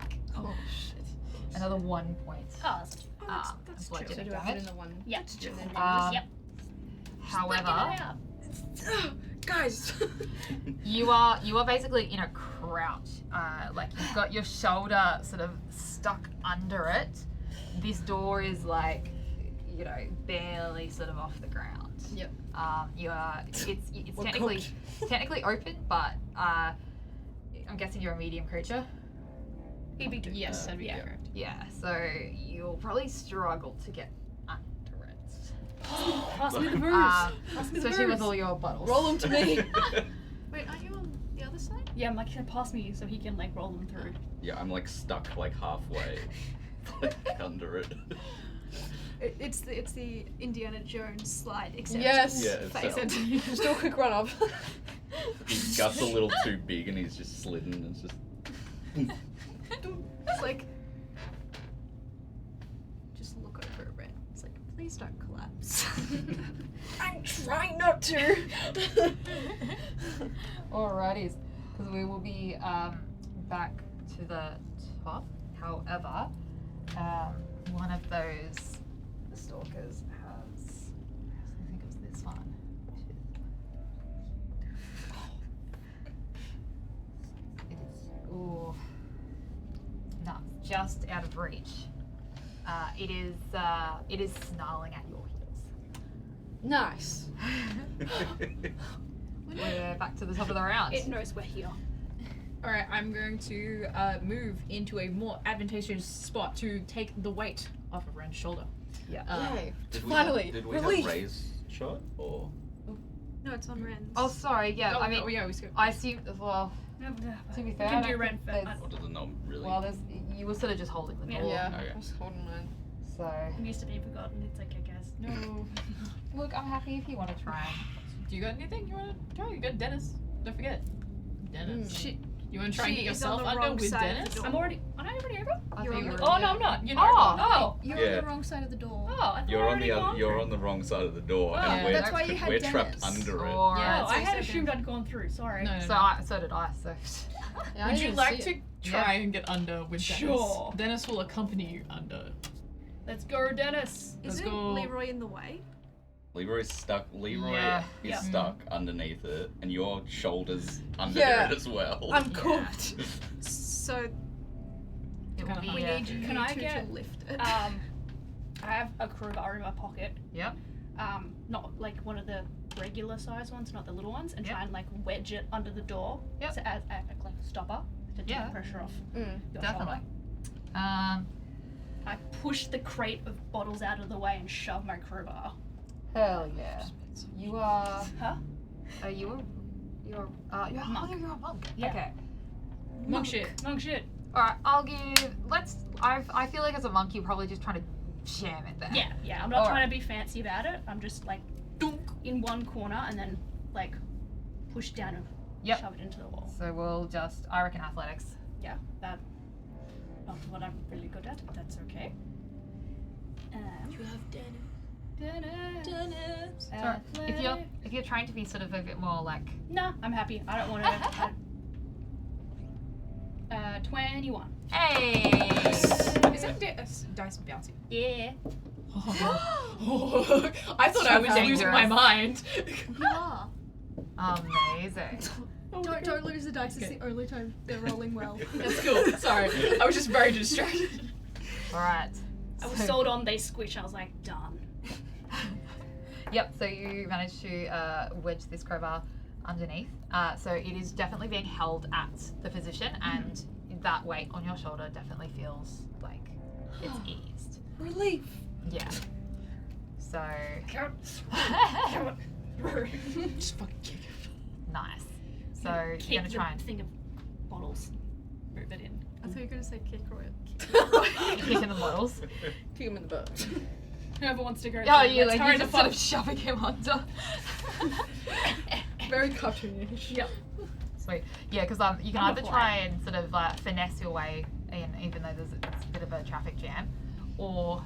another 1 point. Oh, that's That's of true. bludgeoning So do I put in damage. the one? Yep. That's true. And then Um, yep. However, Guys. you are basically in a crouch. Like you've got your shoulder sort of stuck under it. This door is like, you know, barely sort of off the ground. Yep. You are. It's Oh, technically open, but I'm guessing you're a medium creature. BB2. Yes, that'd be yeah. correct. Yeah, so you'll probably struggle to get under it. Pass me the booze. Pass me the Especially with booze. all your bottles. Roll them to me. Wait, aren't you on the other side? Yeah, Mike can pass me so he can like roll them through. Yeah, I'm like stuck like halfway like, under it. It's the Indiana Jones slide, except Yes. Yeah, it's face that. it. Just do a quick run up. His gut's a little too big and he's just slidden and it's just. It's like, just look over at Ren. It's like, please don't collapse. I'm trying not to. Alrighties, because we will be back to the top. However, one of those stalkers has. I think it was this one. It is. Ooh. No, just out of reach. It is snarling at your heels. Nice. We're back to the top of the round. It knows we're here. Alright, I'm going to move into a more advantageous spot to take the weight off of Ren's shoulder. Yeah. Yay. Did we Finally, Did we relief. have Ray's shot or? No, it's on Ren's. Oh, sorry. Yeah, I mean, yeah, we skipped. I assumed. Well, to be fair, can I do don't Ren think first. there's- Or does it not really? Well, you were sort of just holding the Yeah. door. Yeah, Okay. I was holding mine. So, I'm used to being forgotten. It's like, I guess. No. look, I'm happy if you want to try. Do you got anything you want to try? You got Dennis. Don't forget. Dennis. She, You want to try and she get is on yourself the under wrong with side of Dennis? the door. I'm already over? I You're thought on you the- were. Oh, no, I'm not. You're Oh. not. Oh. you're Yeah. on the wrong side of the door. Oh, I thought You're on already the gone you're through. on the wrong side of the door, Oh, and we're that's why you had we're trapped Dennis. under it. Or, Yeah, Oh, I so had it's assumed I'd gone through. Sorry. No, no, so no. so did I. So Would Yeah, I you didn't like see to it. try and get under with Sure. Dennis? Dennis will accompany you under. Let's go, Dennis. Let's Isn't go. Leroy in the way? Leroy's stuck. Leroy Yeah. is Yeah. stuck underneath it, and your shoulders under Yeah. it as well. I'm Yeah. cooked. So it will Kinda be. hard. we need you Can I two get, to lift it. I have a crowbar in my pocket. Yep. Not like one of the regular size ones, not the little ones, and Yep. try and like wedge it under the door. Yep. So as like a stopper to take Yeah. the pressure off Mm. your Definitely. shoulder. I push the crate of bottles out of the way and shove my crowbar. Hell yeah. You are. Huh? Are you a? You're. You're Monk. You're a monk. Yeah. Okay. Monk shit. Monk shit. All right. I'll give. I feel like as a monk, you're probably just trying to jam it there. Yeah. I'm not All trying to be fancy about it. I'm just like dunk in one corner and then like push down and Yep. shove it into the wall. So we'll just. I reckon athletics. Yeah, that not what I'm really good at, but that's okay. You have Dennis. Dennis. So if you're trying to be sort of a bit more like. Nah, I'm happy. I don't want to. 21. Hey. Is that dice bouncing? Yeah. I thought I was So losing my dangerous. mind. You are. Amazing. Don't lose the dice. It's Okay. the only time they're rolling well. That's cool. Sorry. I was just very distracted. All right. I was So- sold on they squish. I was like, done. Yep, so you managed to wedge this crowbar underneath. So it is definitely being held at the position, and that weight on your shoulder definitely feels like it's eased. Relief. Yeah. So. Just fucking kick it. Nice. So you're Kick gonna try and the thing of bottles. Move it in. I thought you were gonna say kick Roy. kick in the models. Kick him in the butt. Whoever wants to go. Oh, through, you let's like hurry you're the just sort fuck. of shoving him under. Very cartoonish. Yep. Sweet. Yeah, because you can I'm a either fly. try and sort of finesse your way in, even though it's a bit of a traffic jam, or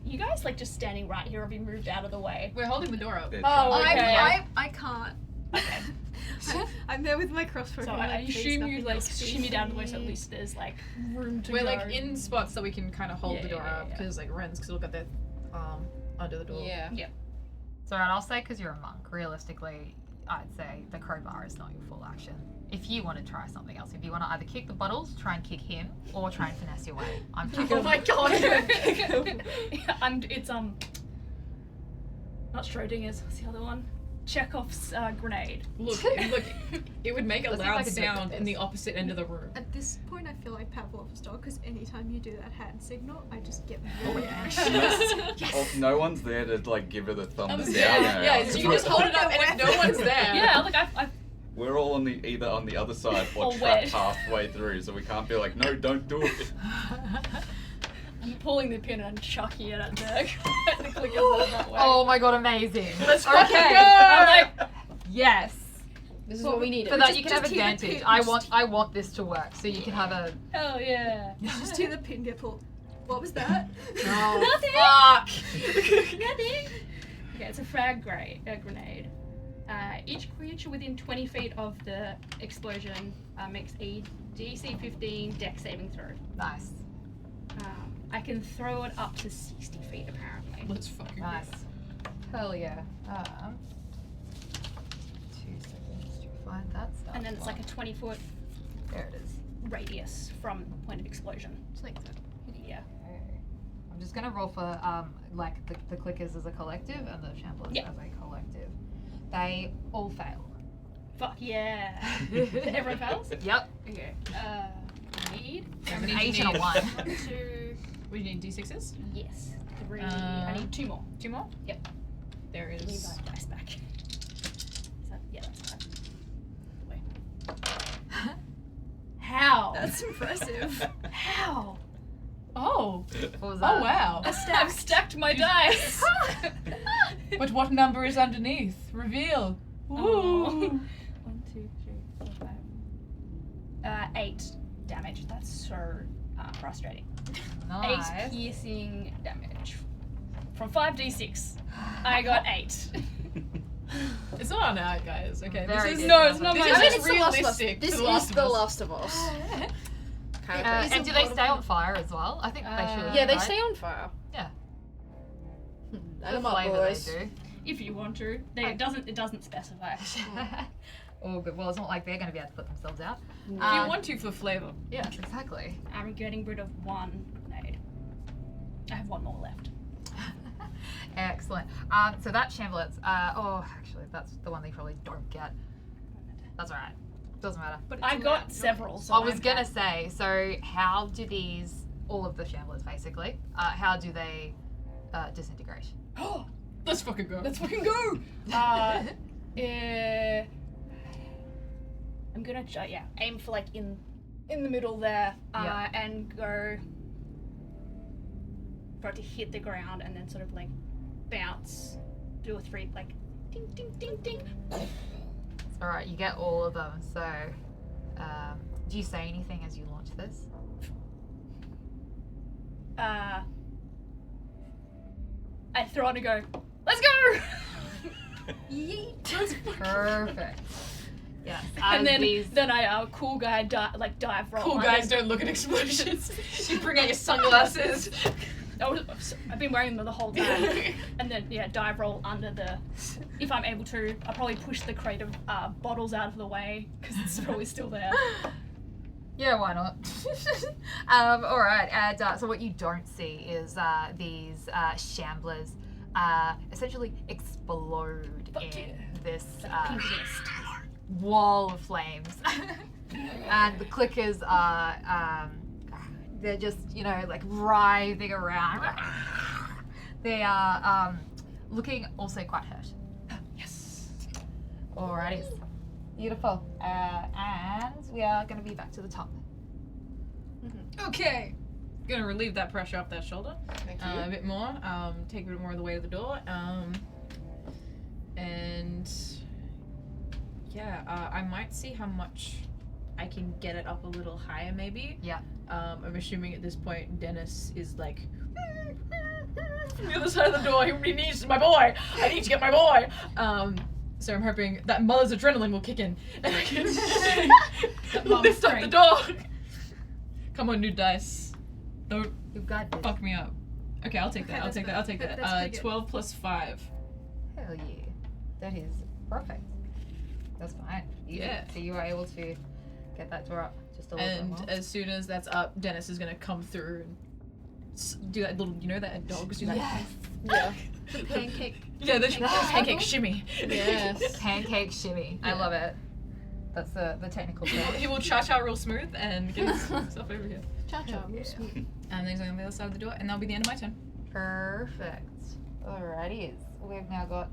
You guys like just standing right here, or have you moved out of the way? We're holding the door up. They're Oh, trying to- okay. I can't. Okay. I'm there with my crossbow. So going I like, "Please, assume you nothing like else, please." shimmy down the way, so at least there's like room to We're go. like in spots that we can kind of hold Yeah, the door yeah, up yeah. because like Ren's still got their arm under the door. Yeah. So I'll say because you're a monk, realistically, I'd say the crowbar is not your full action. If you want to try something else, if you want to either kick the bottles, try and kick him, or try and finesse your way, I'm Oh my god! It's not Schrodinger's. What's the other one? Chekhov's grenade. Look, it would make a Let's see if I loud can do it with sound in this. the opposite end of the room. At this point, I feel like Pavlov's dog because anytime you do that hand signal, I just get very anxious. Oh, no one's there to like give her the thumbs down. Yeah, so you just hold it up, and if no one's there, Yeah, like I've We're all on the either on the other side or Or trapped wet. halfway through, so we can't be like, no, don't do it. I'm pulling the pin and chucking it at the, at the clickers that way. Oh my god, amazing. Let's okay. fucking go! I'm like, Yes. This is what we needed. For that just- you can have just hear the advantage. pin. I want this to work, so you can have a. hell yeah. Just hear the pin get pulled. What was that? Oh, Nothing. Nothing. Okay, it's a grenade. Each creature within 20 feet of the explosion makes a DC 15 Dex saving throw. Nice. I can throw it up to 60 feet apparently. Let's fucking Nice. go. Hell yeah. 2 seconds to find that stuff. And then it's like a 20-foot There it is. radius from point of explosion. It's like that. Yeah. Okay. I'm just gonna roll for like the clickers as a collective and the shamblers Yeah. as a collective. They all fail. Fuck yeah. Everyone fails? Yep. Okay. Need How An many do you 8 and a need? 1. 2. We need D6s? Yes. 3. I need 2 more. 2 more? Yep. There Leave is. that dice back. Is that, yeah, that's fine. Wait. How? That's impressive. How? Oh! What was that? Oh wow! I've stacked my dice. But what number is underneath? Reveal! Oh. Ooh! 1, 2, 3, 4, 5. 8 damage. That's so frustrating. Nice. 8 piercing damage. From 5d6. I got 8. It's not on our guys, okay? Very This is No, it's not this my is I mean, just it's The Last of Us. realistic. This to is the Last of The Us. Last of Us. Kind of. And do they stay on fire as well? I think they should. Yeah, they right? stay on fire. Yeah. Light The 'em up, flavour boys. they do. If you want to. It doesn't specify. Oh, good. Well, it's not like they're going to be able to put themselves out. If you Um, want to for flavour. Yeah, exactly. I'm getting rid of 1 grenade. I have 1 more left. Excellent. So that shamblets. Actually, that's the one they probably don't get. That's alright. Doesn't matter. But I it's got allowed. several. So I was I'm gonna say. So how do all of the shamblers basically? How do they disintegrate? Oh, Let's fucking go. let's fucking go. I'm gonna aim for like in the middle there, Yeah. and go for it to hit the ground and then sort of like bounce, do a 3 like ding ding ding ding. Alright, you get all of them. So, do you say anything as you launch this? I throw it and go, let's go. Perfect. Yes. And then these... I cool guy dive roll. Cool I guys go- don't look at explosions. You bring out your sunglasses. I've been wearing them the whole time. And then, dive roll under the... If I'm able to, I'll probably push the crate of bottles out of the way, because it's probably still there. Yeah, why not? Alright, and so what you don't see is these shamblers essentially explode Fuck in yeah. this Pink mist. wall of flames. And the clickers are, they're just, like writhing around. They are looking also quite hurt. Yes. Alrighty. Beautiful. And we are going to be back to the top. Okay. Gonna relieve that pressure off that shoulder. Thank A bit more. Take a bit more of the way to the door. And yeah, I might see how much I can get it up a little higher, maybe. Yeah. I'm assuming at this point Dennis is like from the other side of the door. He needs my boy. I need to get my boy. So I'm hoping that mother's adrenaline will kick in and I can lift up the door. Come on, new dice. Don't You've got this. fuck me up. Okay, I'll take that. Okay, I'll take that. I'll take that. that's pretty good. 12 plus 5. Hell yeah. That is perfect. That's fine. Easy. Yeah. So you are able to get that door up just a little bit And more. as soon as that's up, Dennis is gonna come through and do that little, you know, that dogs do that. Yes. Yeah. The pancake. Yeah, the Yeah. pancake shimmy. Yes. Pancake shimmy. I Yeah. love it. That's the technical term. He will cha-cha real smooth and get himself over here. Cha-cha. Yeah. And then he's on the other side of the door, and that'll be the end of my turn. Perfect. Alrighty. We've now got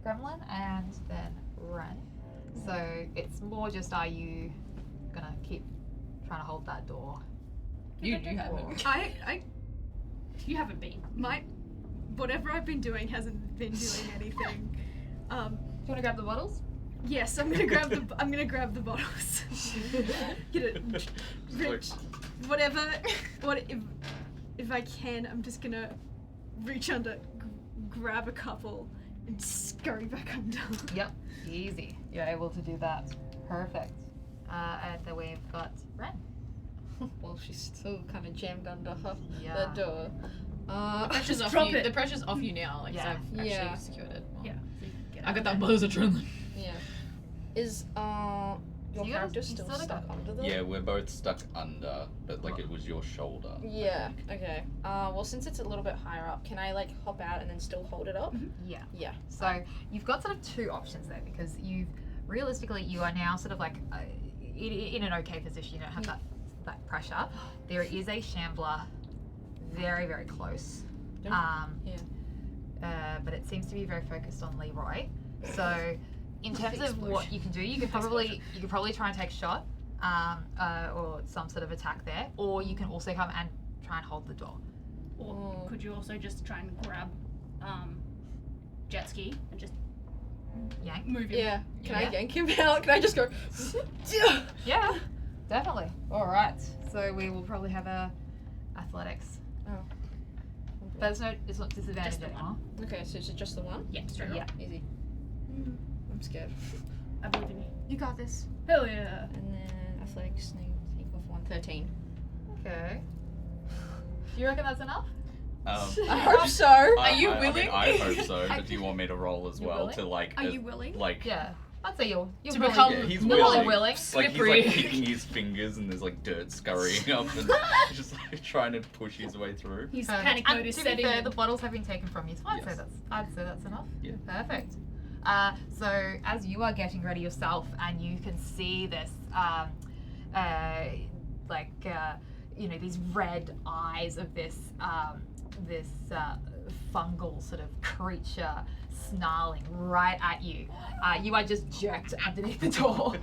Gremlin and then Ren. So it's more just, are you gonna keep trying to hold that door? You have it. You haven't been. Whatever I've been doing hasn't been doing anything. Do you want to grab the bottles? Yes, I'm gonna grab the bottles. Get it, rich, whatever. If I can, I'm just gonna reach under, grab a couple, and scurry back under. Yep. Easy. You're able to do that. Perfect. And then we've got Ren. Well, she's still kind of jammed under her Yeah. the door. The pressure's off drop you. it. The pressure's off you now. Like, 'cause Yeah. I've actually Yeah. secured it. Well, Yeah. So you can get I out. got that buzz adrenaline. Yeah. Is your you character gotta- you still sort of stuck got- under them? Yeah, we're both stuck under, but like it was your shoulder. Yeah. Okay. Well, since it's a little bit higher up, can I like hop out and then still hold it up? Yeah. Yeah. So you've got sort of two options there, because you are now sort of like in an okay position. You don't have that pressure. There is a shambler very, very close. But it seems to be very focused on Leroy. So in terms of what you can do, you could probably try and take a shot, or some sort of attack there, or you can also come and try and hold the door. Or could you also just try and grab jet ski and just Yank. move him? Yeah. Can I Yeah. yank him out? Can I just go? Yeah, definitely. All right. So we will probably have a athletics. Oh. But it's not disadvantage Just the anymore. Okay, so is it just the one? Yeah, straight Yeah. up. Easy. I'm scared. I believe in you. You got this. Hell yeah. And then athletics, take off 113. Okay. Do you reckon that's enough? I hope so. Are you willing? I mean, I hope so. But do you want me to roll as You're well willing? to like? Are you willing? Like. Yeah. I'd say you're To willing. become Yeah, he's You're willing. willing. Like he's like Slippery. kicking his fingers and there's like dirt scurrying up and just like trying to push his way through. He's Perfect. panic And mode is to be setting fair, in. the bottles have been taken from you, so I'd Yes. say that's enough. Yeah. Perfect. So as you are getting ready yourself, and you can see this, these red eyes of this fungal sort of creature snarling right at you. You are just jerked underneath the door.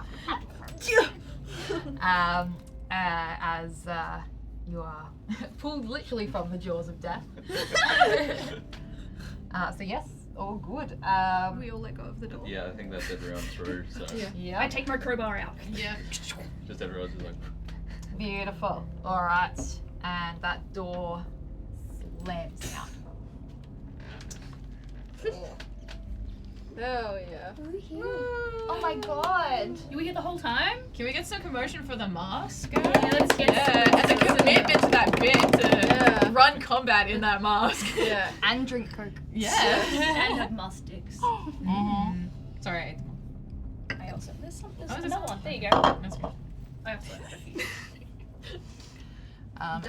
As you are pulled literally from the jaws of death. So yes, all good. We all let go of the door. Yeah, I think that's everyone through. So Yeah. I take my crowbar out. Yeah. just everyone's just like. Beautiful. All right, and that door slams down. Hell yeah. Oh my god. You were here the whole time? Can we get some commotion for the mask? Yeah, let's get As a commitment to that bit to Yeah. run combat in that mask. Yeah. And drink Coke. Yeah. and have musk sticks. Mm-hmm. Sorry, I ate them all. I also there's Oh, there's another one. There you go. That's good. I also had a few. And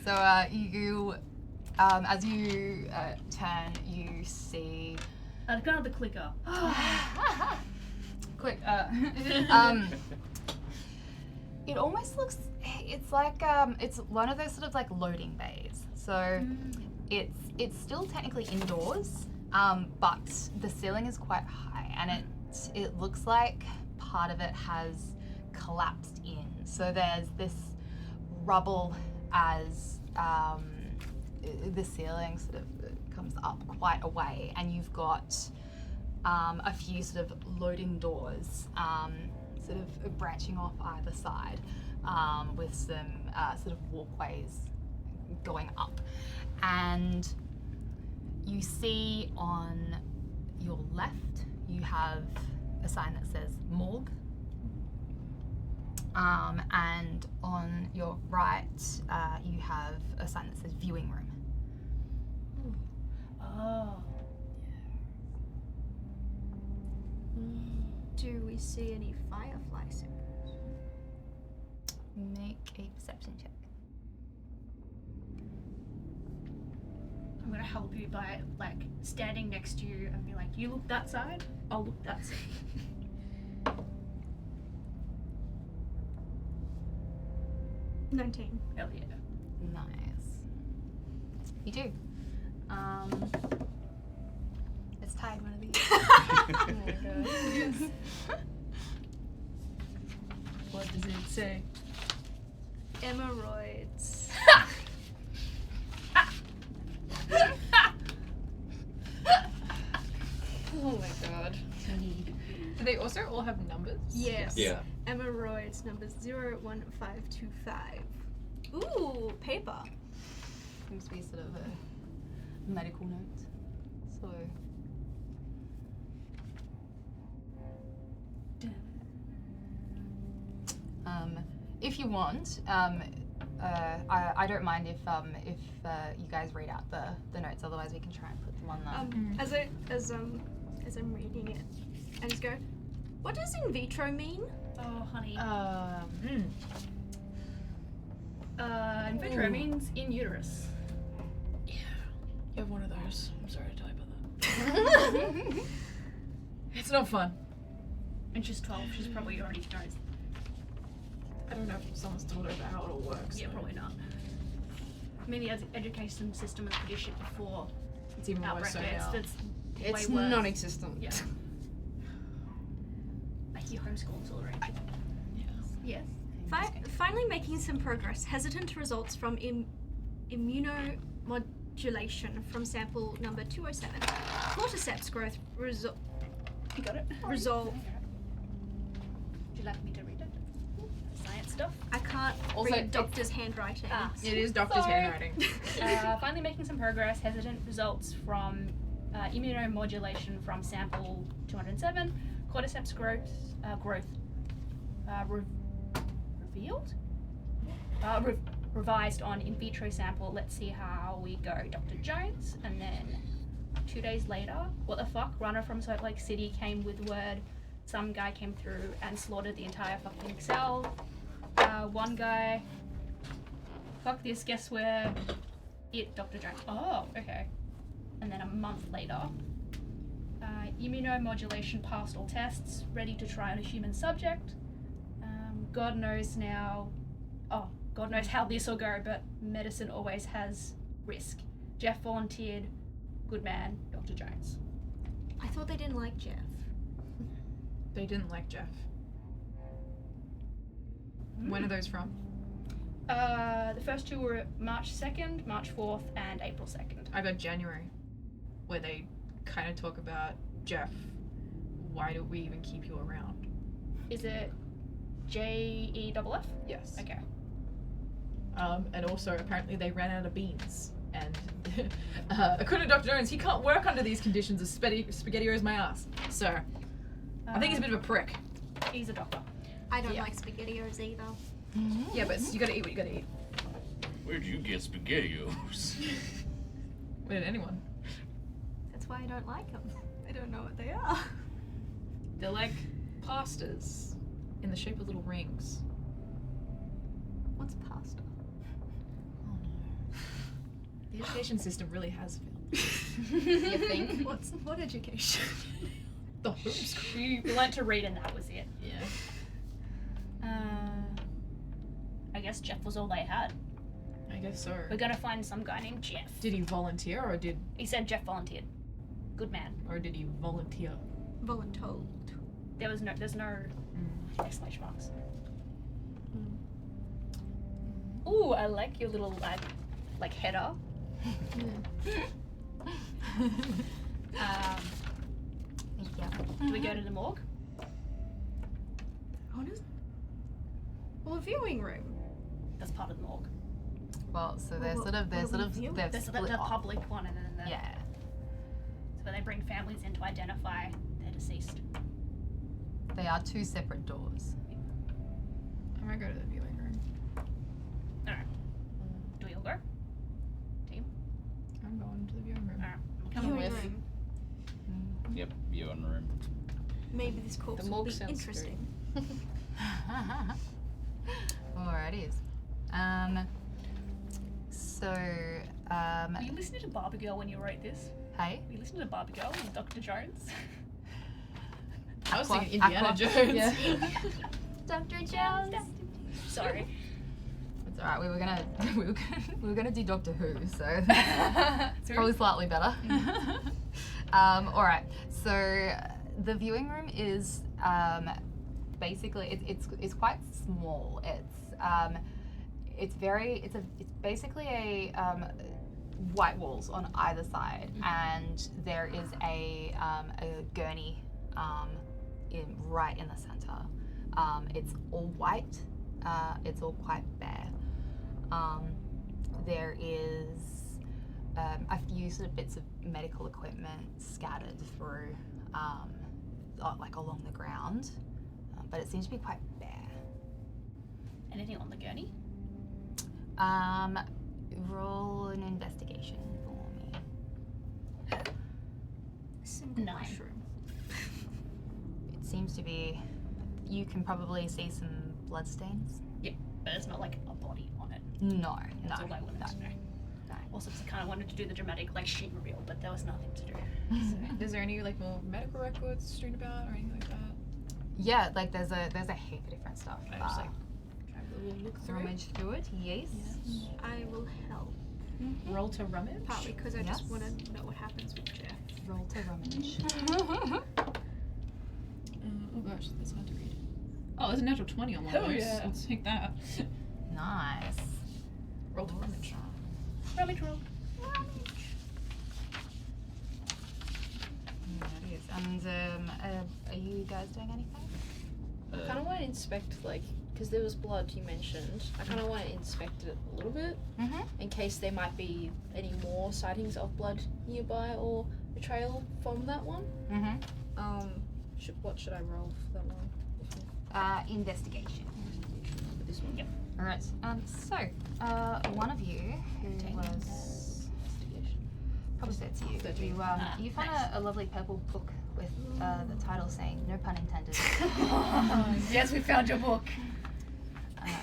so you, as you turn, you see. I've got the clicker. Quick. It almost looks. It's like it's one of those sort of like loading bays. So it's still technically indoors, but the ceiling is quite high, and it looks like part of it has collapsed in. So there's this rubble as the ceiling sort of comes up quite a way, and you've got a few sort of loading doors sort of branching off either side, with some sort of walkways going up. And you see on your left, you have a sign that says morgue. And on your right, you have a sign that says viewing room. Oh. Do we see any firefly symbols? Make a perception check. I'm gonna help you by like standing next to you and be like, you look that side, I'll look that side. 19. Hell yeah. Nice. You do. It's tied, one of these. Oh my god. What does it say? Hemorrhoids. Oh my god. Do they also all have numbers? Yes. Yeah. Hemorrhoids numbers 01525. Ooh, paper. Seems to be sort of a medical note. So. If you want, I don't mind if you guys read out the notes. Otherwise, we can try and put them on the. As I'm reading it, I just go, what does in vitro mean? Oh, honey. In vitro means in uterus. You have one of those. I'm sorry to tell you about that. It's not fun. And she's 12. She's probably already knows. I don't know if someone's told her about how it all works. Yeah, probably not. I mean, the education system was pretty shit before It's even worse outbreak so days. now. It's way worse. non-existent. Yeah. Like you homeschool until right? Yes. Finally making some progress. Hesitant results from immunomodulation from sample number 207. Cordyceps growth You got it? resolve. Would you like me to read it? Science stuff. I can't Also, read doctor's handwriting. It is doctor's Sorry. handwriting. Finally making some progress. Hesitant results from immunomodulation from sample 207. Cordyceps growth revealed? Revised on in vitro sample. Let's see how we go, Dr. Jones. And then 2 days later, what the fuck? Runner from Salt Lake City came with word. Some guy came through and slaughtered the entire fucking cell. One guy. Fuck this, guess where? It, Dr. Jones. Oh, okay. And then a month later, immunomodulation passed all tests, ready to try on a human subject. God knows now. Oh, God knows how this will go, but medicine always has risk. Jeff volunteered. Good man, Dr. Jones. I thought they didn't like Jeff. They didn't like Jeff. When are those from? The first two were March 2nd, March 4th, and April 2nd. I got January, where they kind of talk about Jeff. Why do we even keep you around? Is it JEFF? Yes. Okay. And also, apparently, they ran out of beans. And according to Dr. Jones, he can't work under these conditions as SpaghettiOs my ass. So, I think he's a bit of a prick. He's a doctor. I don't Yeah. like SpaghettiOs either. Yeah, but you gotta eat what you gotta eat. Where'd you get SpaghettiOs? Where did anyone? That's why I don't like them. I don't know what they are. They're like pastas in the shape of little rings. What's pasta? Oh no. The education system really has failed. You think? What education? The homeschool. We learned to read and that was it. Yeah. I guess Jeff was all they had. I guess so. We're gonna find some guy named Jeff. Did he volunteer or did He said Jeff volunteered. Good man. he volunteer? Voluntold. There's no exclamation marks. Ooh, I like your little like header. Do we go to the morgue? Honest? Well, a viewing room. That's part of the morgue. Well, so they're Well, sort of well, they're There's split the off. public one and then the Yeah. so they bring families in to identify their deceased. They are two separate doors. I might go to the viewing room. Alright. Do we all go? Team? I'm going to the viewing room. Alright. Coming Viewing with. room. Yep, viewing room. Maybe this corpse The will morgue be sounds interesting. Alrighties. Were you listening to Barbie Girl when you wrote this? Hey? Were you listening to Barbie Girl with Dr. Jones? I was Aqua- thinking Indiana Aqua. Jones. Yeah. Dr. Jones. Sorry. It's alright. We were gonna do Doctor Who, so it's probably slightly better. Alright. So the viewing room is basically it's quite small. It's basically a white walls on either side, and there is a gurney right in the center. It's all white. It's all quite bare. There is a few sort of bits of medical equipment scattered through, like along the ground, but it seems to be quite bare. Anything on the gurney? Roll an investigation for me. Single 9. mushroom. It seems to be. You can probably see some bloodstains. But it's not like a body on it. No, That's no, all I wanted no. to know. No. Also, I kind of wanted to do the dramatic like sheet reveal, but there was nothing to do. Is there any like more medical records strewn about or anything like that? Yeah, like there's a heap of different stuff. I just like try to little look through. rummage through it. Yes. I will help. Roll to rummage. Partly because I Yes. just want to know what happens with Jeff. Roll to rummage. Oh gosh, that's hard to read. Oh, there's a natural 20 on one of Hell those. yeah. I'll take that. Nice. Roll to rummage. Rummage roll. There it is. And are you guys doing anything? I kind of want to inspect, like, because there was blood you mentioned. I kind of want to inspect it a little bit Mm-hmm. in case there might be any more sightings of blood nearby or a trail from that one. Mm-hmm. What should I roll for that one? Investigation. For this one? Yep. All right. So, one of you who was probably said to you, 13. you find a lovely purple book with the title saying "No pun intended," Yes, we found your book.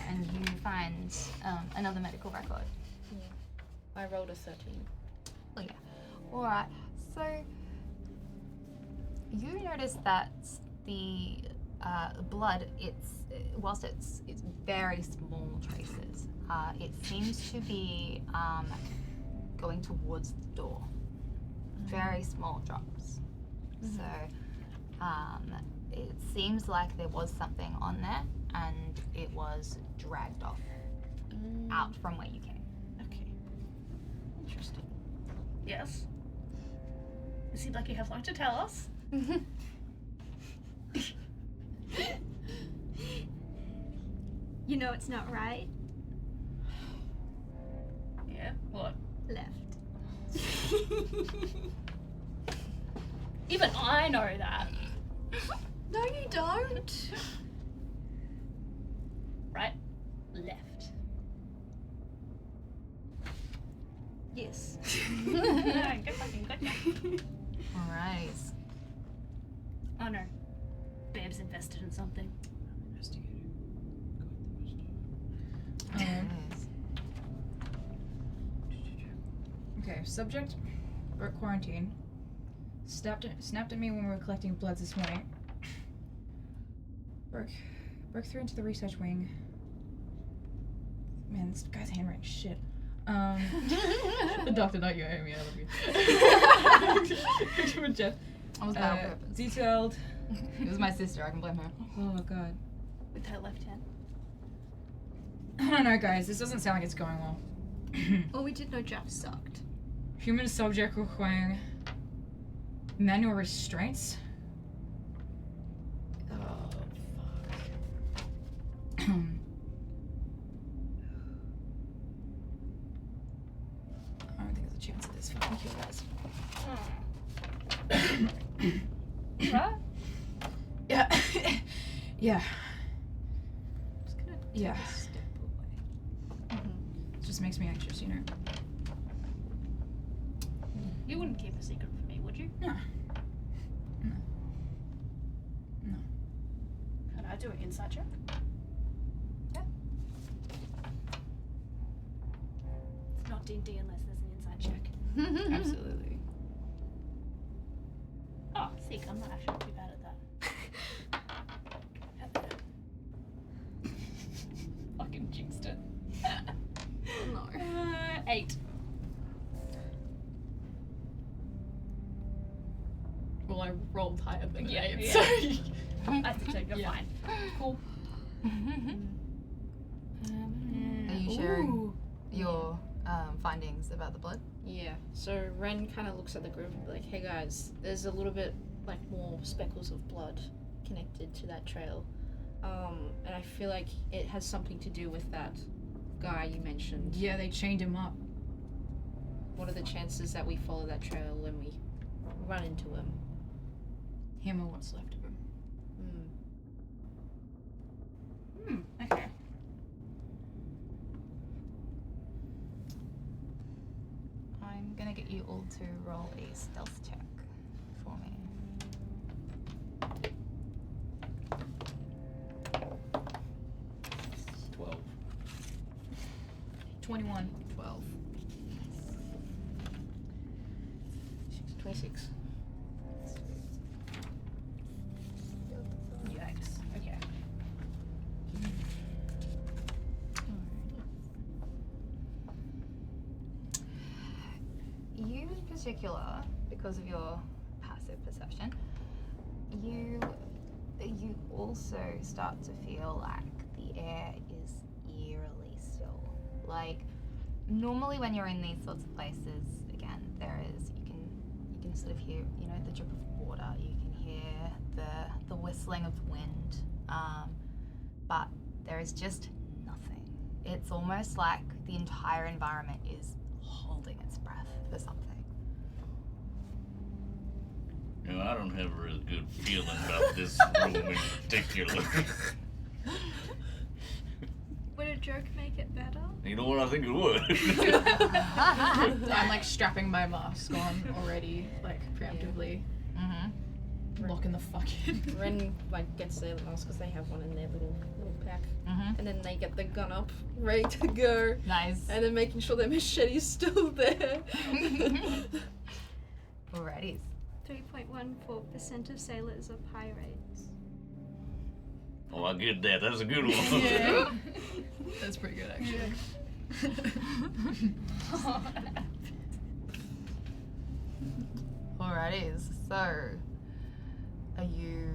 and you find another medical record. I rolled a 13. Oh yeah. All right. So you notice that the blood, whilst it's very small traces, it seems to be going towards the door. Very small drops. So it seems like there was something on there, and it was dragged off out from where you came. Okay. Interesting. Yes. It seems like you have something to tell us. You know it's not right. Yeah. What? Left. Even I know that. No, you don't. Right? Left. Yes. Good fucking gotcha. All right. Oh no. Babe's invested in something. Okay, subject broke quarantine. Snapped at me when we were collecting bloods this morning. Broke through into the research wing. Man, this guy's handwriting shit. The doctor, not you, Amy, I love you. With Jeff. I was bad on purpose. Detailed. It was my sister. I can blame her. Oh god. With her left hand. I don't know, guys. This doesn't sound like it's going well. Well, we did know Jeff sucked. Human subject requiring manual restraints. Oh, fuck. I don't think there's a chance of this fucking kill, guys. Right? Yeah. Yeah. Just gonna take Yeah. a step away. It just makes me anxious, you know? You wouldn't keep a secret from me, would you? No. No. No. Could I do an insight check? D&D unless there's an inside check. Absolutely. Oh, sick. I'm not actually too bad at that. Fucking jinxed it. No. 8. Well, I rolled higher than Yeah, 8, yeah. so... That's the check. You're Yeah. fine. Cool. Are you sharing your findings about the blood? Yeah. So Ren kind of looks at the group and be like, "Hey guys, there's a little bit like more speckles of blood connected to that trail, and I feel like it has something to do with that guy you mentioned. Yeah, they chained him up. What are the chances that we follow that trail and we run into him?" Him or what's left of him. Okay. I'm gonna get you all to roll a stealth check for me. 12. 21. 12. 26. Yikes. Okay. You in particular, because of your passive perception, you also start to feel like the air is eerily still. Like normally when you're in these sorts of places, again, you can sort of hear, the drip of water. You can hear the whistling of the wind, but there is just nothing. It's almost like the entire environment is holding its breath for something. I don't have a really good feeling about this room in particular. Would a joke make it better? You know what? I think it would. I'm like strapping my mask on already, like preemptively. Locking the fuck in. Ren like gets their mask because they have one in their little pack, Mm-hmm. and then they get the gun up, ready to go, Nice. and then making sure their machete's still there. Alrighty. 3.14% of sailors are pirates. Oh, I get that. That's a good one. Yeah. That's pretty good, actually. Alrighty. So, are you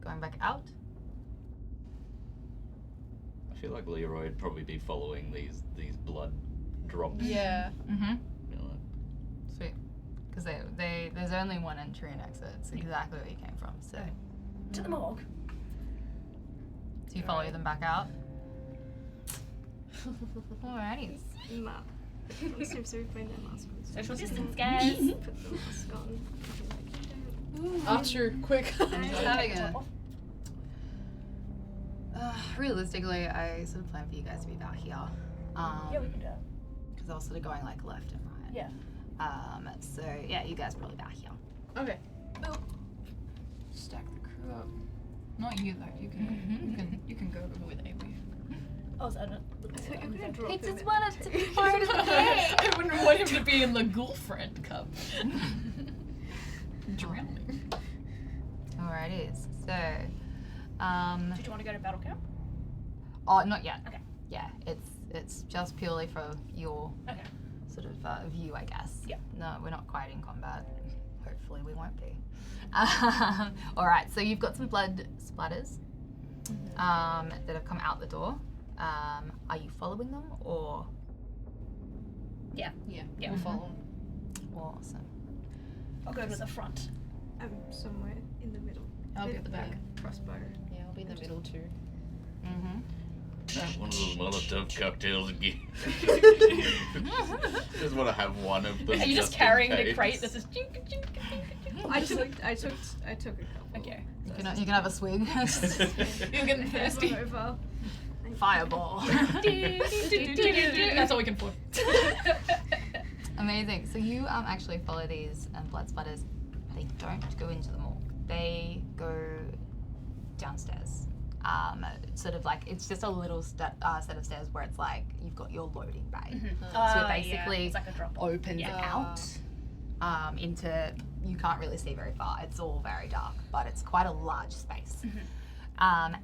going back out? I feel like Leroy would probably be following these blood drops. Yeah. Mm-hmm. You know, Sweet. Because there's only one entry and exit. It's exactly where you came from. So, To the morgue. do you follow them back out? Alrighty. Nah. Everyone seems to be putting their mask on. Social Just distance, gonna guys. Put the mask on. Archer, quick. I'm just having a. Realistically, I sort of plan for you guys to be back here. Yeah, we can do it. Because I was sort of going like left and right. Yeah. So yeah, you guys probably back here. Okay. Stack the crew up. Not you though. You can go over with Avery. Oh, so I don't. I thought you were gonna drop He him just in wanted the to tank. be part of the game. I wouldn't want him to be in the girlfriend cup. Drowning. Alrighty. So, Did you want to go to battle camp? oh, not yet. Okay. Yeah, it's just purely for your Okay. sort of view, I guess. Yeah. No, we're not quite in combat. Hopefully, we won't be. All right. So you've got some blood splatters that have come out the door. Are you following them or? Yeah. Yeah. We'll follow him. Awesome. I'll go to the front. I'm somewhere in the middle. I'll be at the back. Crossbow. Yeah, I'll be in the middle too. Mm-hmm. one of those Molotov cocktails again. Just want to have one of them. Are you just in carrying the case. crate that says chink, chink, chink, chink? I took a couple. Okay. You can have a swig. You're getting thirsty. One over. Fireball. That's all we can afford. Amazing. So you actually follow these blood splatters. They don't go into the morgue. They go downstairs. Sort of like it's just a little set of stairs where it's like you've got your loading bay. Oh, So it basically it's like a drop. opens out into, you can't really see very far. It's all very dark, but it's quite a large space. And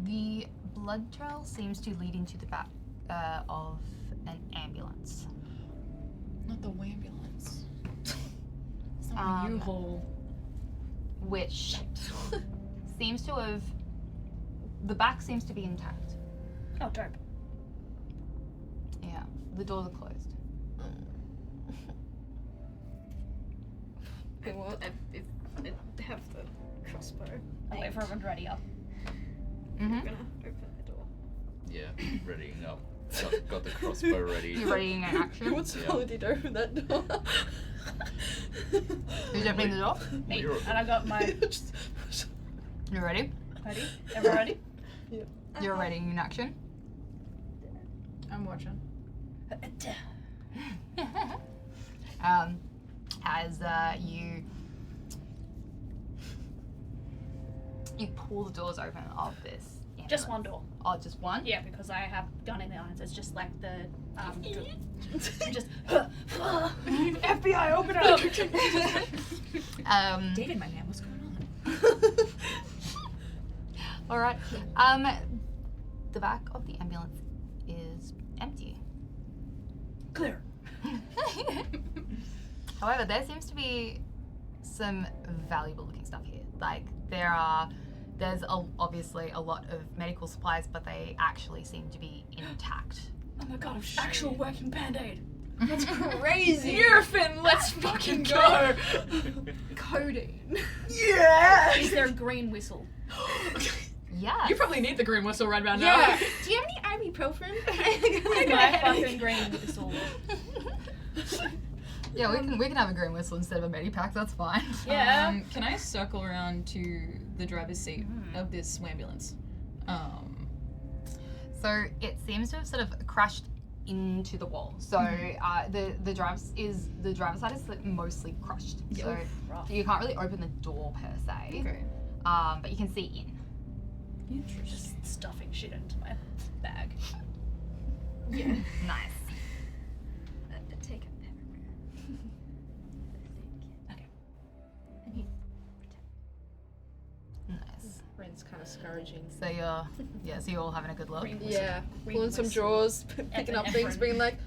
the blood trail seems to lead into the back of an ambulance. Not the ambulance. It's not a U-Haul. Which seems to have, the back seems to be intact. Oh, dope. Yeah, the doors are closed. Okay, well, I have the crossbow. I'll wait for everyone to ready up. I'm gonna open the door. Yeah, readying up. Got the crossbow ready. You're readying an action. What's Yeah. Solid to open that door? Who's opening the door? Me. You're- And I got my You ready? ready. Everyone ready? You're readying an action. I'm watching. As you pull the doors open of this ambulance. Just one door. Oh, just one? Yeah, because I have gun in the eyes. It's just like the just FBI, open it up. David, my man, what's going on? All right. The back of the ambulance is empty. Clear. However, there seems to be some valuable looking stuff here. Like there's obviously a lot of medical supplies, but they actually seem to be intact. Oh my god, actual working band-aid. That's crazy. Nurofen, let's fucking go! Codeine. Yeah! Is there a green whistle? Yeah. You probably need the green whistle right about Yeah. now. Do you have any ibuprofen? My fucking green whistle. Yeah, we can have a green whistle instead of a medipack. That's fine. Yeah. Can I circle around to the driver's seat of this ambulance? So it seems to have sort of crashed into the wall. So the driver's side is like mostly crushed. So Rough. you can't really open the door per se. Okay. But you can see in. Just stuffing shit into my bag. Yeah. Nice. Take a peppermint. Nice. Ren's kind of scourging. So you're all having a good look. Green whistle. Yeah, Green pulling some whistle. drawers, picking up things, Efren. being like,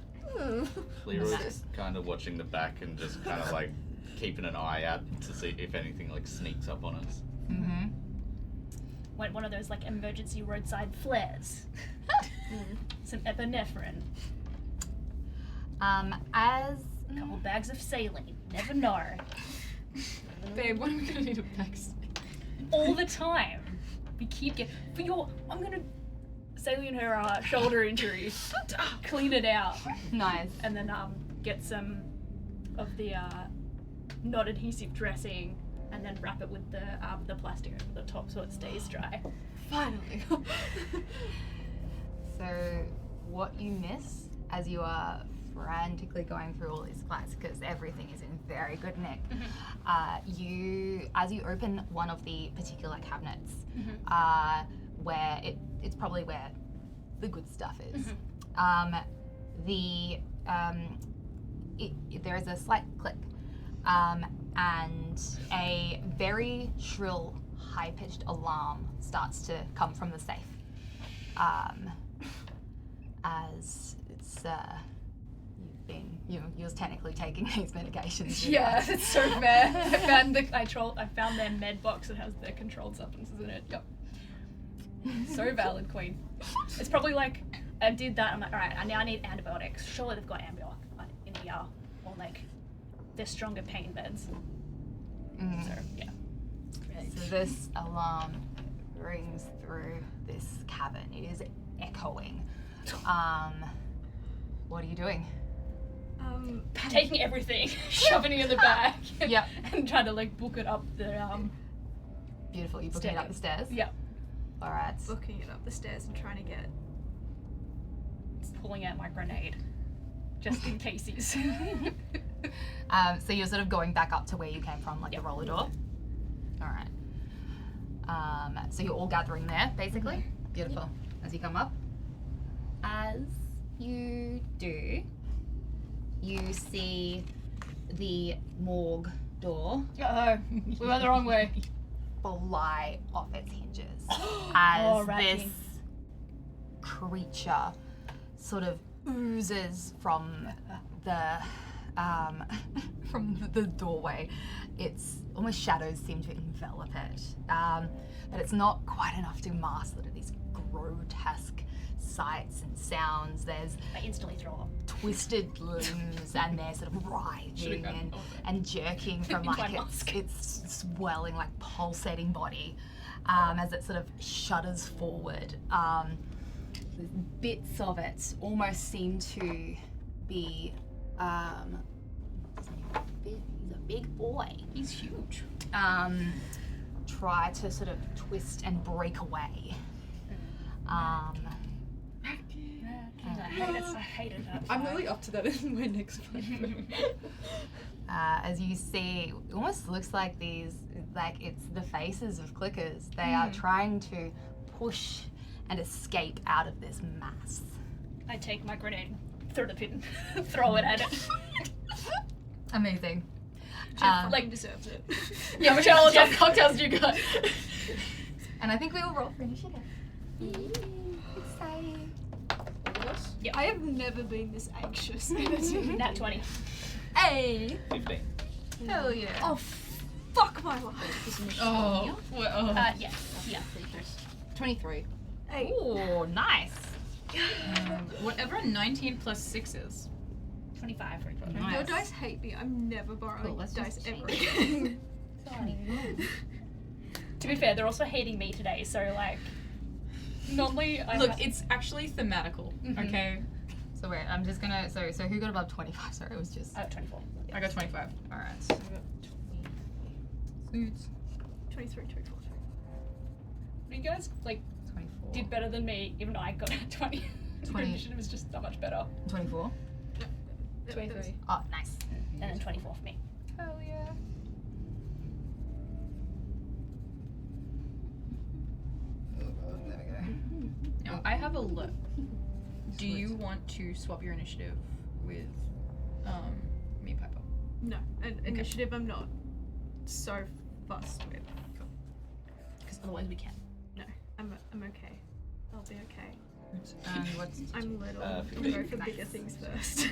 Leroy's kind of watching the back and just kind of like keeping an eye out to see if anything like sneaks up on us. Mm-hmm. Like one of those like emergency roadside flares. Some epinephrine. As A couple bags of saline. Never know. Babe, when are we gonna need a back? All the time. We keep getting. I'm gonna saline her shoulder injury. Clean it out. nice. And then get some of the not adhesive dressing. And then wrap it with the plastic over the top so it stays dry. Finally. So what you miss as you are frantically going through all these supplies, because everything is in very good nick, as you open one of the particular cabinets, where it's probably where the good stuff is, there is a slight click, and a very shrill, high-pitched alarm starts to come from the safe. As it's you're technically taking these medications. Yeah, it's so bad. I found their med box that has their controlled substances in it. Yep. So valid, Queen. It's probably like I did that. I'm like, all right, I now need antibiotics. Surely they've got antibiotics in ER, or like they're stronger pain meds. So yeah. So this alarm rings through this cavern. It is echoing. What are you doing? Taking everything, shoving it in the bag, Yep. and trying to like book it up the Beautiful. You're booking it up the stairs. Yep. All right. Booking it up the stairs and trying to get. Pulling out my grenade, just in cases. So you're sort of going back up to where you came from, like the roller door. All right. So you're all gathering there, basically. Beautiful. As you come up. As you do, you see the morgue door Uh-oh. We went the wrong way. fly off its hinges as Rat this King. creature sort of oozes from the doorway. It's almost shadows seem to envelop it, but it's not quite enough to mask sort of these grotesque sights and sounds. There's I instantly throw up. twisted limbs and they're sort of writhing and jerking from Into like my mask. its swelling, like pulsating body as it sort of shudders forward. Bits of it almost seem to be he's a big boy. He's huge. Try to sort of twist and break away. I hated that. I'm really up to that in my next one. As you see, it almost looks like it's the faces of clickers. They are trying to push and escape out of this mass. I take my grenade, throw the pin, throw it at it. Amazing. Like deserves it. Yeah, which all the top cocktails do you got? And I think we will roll for initiative. Exciting. I have never been this anxious in a team. Nat 20. Hey! 15. Hell yeah. Oh, fuck my life. Oh, what? Oh. Yeah. 23. Hey. Ooh, nice. Whatever 19 plus 6 is. 25. Nice. Your dice hate me. I'm never borrowing Cool, let's dice just ever change. again. To be fair, they're also hating me today, so like, normally I Look, it's actually thematical, Mhm. okay? So wait, I'm just gonna, so who got above 25? Sorry, it was just, 24. I got 25. alright. Suits. 23, 24. You guys like 24. did better than me, even though I got 20. 20. Initiative was just that much better. 24? 23. Oh, nice. And then 24 for me. Hell yeah. There we go. Now, I have a look. Do you want to swap your initiative with me, Piper? No, an initiative I'm not so fussed with. Because otherwise we can. No, I'm okay. I'll be okay. And what's I'm little. I'll 15. go for Nice. bigger things first.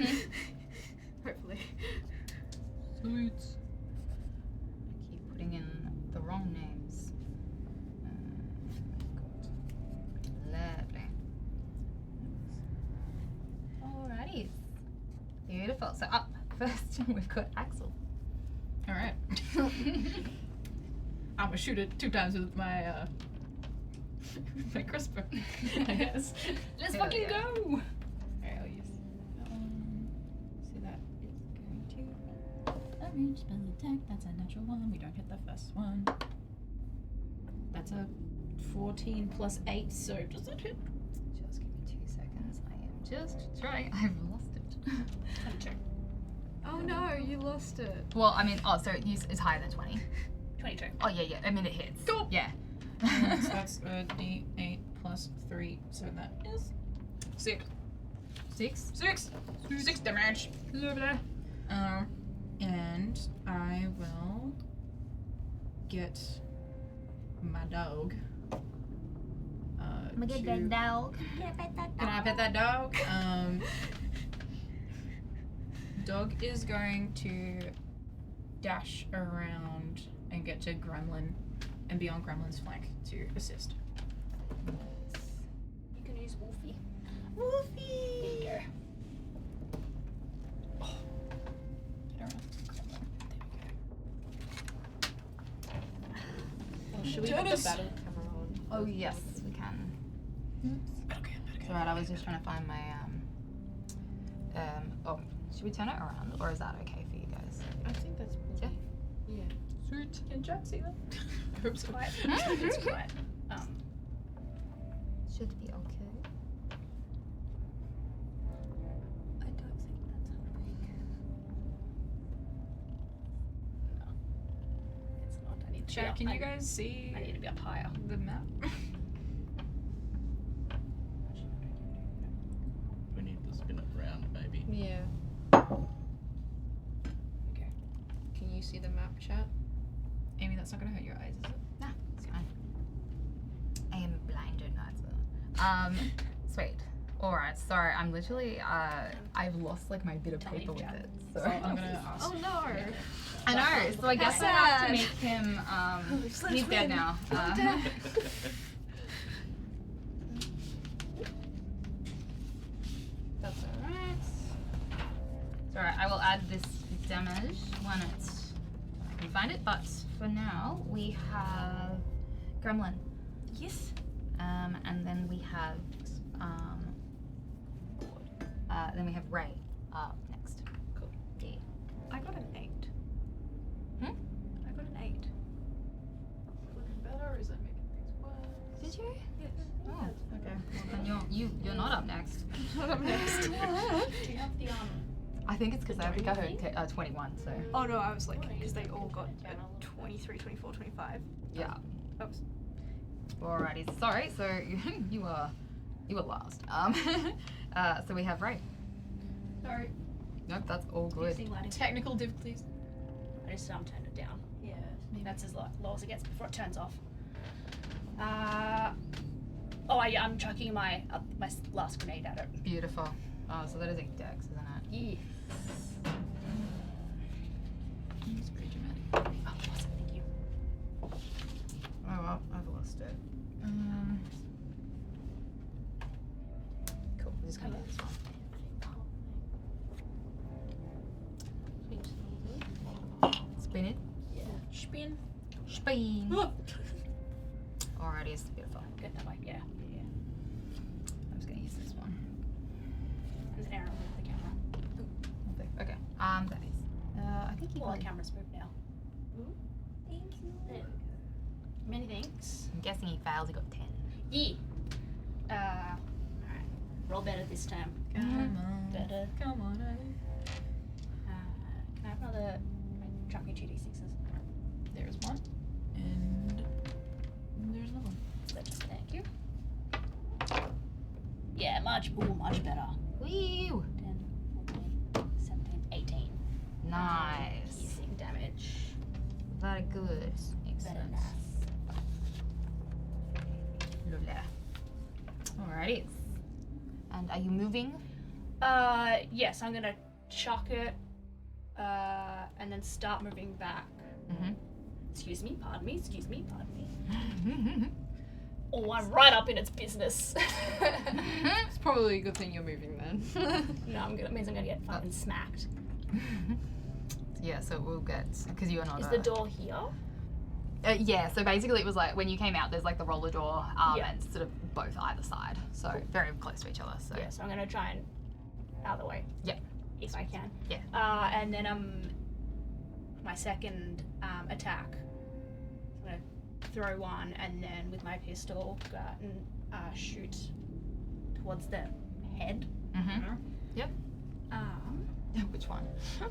Hopefully. Suits. I keep putting in the wrong names. Lovely. Alrighty. Beautiful. So up first we've got Axel. Alright. I'm gonna shoot it 2 times with my my crossbow, I guess. Let's Hell fucking yeah. go! Alright, I'll use. So that is going to arrange spell attack. That's a natural one. We don't hit the first one. That's a 14 plus 8, so does that hit? Just give me 2 seconds. I am just trying. I've lost it. 22. Oh no, you lost it. Well, I mean, so it's higher than 20. 22. Oh yeah. I mean, it hits. Cool. Yeah. So that's a d8 plus 3, so that is 6. 6. 6 damage. And I will get my dog. To- dog. Can I pet that dog? Dog is going to dash around and get to Gremlin and be on Gremlin's flank to assist. You can use Wolfie. Wolfie. There you go. Oh. Get around. Oh, should we Dennis. have the battle camera on? Oh yes, we can. Okay. It's alright. I was just trying to find my Oh, should we turn it around, or is that okay for you guys? I think that's Yeah. Yeah. Sweet. Can Jack see that? I hope so. Quiet. It's quiet. Should be okay. I don't think that's helping. Chat, can you guys see I need to be up higher. the map? We need to spin it around, maybe. Yeah. Okay. Can you see the map, chat? Amy, that's not gonna hurt your eyes, is it? Nah, it's fine. I am blinded, not sweet. Alright, sorry, I'm literally, I've lost like my bit of paper with it. So I'm gonna ask. Oh no. I know, so I guess I have to make him, he's dead now. That's alright. It's alright, I will add this damage when I can find it, but for now, we have Gremlin. Yes. And then we have, then we have Ray up next. Cool. Yeah. I got an 8. Hmm? I got an 8. Looking better, or is that making things worse? Did you? Yes. Oh, okay. Well, then you're not up next. Not up next. Do you have the I think it's because I think I heard 21, so. Oh no, I was like, because they all got 23, 24, 25. Yeah. Oops. Alrighty, sorry, so you were last. So we have Ray. Sorry. Nope, that's all good. Piercing lighting. Technical difficulties. I just turned it down. Yeah. That's as low as it gets before it turns off. I'm chucking my last grenade at it. Beautiful. Oh, so that is a dex, isn't it? Yeah. It's pretty dramatic. Oh, awesome. Thank you. Oh well, I've lost it. Cool, we're just gonna do this one. Spin it. Yeah. Spin. Spin. Alrighty, it's beautiful. Good that way. Yeah. Yeah. I'm just gonna use this one. There's an arrow with the camera. Okay. That is. I think you Well, the probably. camera's moved now. Thank you. There we go. Many thanks. I'm guessing he fails. He got 10. Yeah. Alright. Roll better this time. Come on. Better. Come on, Riley. Can I have another? Chuck me 2d6s. There's one. And there's another one. Thank you. Yeah, much better. Woo! 10, 14, 17, 18. Nice. Piercing damage. Very good. Very Excellent. nice. Lovely. Alrighty. And are you moving? Yes, I'm gonna chuck it, and then start moving back. Mm-hmm. Excuse me, pardon me. Oh, I'm right up in its business. It's probably a good thing you're moving then. No, means I'm gonna get fucking smacked. Yeah, so we'll get, because you're not Is the door here? yeah, so basically it was like, when you came out, there's like the roller door, Yeah. and sort of both either side. So very close to each other, so. Yeah, so I'm gonna try and out of the way. Yeah. If I can. Yeah. And then my second attack. I'm gonna throw one, and then with my pistol go out and shoot towards the head. Mm-hmm. Yep. Which one? I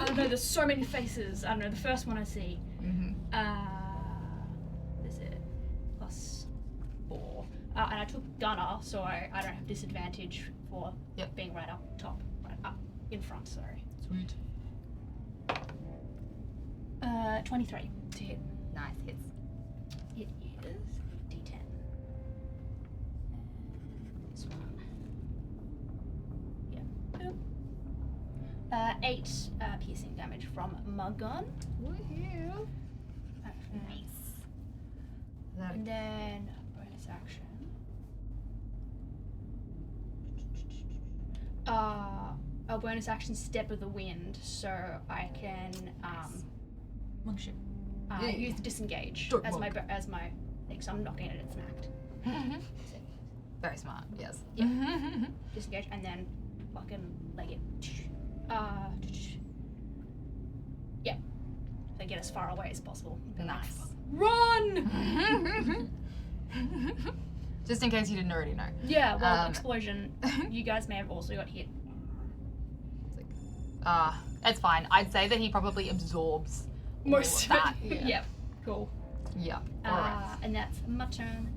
don't know, there's so many faces. I don't know, the first one I see. Mm-hmm. Is it +4? And I took gunner, so I don't have disadvantage for Yep. being right up top, right up in front, sorry. Sweet. 23 to hit. Nice hits. It is D10. And this one. Yeah. Boop. 8 piercing damage from my gun. Woohoo! Nice. That, And then bonus action. A bonus action step of the wind, so I can Monk shit. use the disengage Don't as monk. my thing, so I'm not gonna get it smacked. very smart, yes. Yeah. Disengage and then fucking leg it. Yeah. So get as far away as possible. Nice. Run! Just in case you didn't already know. Yeah, well, explosion. You guys may have also got hit. It's fine. I'd say that he probably absorbs all Most of that. of it. Yep. Cool. Yeah. All right. And that's my turn.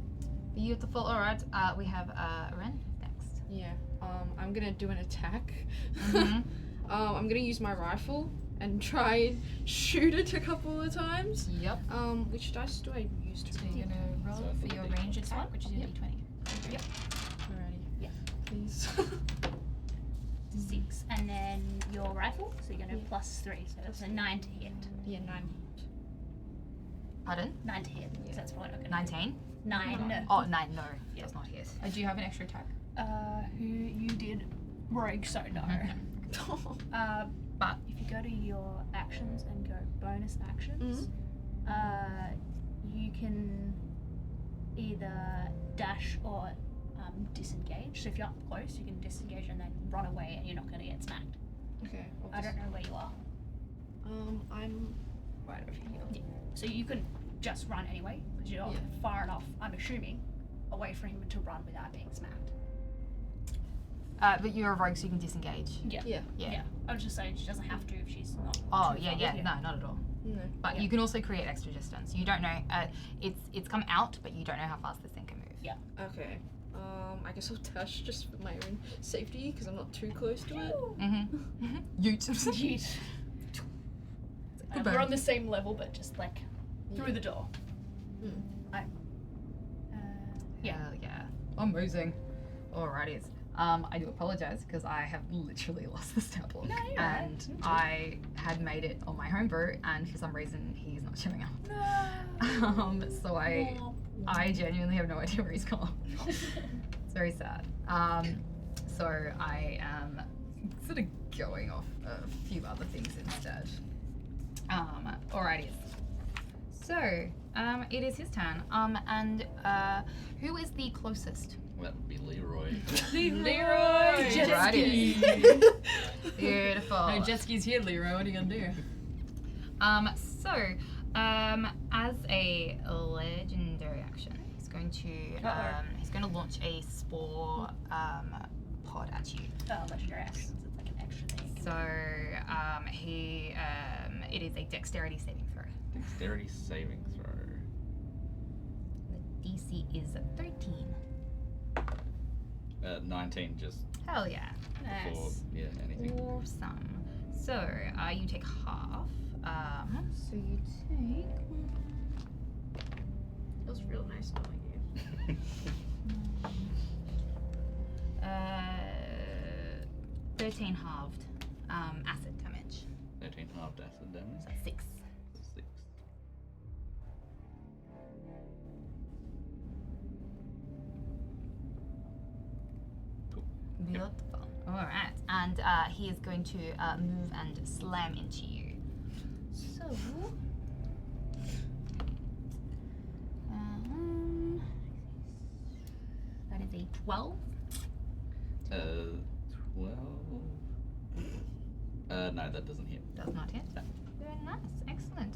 Beautiful. All right. We have Ren next. Yeah. I'm gonna do an attack. Mhm. I'm gonna use my rifle and try and shoot it a couple of times. Yep. Which dice do I use to So you're gonna roll So for your ranged attack, which is your Yep. d20. Alrighty. Yeah. Please. 6. And then your rifle, so you're going to Yeah. +3, so that's a 9 to hit. Yeah, 9. Pardon? 9 to hit, so that's probably not going to 19. 9. No. Oh, 9. No, Yeah. does not hit. Do you have an extra attack? Who you did rogue, so no. But if you go to your actions and go bonus actions, you can either dash or disengage. So if you're up close, you can disengage and then run away, and you're not going to get smacked. Okay. I don't know where you are, I'm right over here. so you can just run anyway because you're Yeah. far enough. I'm assuming away for him to run without being smacked. But you're a rogue, so you can disengage. Yeah. Yeah. I was just saying she doesn't have to if she's not. Oh, too yeah, far. yeah. No, not at all. No. But you can also create extra distance. You don't know. It's come out, but you don't know how fast this thing can move. Okay. I guess I'll dash just for my own safety because I'm not too close to it. Mm-hmm. Yeet. Yeet. We're on the same level, but just like through the door. Yeah. Hell yeah. Amazing. Alrighties. I do apologize because I have literally lost the stat block. No, you're and I had made it on my homebrew, and for some reason he's not showing up. So I genuinely have no idea where he's gone. It's very sad. So I am sort of going off a few other things instead. Alrighty. So, it is his turn. And who is the closest? That would be Leroy. Leroy! Jet Righty. Beautiful. No jet skis here, Leroy. What are you gonna do? As a legendary action, he's going to launch a spore pod at you. Legendary actions. It's like an extra thing. So it is a dexterity saving throw. Dexterity saving throw. The DC is 13. 19 just Hell yeah. for anything. Awesome. So you take half. So you take. Feels real nice knowing you. 13 halved acid damage. 13 halved acid damage. So 6. 6. Beautiful. All right, and he is going to move and slam into you. So, that is a 12. 12. No, that doesn't hit. Does not hit. No. Very nice, excellent.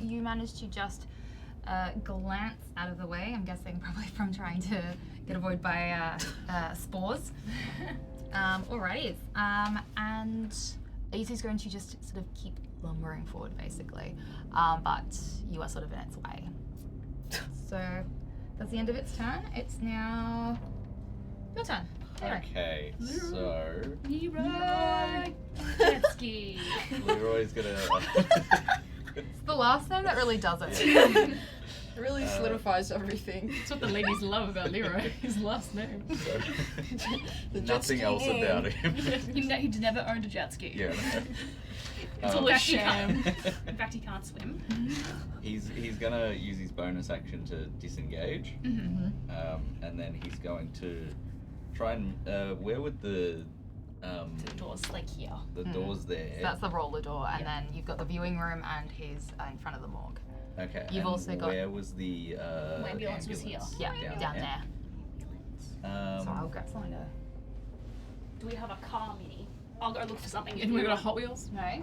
You managed to just glance out of the way. I'm guessing probably from trying to get avoided by spores. Alrighty. And Easy's going to just sort of keep lumbering forward, basically. But you are sort of in its way. So that's the end of its turn. It's now your turn. Leroy. Okay, so Leroy! Jet ski! Leroy's gonna. It's the last name that really does it. It really solidifies everything. That's what the ladies love about Leroy, his last name. The jet Nothing ski else name. about him. He's never owned a jet ski. Yeah. It's all Um, a sham. In fact, he can't swim. He's gonna use his bonus action to disengage, Mm-hmm. and then he's going to try and where would the The door's like here. doors there? So that's the roller door, and Yeah. then you've got the viewing room, and he's in front of the morgue. Okay. You've and also got- where was the ambulance was here. Yeah, down there. So I'll grab something to. Do we have a car mini? I'll go look for something. And we got a Hot Wheels? No.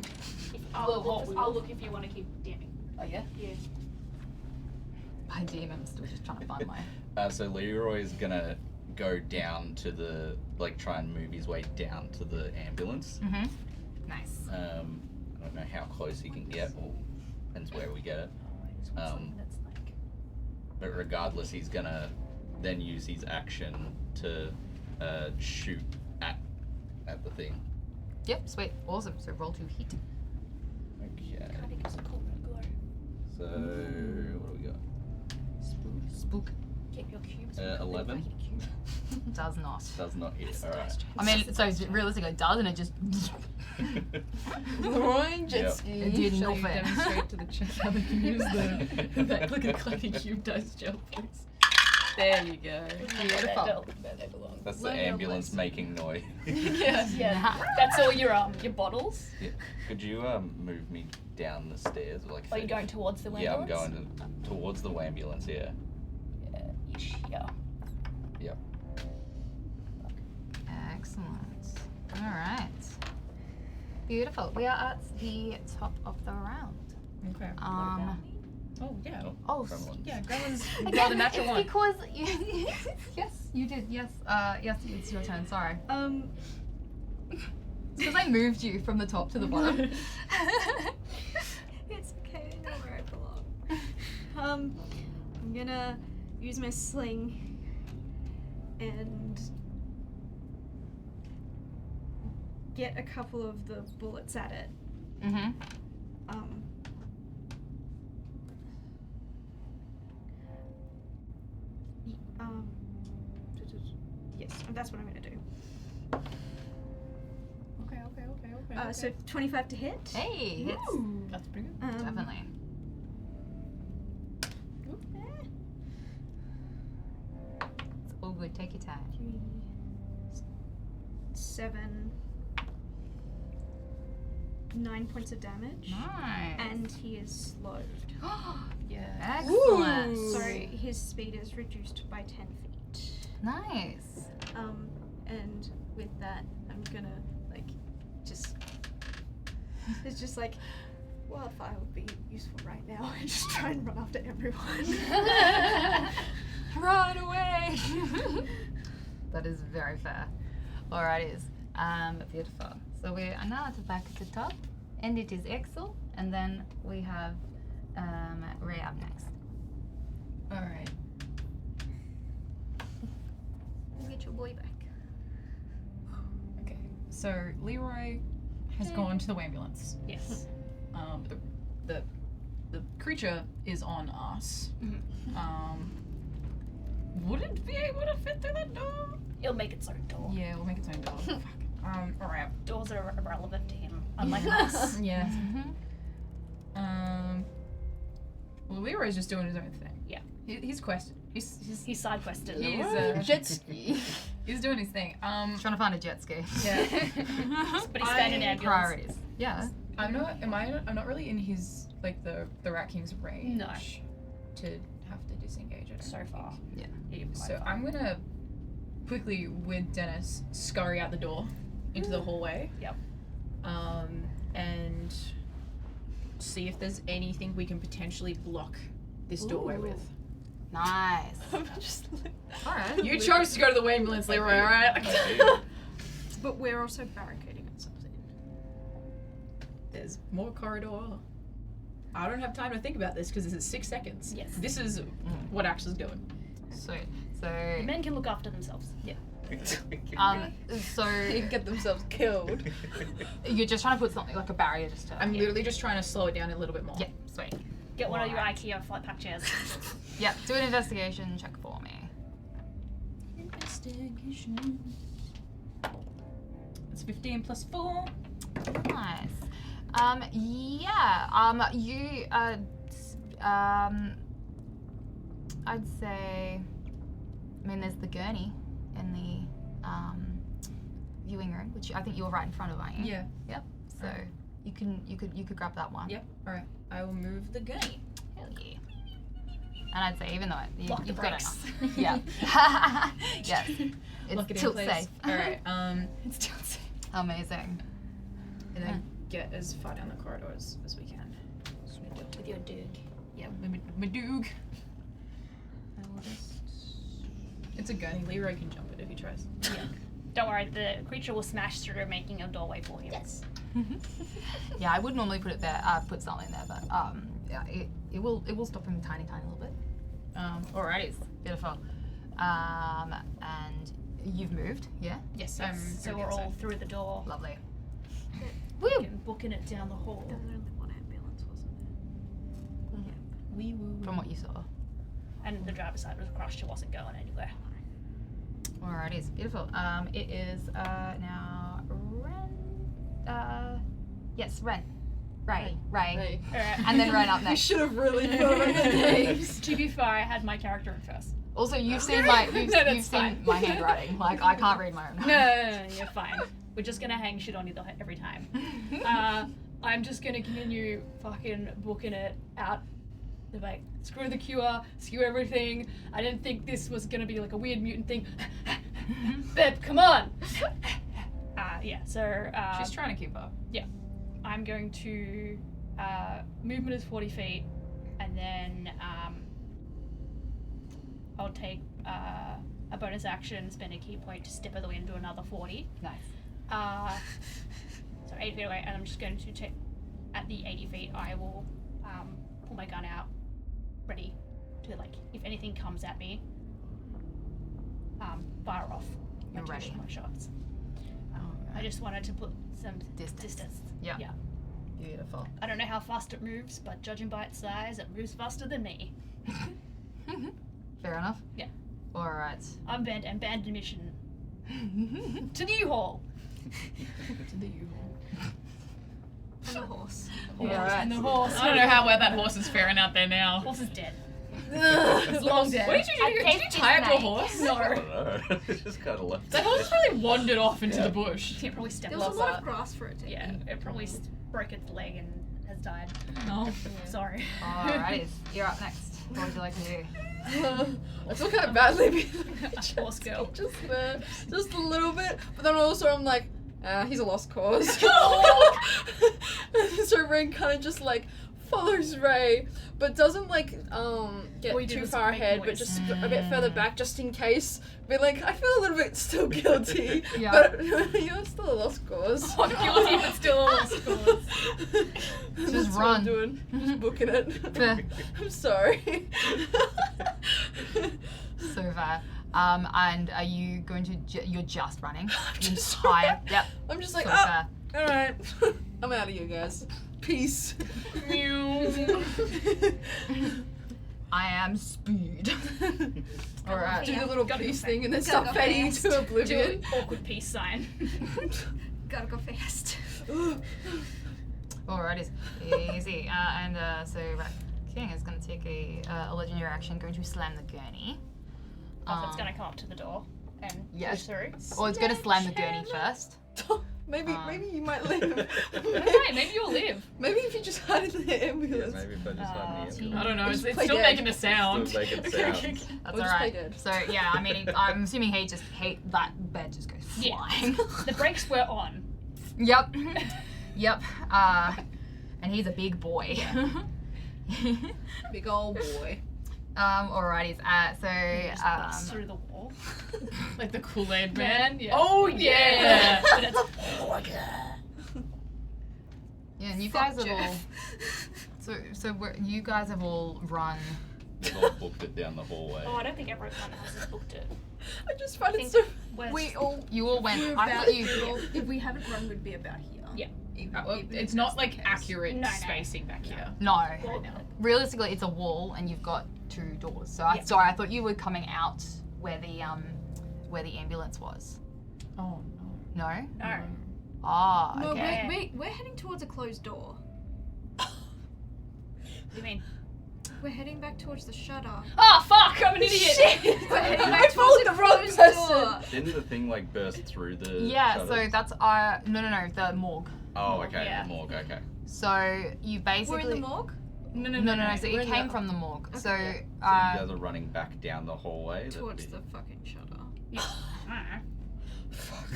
I'll look if you want to keep DMing. Oh yeah. Yeah. By DM, I'm still just trying to find my. So Leroy is gonna go down to the try and move his way down to the ambulance. Mm-hmm. Nice. I don't know how close he can get, or depends where we get it. So what's something that's like. But regardless, he's gonna then use his action to shoot at the thing. Yep, sweet. Awesome. So roll to hit. Okay. Kind of gives a cool red glow. So what do we got? Spook. Keep your cubes. 11. Does not. Does not hit. All right. I mean, so realistically, it does, and it just. Roaring jet Yep. ski. It did Shall you nothing. demonstrate to the chat how they can use that click and clacky cube dice gel, please? There you go. Beautiful. Where they belong. That's the Learn your ambulance lesson. making noise. Yeah, that's all your bottles. Yeah. Could you move me down the stairs? Like Are you going towards the Yeah, I'm ambulance? going towards the ambulance. Yeah. Yeah. Yep. Excellent. All right. Beautiful. We are at the top of the round. Okay. Oh yeah. Oh, Gremlins. Yeah, Gremlins got Again, a natural it's one. because yes, you did. Yes, yes, it's your turn. Sorry. It's because I moved you from the top to the bottom. It's okay, I know where I belong. I'm gonna use my sling and get a couple of the bullets at it. Mm-hmm. Yes, that's what I'm gonna do. Okay. So 25 to hit. Hey, hits. That's pretty good. Definitely. It's all good. Take your time. 7, 9 points of damage. Nice. And he is slowed. Yeah. Excellent. So his speed is reduced by 10 feet. Nice. And with that, I'm gonna just. It's just like wildfire would be useful right now. And just try and run after everyone. Run away. That is very fair. Alrighties. Beautiful. So we are now back at the top, and it is Exel, and then we have Ray up next. All right. Get your boy back. Okay. So Leroy has gone to the ambulance. Yes. The creature is on us. Mhm. Would it be able to fit through that door? It'll make its own door. Yeah, we'll make its own door. Fuck. Alright. Doors are irrelevant to him, unlike us. Yeah. Mm-hmm. Well, Leroy's just doing his own thing. Yeah. He's quested. He's He side quested. Jet ski. he's doing his thing. Trying to find a jet ski. Yeah. But he's found an ambulance. Priorities. Yeah. I'm not really in his the Rat King's range. No. To have to disengage it. So far. Yeah. So I'm gonna quickly with Dennis scurry out the door into the hallway. Yep. And see if there's anything we can potentially block this doorway with. Nice. Alright. You chose to go to the ambulance, Leroy, alright? But we're also barricading ourselves in. There's more corridor. I don't have time to think about this because this is 6 seconds. Yes. This is what Axel's doing. Sweet. The So, men can look after themselves. Yeah. so Get themselves killed. you're just trying to put something like a barrier just to. I'm literally just trying to slow it down a little bit more. Yeah. Sweet. Get one of your IKEA flight pack chairs. Yeah. Do an investigation check for me. Investigation. It's 15 plus 4. Nice. You, I'd say, I mean, there's the gurney in the, viewing room, which I think you're right in front of, aren't you? Yeah. Yep. So you could grab that one. Yep. Alright. I will move the gurney. Hell yeah. And I'd say, even though Lock the you've got brakes. enough. Yeah. Yes. It's Lock it in tilt place. safe. Alright. It's tilt safe. Amazing. And then get as far down the corridor as we can. With your dude. Yeah, my doog. I will just. It's a gurney. Leroy can jump it if he tries. Yeah. Don't worry, the creature will smash through, making a doorway for him. Yes. Yeah, I would normally put it there, put something there, but it will stop him a tiny little bit. Alrighty, beautiful. And you've moved, yeah? Yes, So we're all through the door. Lovely. Booking it down the hall. There was only one ambulance, wasn't there? Wee woo. From what you saw. And the driver's side was crushed. It wasn't going anywhere. Alrighty, beautiful. It is now Ren. Yes, Ren. Ray. Right. Alright. And then Ren up We next. should have really known the names. To be fair, I had my character in first. Also, you've seen my No, you've that's seen fine. my handwriting. Like I can't read my own. No, you're fine. We're just gonna hang shit on you every time. I'm just gonna continue fucking booking it out. They're like, screw the cure, screw everything. I didn't think this was gonna be like a weird mutant thing. Beb, come on! Yeah, so She's trying to keep up. I'm going to movement is 40 feet, and then I'll take a bonus action, spend a key point to step out the way and do another 40. Nice. So 8 feet away, and I'm just going to take at the 80 feet. I will pull my gun out, ready to like if anything comes at me, fire off. You're ready. My shots. I just wanted to put some distance. Yeah. Yeah. Beautiful. I don't know how fast it moves, but judging by its size, it moves faster than me. Fair enough. Yeah. All right. I'm banned admission to New Hall. And the horse. Alright. And the horse. I don't know how well that horse is faring out there now. Horse is dead. It's long dead. What did you do? Did you tie up your horse? I No. don't know. It's just kind of left. That horse really wandered off into the bush. It probably stepped There was a off lot that. of grass for it to Yeah, eat. it probably broke its leg and has died. No. Sorry. Alrighty. You're up next. What would you like to do? I feel kind of badly being Horse girl. just there, just a little bit. But then also I'm like, he's a lost cause. So Ray kind of just like follows Ray, but doesn't like get All you did too was far make ahead, noise. but just a bit further back just in case. But like I feel a little bit still guilty, Yeah. but you're still a lost cause. I'm guilty, but still a lost cause. Just That's what run. I'm doing. Just booking it. Fair. I'm sorry. So fair. And are you going to? You're just running. The entire. Yep. I'm just like, So oh, fair. all right. I'm out of here, guys. Peace. I am speed. All right. Do the little Gotta peace go thing and then Gotta start go fading fast. into Do oblivion. an awkward peace sign. Gotta go fast. Alrighty. Easy. So Rat King is going to take a legendary action, going to slam the gurney. Also, it's gonna come up to the door and Yes. push through. Or it's going to slam the gurney first. Maybe you might live. Okay, maybe you'll live. Maybe if you just hide in the Yeah, ambulance. maybe if I just had Team. the I don't know. It's Just play still dead. making a sound. Still making sounds. That's We'll just alright. play dead. So yeah, I mean, I'm assuming that bed just goes Yeah. flying. The brakes were on. Yep. Yep. And he's a big boy. Big old boy. Alrighty. Just busts through the wall. Like the Kool-Aid man. Yeah. Oh yeah. But it's, Yeah, and you guys have all. You guys have all run. We've all booked it down the hallway. oh, I don't think everyone has booked it. I just find I it think so. West. We all. You all went. We're I about thought you. if we haven't run, we'd be about here. Yeah. Well, it's not like accurate No, no. spacing back here. No. Well, Realistically, it's a wall, and you've got 2 doors. So Yeah. sorry, I thought you were coming out where the ambulance was. Oh No. no. Ah. No, Okay. we're heading towards a closed door. What do you mean? We're heading back towards the shutter. Oh fuck! I'm an idiot. We're heading I back followed towards the wrong closed person. door. Didn't the thing like burst through the Yeah. So shutters? that's no, the morgue. Oh, okay, Yeah. the morgue, okay. So you basically. We're in the morgue. no. No. So We're it in came the- from the morgue. Okay. So So you guys are running back down the hallway. that Towards bit- the fucking shutter.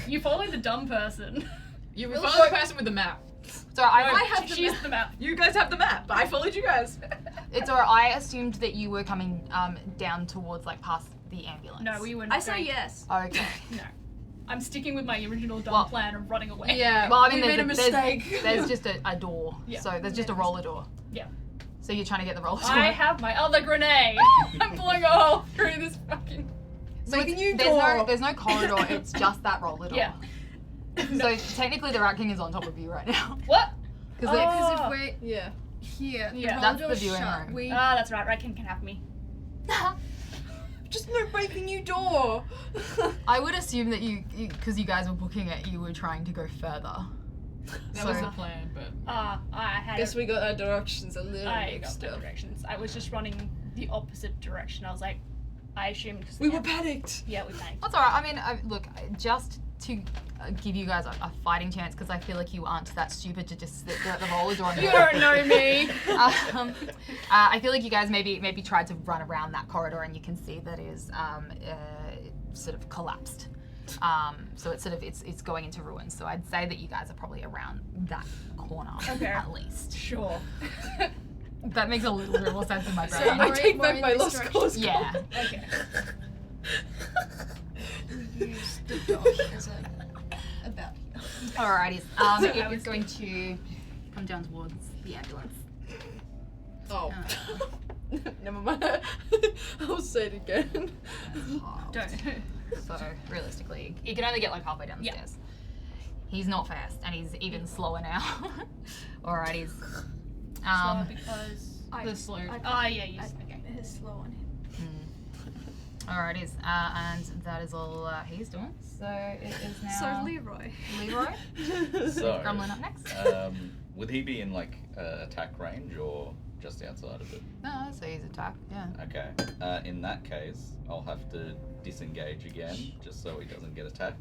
You followed the dumb person. You were the person with the map. so I have the She's the map. You guys have the map. I followed you guys. It's alright. I assumed that you were coming down towards like past the ambulance. No, we were. I say going- yes. Okay. No. I'm sticking with my original dumb Well- plan of running away. Yeah. Well, I mean, we made a there's mistake. there's just a door. Yeah. So there's just a roller door. Yeah. So you're trying to get the roller door. I have my other grenade. I'm blowing a hole through this fucking. So Breaking you there's door. there's no corridor. It's just that roller door. Yeah. So technically, the Rat King is on top of you right now. What? Because Because Oh. if we're Yeah. here, Yeah. the That's roller the door's viewing shut. room. We Ah, that's right. Redkin can have me. Just no breaking you door. I would assume that because you guys were booking it, you were trying to go further. That was the plan, but I had. Guess we got our directions a little I got mixed the up. directions. I was just running the opposite direction. I was like, I assumed. We were panicked. Yeah, we panicked. That's alright. I mean, look, just to give you guys a fighting chance, because I feel like you aren't that stupid to just slip the roller door. You don't know me. I feel like you guys maybe tried to run around that corridor, and you can see that it is sort of collapsed. So it's going into ruin. So I'd say that you guys are probably around that corner at least. Sure. That makes a little bit more sense in my brain. So I take more back in my this lost direction. cause. Yeah. Okay. use the dog as about here. Alrighty. So It I was is going to come down towards the ambulance. Oh. Never mind. I'll say it again. Don't. So realistically, you can only get like halfway down the Yeah. stairs. He's not fast, and he's even slower now. Alrighty. Slower because. the slow. Oh yeah, you. Okay. It is slow on him. Alrighty. And that is all he's doing. So it is now So Leroy. Leroy. So, Gremlin up next. would he be in like attack range or just outside of it? No, so he's attack. Yeah. Okay. In that case, I'll have to disengage again, just so he doesn't get attacked,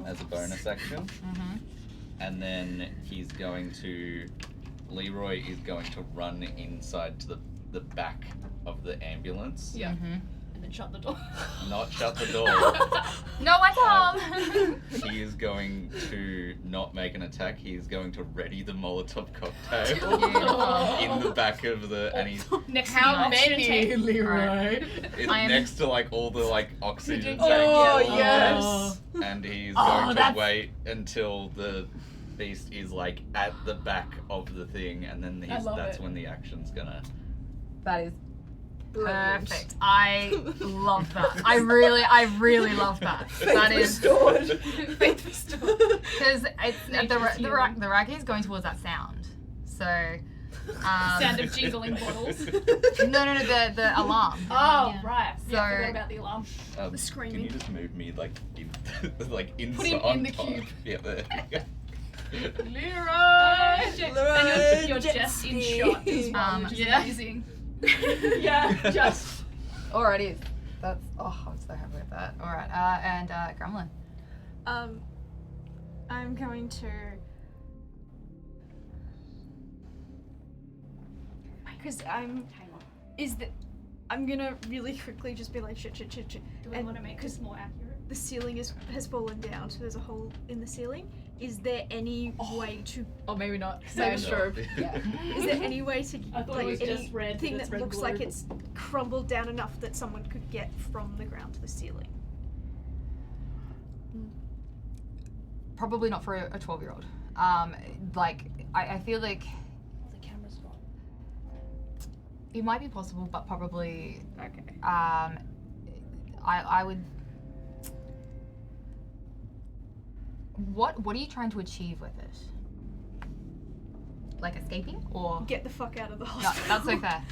as a bonus action. Mm-hmm. And then Leroy is going to run inside to the back of the ambulance. Yeah. Mm-hmm. And then shut the door. Not shut the door. No, my Tom. He is going to not make an attack. He is going to ready the Molotov cocktail Beautiful. in the back of and he's Next to How the oxygen many, tank. Leroy? it's I am- next to like all the like oxygen tanks. Oh, and all yes. that. And he's Oh, going to that's- wait until the beast is like at the back of the thing, and then love that's it. when the action's gonna. That is Brilliant. perfect. I love that. I really love that. That is Faith restored. because it's Nature's the Raki is going towards that sound. So Sound of jingling bottles. no, the alarm. Oh right. So- Yeah, I forgot about the alarm. The screaming. Can you just move me like in, like inside? Put him in on the top? cube. Yeah. There. Leroy! And you're jet just in ski. shot as well, which is Yeah. amazing. Yeah, just. Alrighty. That's I'm so happy with that. Alright, and Gremlin. I'm going to. Because I'm. I'm gonna really quickly just be like shit. Do we And want to make this more accurate? The ceiling has fallen down, so there's a hole in the ceiling. Is there any way to? Or maybe not. Same No. strobe. Yeah. Is there any way to I thought like it was any just red. thing It's that red looks glue. like it's crumbled down enough that someone could get from the ground to the ceiling? Probably not for a 12-year-old. Like I feel like The camera's not. it might be possible, but probably Okay. I would. What are you trying to achieve with it? Like escaping or? Get the fuck out of the No, hospital. that's so fair.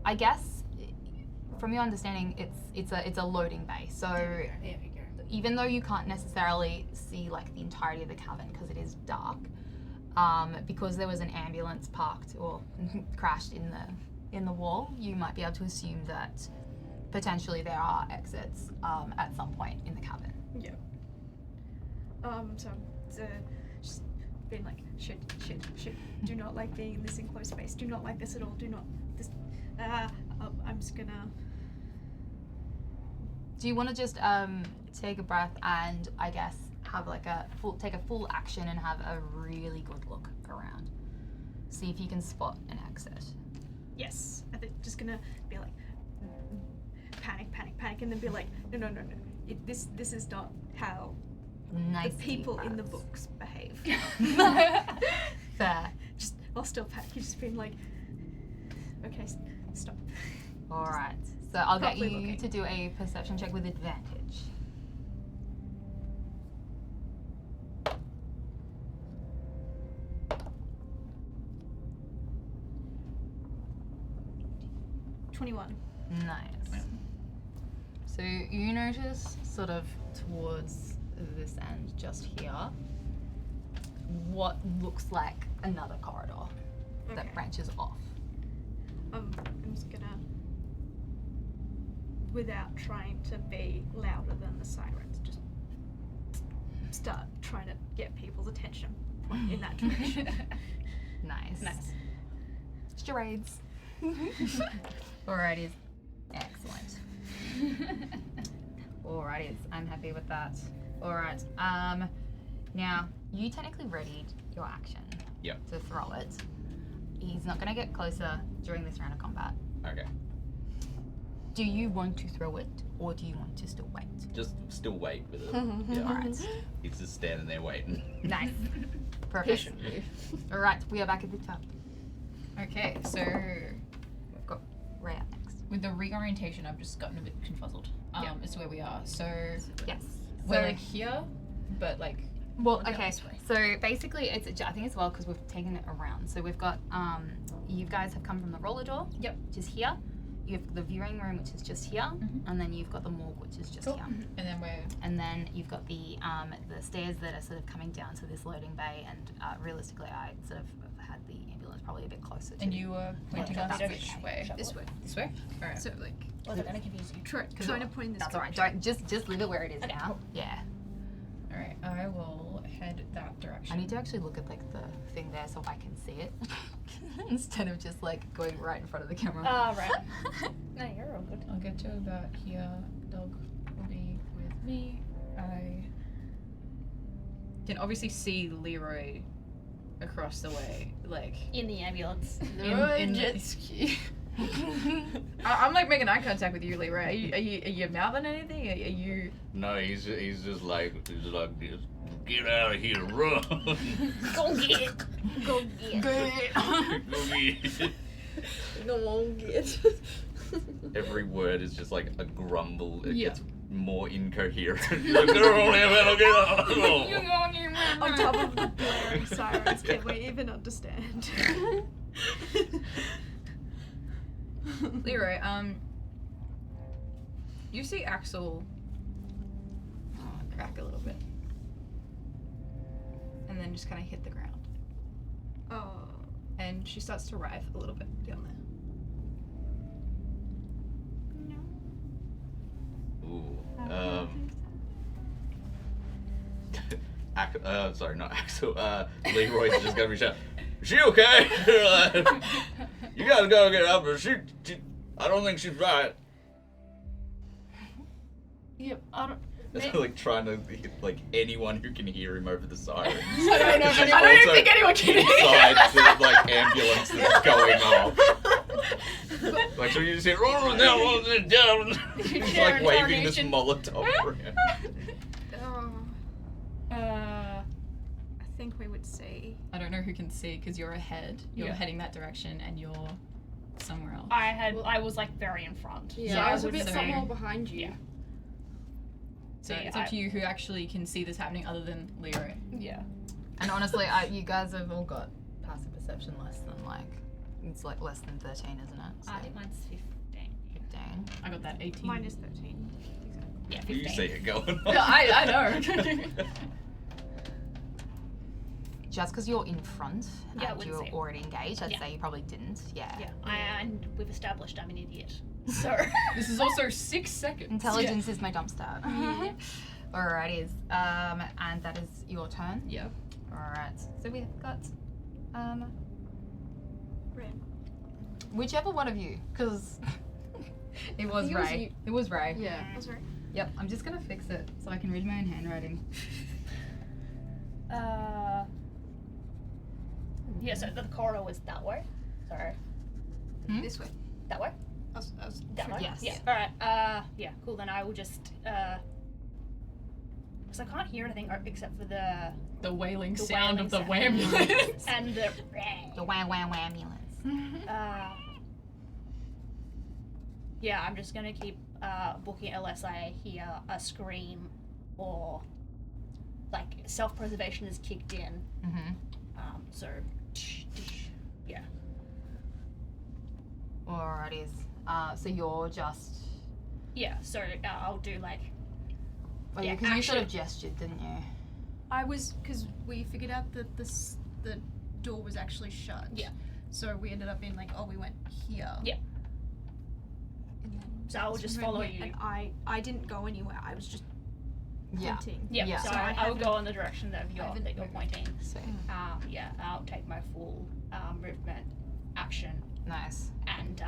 I guess from your understanding, it's a loading bay. So There we go. even though you can't necessarily see like the entirety of the cavern because it is dark, because there was an ambulance parked or crashed in the wall, you might be able to assume that potentially there are exits at some point in the cavern. Yeah. So just being like shit. Do not like being in this enclosed space. Do not like this at all. Do not this. I'm just gonna. Do you want to just take a breath and I guess have like take a full action and have a really good look around, see if you can spot an exit? Yes. I think just gonna be like panic, and then be like no. This is not how Nice the people in the deep books behave. breaths. Fair. Just Osteopath, he's just been like, okay, stop. All right. So I'll get properly you looking. to do a perception check with advantage. $21. Nice. So you notice sort of towards this end, just here, what looks like another corridor Okay. that branches off. I'm just gonna, without trying to be louder than the sirens, just start trying to get people's attention in that direction. Nice. Nice. Charades. Alrighties. Excellent. Alrighties. I'm happy with that. Alright. Now, you technically readied your action. Yep. To throw it. He's not gonna get closer during this round of combat. Okay. Do you want to throw it, or do you want to still wait? Just still wait with it. Yeah. Alright. He's just standing there waiting. Nice. Perfect. Alright, we are back at the top. Okay, so We've got Ray up next. with the reorientation, I've just gotten a bit confuzzled. As to where we are. So Yes. we're So- like here, but like Well, down okay. this way. So basically, I think it's well because we've taken it around. So we've got you guys have come from the roller door. Yep. Which is here. You have the viewing room, which is just here, and then you've got the morgue, which is just Cool. here. And then we're And then you've got the stairs that are sort of coming down to this loading bay. And realistically, I sort of had the ambulance probably a bit closer. To and you were pointing Yeah, us that's which okay. way? This way. This way? Alright. So like, Was it gonna confuse you? trying to point in this That's alright. direction. Don't just leave it where it is now. Yeah. Alright, I will head that direction. I need to actually look at like the thing there so I can see it instead of just like going right in front of the camera. Right. No, you're all good. I'll get to about here. Dog will be with me. I can obviously see Leroy across the way, like In the ambulance. in jet ski. I'm like making eye contact with you, Leroy. Are you mouthing anything? Are you? No, he's just like get out of here, run. Go get it. Go get. Go get. Every word is just like a grumble. It gets more incoherent. On top of the blaring sirens, can we even understand? Leroy, you see Axel crack a little bit, and then just kind of hit the ground, Oh. and she starts to writhe a little bit down there. Ooh. Sorry, not Axel. Leroy's just gonna be shouting, "Is she okay? You gotta go get up. She, I don't think she's right." Yep. I don't. It's like trying to like anyone who can hear him over the sirens. I don't know. She's I don't even also think anyone can hear. inside the like ambulance that's going off. Like so you just hear roll down, roll down. He's like waving this Molotov around. I think we would say. I don't know who can see because you're ahead. You're heading that direction, and you're somewhere else. I was like very in front. Yeah, so I was a would bit say- more behind you. Yeah. So Yeah, it's up to you who actually can see this happening, other than Leroy. Yeah. And honestly, you guys have all got passive perception less than it's like less than 13, isn't it? So I think mine's 15. 15. I got that 18. Mine is 13. Yeah, 15. You see it going on. Yeah, I know. Just because you're in front Yeah, I and wouldn't you're say. already engaged, I'd Yeah. say you probably didn't. Yeah. Yeah. And we've established I'm an idiot. So. This is also 6 seconds. Intelligence is my jump start. Alrighties. And that is your turn. Yeah. Alright. So we've got Red. whichever one of you, because it was think it was Ray. you. It was Ray. Yeah. Oh, sorry. Yep. I'm just gonna fix it so I can read my own handwriting. Yeah, so the corridor was that way. Sorry. This way. That way? I was That way? Yes. Yeah. Alright. Yeah, cool. Then I will just because I can't hear anything except for the wailing The sound wailing of the sound. wambulance. and the. The wham ambulance. Yeah, I'm just gonna keep booking it unless I hear a scream or like self-preservation is kicked in. So yeah. Alrighties. So you're just. Yeah, so I'll do like. Oh, Yeah, yeah, because you sort of action. gestured, didn't you? I was, because we figured out that the door was actually shut. Yeah. So we ended up being like, oh, we went here. Yeah. And then So I will just we went follow here, you. And I didn't go anywhere. I was just Yeah. pointing. Yeah, Yeah. so So I I will haven't- go in the direction that I haven't you're moved. pointing. Sweet. Yeah, I'll take my full movement action Nice. and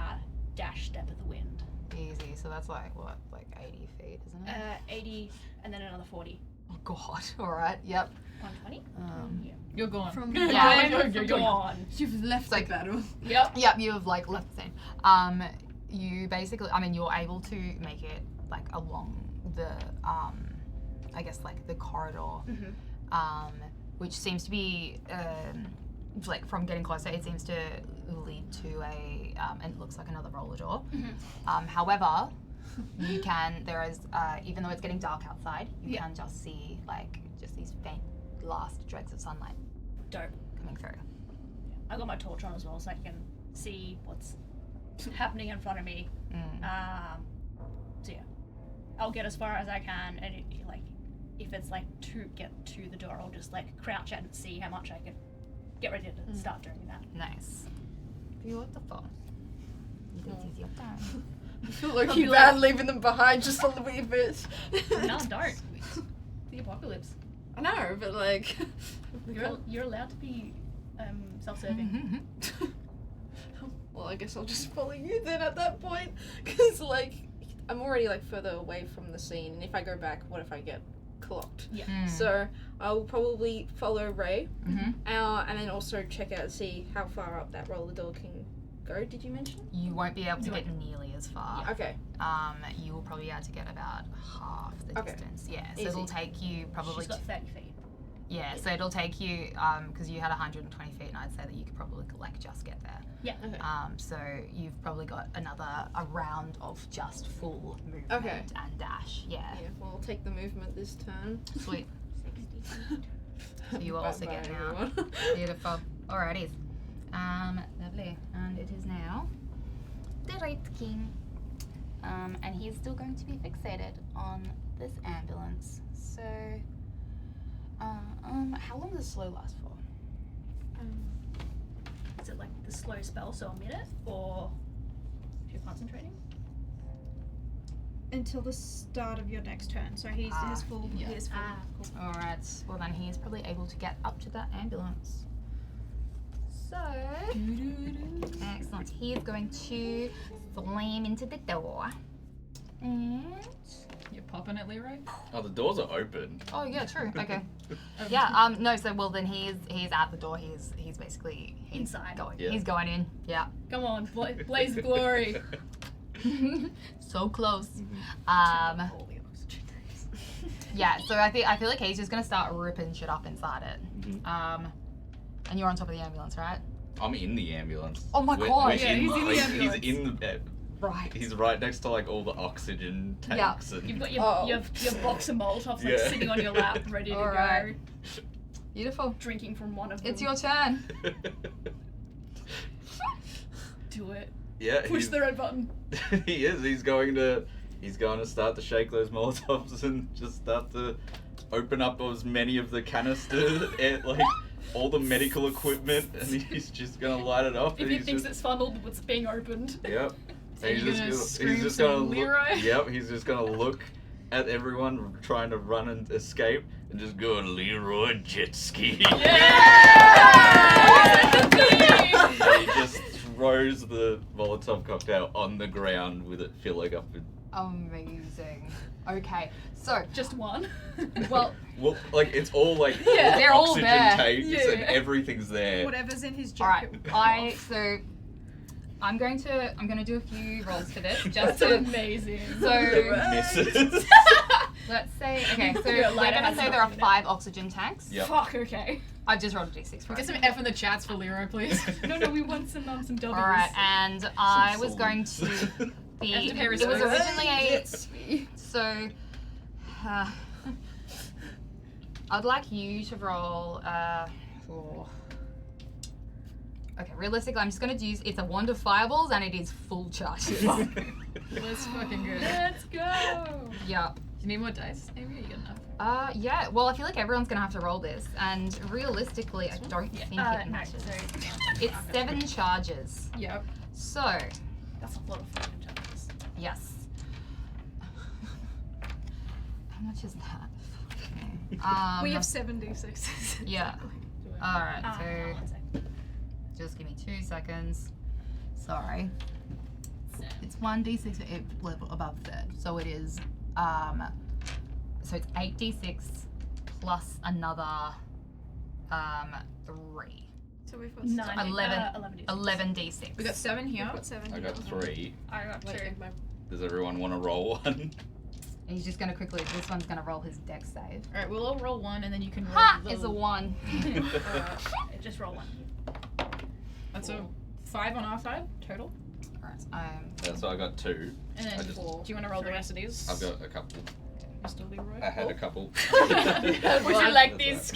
dash step of the wind. Easy. So that's like what, like 80 feet, isn't it? 80 and then another 40. Oh God. All right. Yep. 120? Yeah. You're gone. From Yeah. You're gone. Gone. You've left It's like- the battle. Yep. Yep. You have like left the scene. You basically, I mean, you're able to make it like along the, I guess like the corridor, which seems to be, like from getting closer, it seems to lead to a, and it looks like another roller door. However, you can, there is, even though it's getting dark outside, you can just see like just these faint last dregs of sunlight Dope. coming through. I got my torch on as well so I can see what's happening in front of me. So yeah, I'll get as far as I can, and like if it's like to get to the door, I'll just like crouch and see how much I can get ready to start doing that. Nice. Beautiful. This is your turn. I feel like you bad leaving them behind just a wee bit. No, don't. The apocalypse. I know, but like. You're allowed to be self-serving. Well, I guess I'll just follow you then at that point, because like I'm already like further away from the scene, and if I go back, what if I get clocked? Yeah. So I'll probably follow Ray, Mm-hmm. and then also check out see how far up that roller door can go. Did you mention? You won't be able to get nearly as far. Okay. You will probably be able to get about half the Okay. distance. Yeah, so Easy. it'll take you probably. She's got 30 feet. Yeah, so it'll take you because you had 120 feet, and I'd say that you could probably like just get there. Yeah. Okay. So you've probably got a round of just full movement and dash. Yeah, Yeah. Well, I'll take the movement this turn. sweet. So you will also get Bye-bye, now. everyone. Beautiful. Alrighties. Lovely. And it is now the Right King. And he's still going to be fixated on this ambulance. So, how long does slow last for? Is it like the slow spell, so a minute, or if you're concentrating? Until the start of your next turn. So he's his full. yeah. His full. Cool. Alright, well then he is probably able to get up to that ambulance. So, excellent. He is going to slam into the door. And, You're popping it, Leroy? Oh, the doors are open. oh yeah, true, okay. Yeah, no, so well then he's at the door, he's basically Inside. going. Yeah. He's going in, yeah. Come on, blaze of glory. So close. All the oxygen tanks. Yeah, so I feel like he's just gonna start ripping shit up inside it. And you're on top of the ambulance, right? I'm in the ambulance. Oh my We're- God. we're Yeah, he's in the ambulance. He's in the bed. Right. He's right next to like all the oxygen Yeah. tanks and You've got your, Oh. your box of Molotovs like Yeah. sitting on your lap, ready to Alright. go. Beautiful. Drinking from one of them. It's your turn. Do it. yeah. Push the red button. He is. He's going to start to shake those Molotovs and just start to open up as many of the canisters and like all the medical equipment, and he's just gonna light it up. If and he he's thinks just, it's funneled, it's being opened. Yep. So And you're gonna scream some Leroy? Yep. He's just gonna look at everyone trying to run and escape, and just go Leroy jet ski. And he just throws the Molotov cocktail on the ground with it filling up with. Amazing. Okay, so Just one. well, Well, like it's all like Yeah, all the they're all oxygen there. tanks and Yeah. everything's there. Whatever's in his all right. jacket. I'm going to do a few rolls for this just That's to. amazing. So Misses. Let's say, okay, so Your we're lighter going to has say not there are been 5 oxygen tanks. Yep. Fuck, okay. I've just rolled a d6 for Get it. some F in the chats for Leroy, please. No, we want some W's. Alright, and I was going to be... Have to pay It was respect. originally a... So... I'd like you to roll... Okay, realistically, I'm just going to use... It's a wand of fireballs, and it is full charges. Let's fucking go. Let's go. Yeah. Do you need more dice? Maybe you get enough. Yeah, well, I feel like everyone's going to have to roll this, and realistically, I don't think it No, matters. so It's 7 charges. Yep. So, that's a lot of fucking charges. yes. How much is that? Okay. We have 76s. Yeah. Alright, so One sec. just give me 2 seconds. Sorry. It's 1d6 for every level above third. So it is, so it's 8d6 plus another, 3. So we've got 9, 11. 11 11d6. We got 7 here. We've got 7. I got 3. I got 2. Does everyone want to roll one? And he's just gonna quickly, this one's gonna roll his dex save. Alright, we'll all roll 1 and then you can roll Ha! the Is a 1. Just roll 1. That's a 5 on our side, total. Alright, So I got 2. And then I just- 4. Do you want to roll the rest of these? I've got a couple. Mr. Leroy? I had a couple. Would you like these?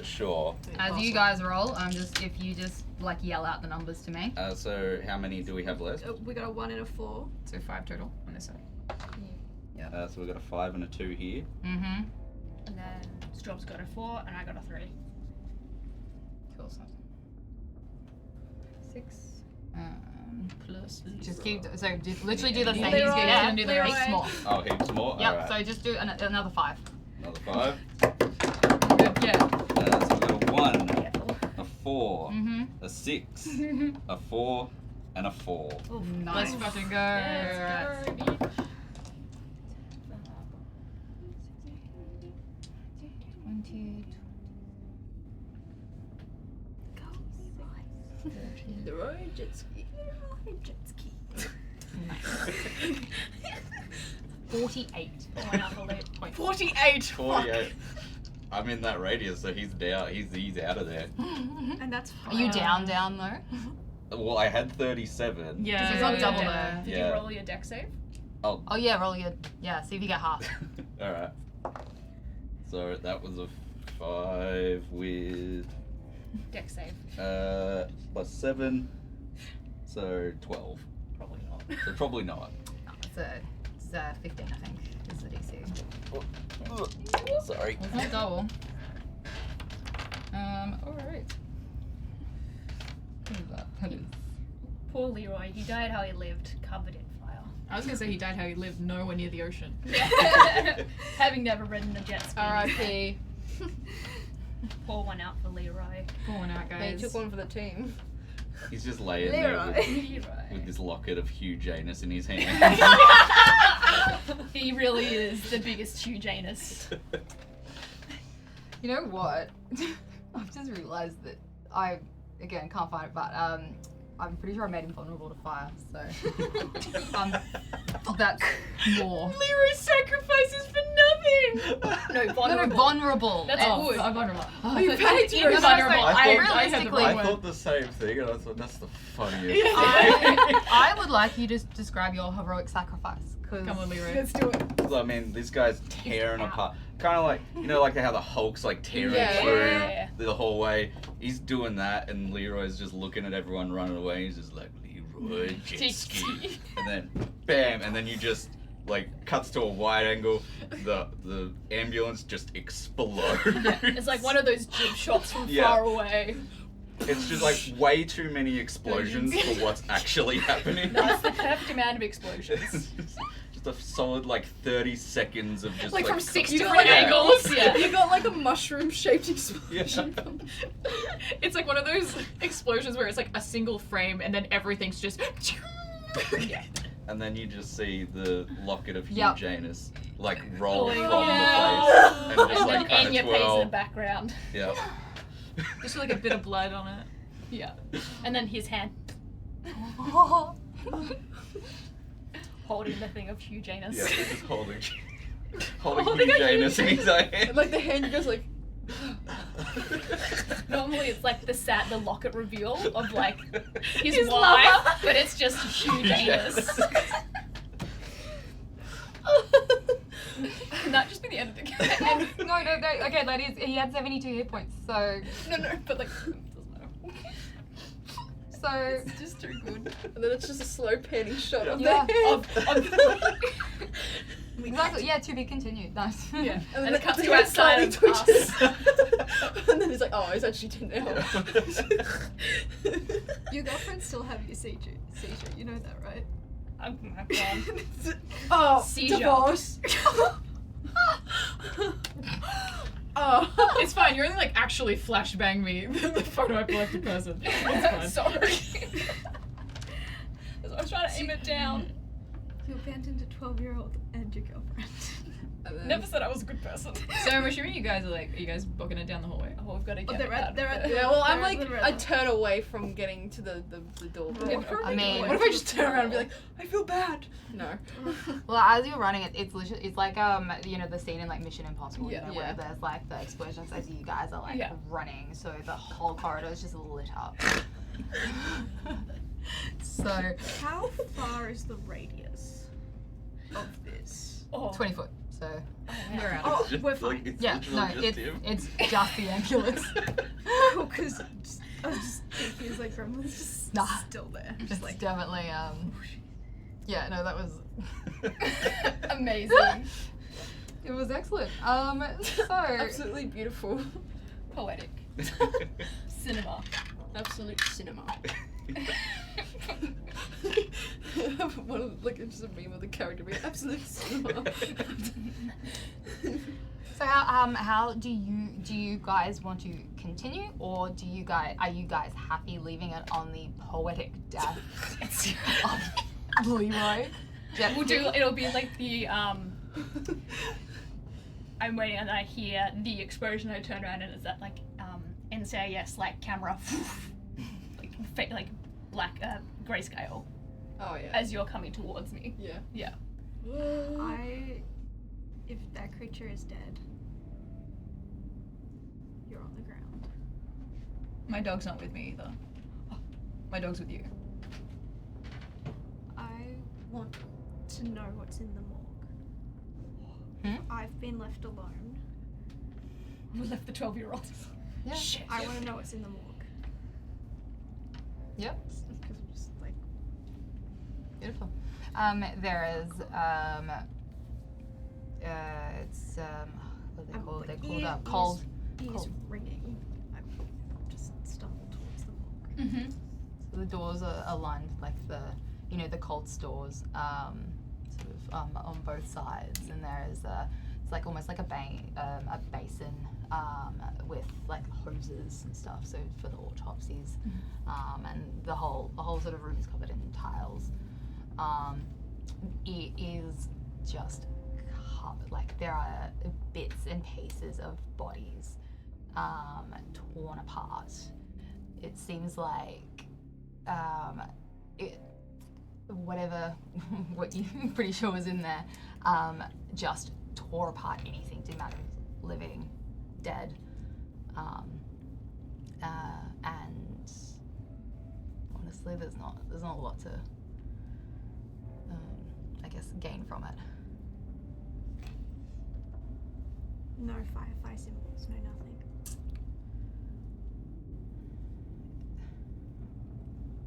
Sure. as you guys roll, if you just like yell out the numbers to me. So how many do we have left? We got a 1 and a 4. So 5 total on this side. So we've got a 5 and a 2 here. Mm-hmm. And then Strob's got a 4 and I got a 3. Cool. 6. Plus Just keep, so just literally do the same. Leroy. He's Yeah, gonna do the rest Leroy. more. Oh, heaps more? Yep, Alright. so just do another 5. Another 5. Good, yeah. So we've got a 1, Careful. a 4, Mm-hmm. a 6, a 4, and a 4. Nice. Let's fucking go. Let's go, bitch. 20. Leroy jet ski. 48. Point up a loot. 48! 48. I'm in that radius, so he's down. He's out of there. And that's Are you fine. down though? Well, I had 37. Yeah. It's not double yeah. though. Did Yeah. you roll your deck save? Oh yeah, roll your, see if you get half. Alright. So that was a 5 with Deck save. plus 7. So 12. Probably not. So probably not. It's 15 I think is the DC. Sorry. It's not double. Alright. What is that? That is. Poor Leroy. He died how he lived, covered in fire. I was gonna say he died how he lived nowhere near the ocean. Having never ridden a jet ski. R.I.P. Pour one out for Leroy. Pour one out, They guys. took one for the team. He's just laying there with Leroy. this locket of Hugh Janus in his hand. He really is the biggest Hugh Janus. You know what? I've just realised that I, again, can't find it, but I'm pretty sure I made him vulnerable to fire, so that's more. Leroy sacrifices for nothing! No, vulnerable. No, vulnerable. That's good. I'm vulnerable. Oh, you panicked you're you're vulnerable. vulnerable. I I realistically, I thought the same thing, and I thought that's the funniest. I would like you to describe your heroic sacrifice. Cause Come on, Leroy. Let's do it. I mean, this guy's tearing apart. Kind of like, you know, like how the Hulk's like tearing Yeah. through Yeah. the whole way. He's doing that, and Leroy's just looking at everyone running away. He's just like, Leroy jet ski. And then, bam, and then you just, like, cuts to a wide angle. The ambulance just explodes. It's like one of those jib shots from Yeah. far away. It's just like way too many explosions for what's actually happening. That's the perfect amount of explosions. Just a solid like 30 seconds of just Like from 6 You got different like angles. Yeah. You got like a mushroom-shaped Yeah. explosion. It's like one of those explosions where it's like a single frame and then everything's just. And then you just see the locket of Hugh Yep. Janus like roll Oh, from yeah. the place and just And then like kind Anya of plays in the twirl. background. Yeah. Just like a bit of blood on it. Yeah. And then his hand holding the thing of Hugh Janus. Yeah, they're just holding. Holding Janus in his own hand. And, like the hand goes like. Normally it's like the locket reveal of like his His wife, lover. but it's just huge anus. Can that just be the end of the game? No. Okay, ladies, he had 72 hit points, so No, but like, doesn't matter. so It's just too good. And then it's just a slow panning shot of Yeah. the hand. exactly. Yeah, to be continued. Nice. Yeah. And And then it cuts the to hand outside slowly of twitches. us. And then he's like, oh, he's actually 10 now. Your girlfriend still have your seizure. You know that, right? Oh my god. Oh, Seizure. divorce. Oh, it's fine. You're only like actually flashbang me the photo epileptic person. It's fine. Sorry. I was trying to aim it down. You abandoned a 12-year-old and your girlfriend. And then- Never said I was a good person. So I'm assuming you guys are you guys booking it down the hallway? Oh, we've got to Oh, get they're it at- out they're of at the- the- Yeah, well, I'm They're like, at the I red turn away from getting to the door. Yeah. I mean- what if I just turn around and be like, I feel bad? No. Well, as you're running, it's literally, it's like you know, the scene in like Mission Impossible, Yeah. you know, where Yeah. there's like the explosions as you guys are like Yeah. running, so the whole corridor is just lit up. So How far is the radius of this? Oh, 20 foot. So We're out. Oh, Just we're like, fine. it's yeah, literally no, just him. it's just the ambulance. Cool, because I was just thinking, it's like Gremlin's just Nah. still there. It's Just like, definitely yeah, no, that was amazing. it was excellent. So Absolutely beautiful. Poetic. Cinema. Absolute cinema. One of, like, it's just a meme of the character being absolute cinema. So how do you guys want to continue, or are you guys happy leaving it on the poetic death of Leroy? It'll be like the I'm waiting and I hear the explosion. I turn around and it's that like NCIS like camera like black grayscale Oh yeah. as you're coming towards me. Yeah. Yeah. if that creature is dead, you're on the ground. My dog's not with me either. My dog's with you. I want to know what's in the morgue. Hmm? I've been left alone. We left the 12-year-old. Yeah. Shit. I want to know what's in the morgue. Yep. Because I'm just like, Beautiful. There is it's what are they called? They're called cold. ears Cold. ringing. I just stumble towards the morgue. Mm-hmm. So the doors are aligned with like the cold stores, on both sides, and there is it's like almost like a basin with like hoses and stuff. So for the autopsies, and the whole sort of room is covered in tiles. It is just covered, like there are bits and pieces of bodies torn apart. It seems like what you're pretty sure was in there just tore apart anything, didn't matter if it was living, dead, and honestly there's not a lot to I guess gain from it. No firefly symbols, no nothing.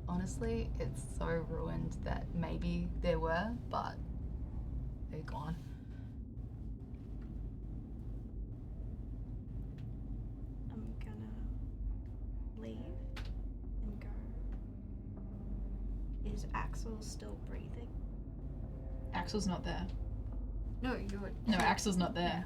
Honestly, it's so ruined that maybe there were, but they're gone. I'm gonna leave and go. Is Axel still breathing? Axel's not there. No, you're. No, Axel's not there.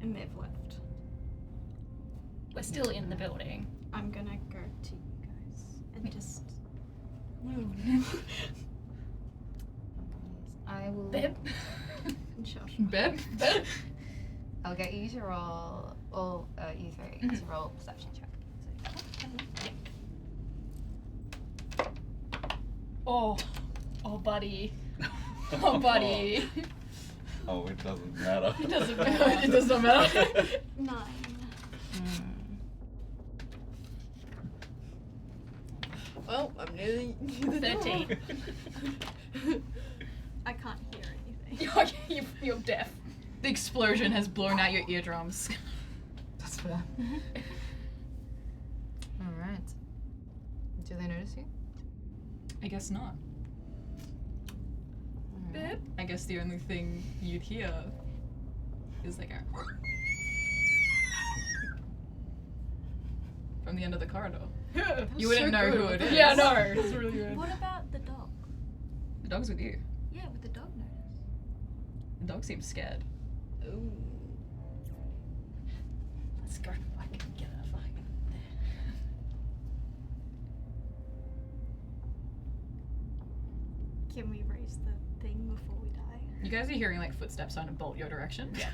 And they've left. We're still in the building. I'm gonna go to you guys and just. I will. Bib. Shush. Beb? I'll get you to roll. All you three to roll perception check. Oh, buddy. Oh, buddy. Oh, it doesn't matter. It doesn't matter. It does not matter. 9. Well, I'm nearly 13. I can't hear anything. You're deaf. The explosion has blown out your eardrums. That's fair. Alright. Do they notice you? I guess not. Alright. I guess the only thing you'd hear is like a from the end of the corridor. You wouldn't know who it is. Yeah, no. It's really good. What about the dog? The dog's with you. Yeah, would the dog notice? The dog seems scared. Ooh. Let's go. I can get a fucking. Can we raise the thing before we die? You guys are hearing like footsteps trying to bolt your direction. Yeah.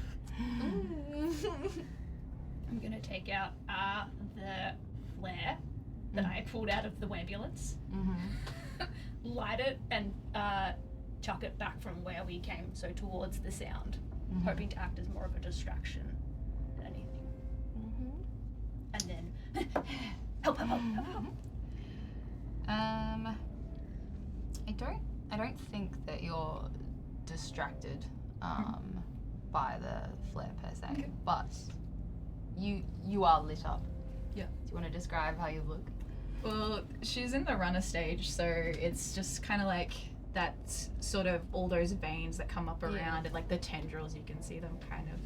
I'm gonna take out the flare that I pulled out of the ambulance, light it, and chuck it back from where we came, so towards the sound, hoping to act as more of a distraction than anything. And then help. I don't think that you're distracted by the flare per se, but you are lit up. Yeah. Do you want to describe how you look? Well, she's in the runner stage, so it's just kind of like that sort of all those veins that come up around and like the tendrils, you can see them kind of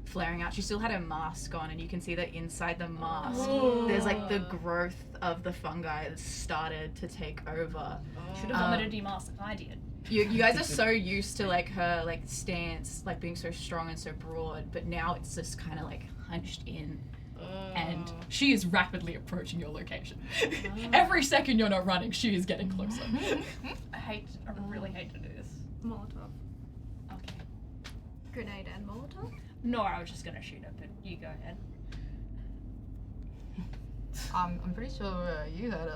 flaring out. She still had a mask on, and you can see that inside the mask there's like the growth of the fungi that started to take over. Should have vomited your mask like I did. You guys are so used to like her like stance like being so strong and so broad, but now it's just kind of like hunched in. And she is rapidly approaching your location. Every second you're not running, she is getting closer. I really hate to do this. Molotov. Okay. Grenade and Molotov? No, I was just gonna shoot it, but you go ahead. I'm pretty sure you had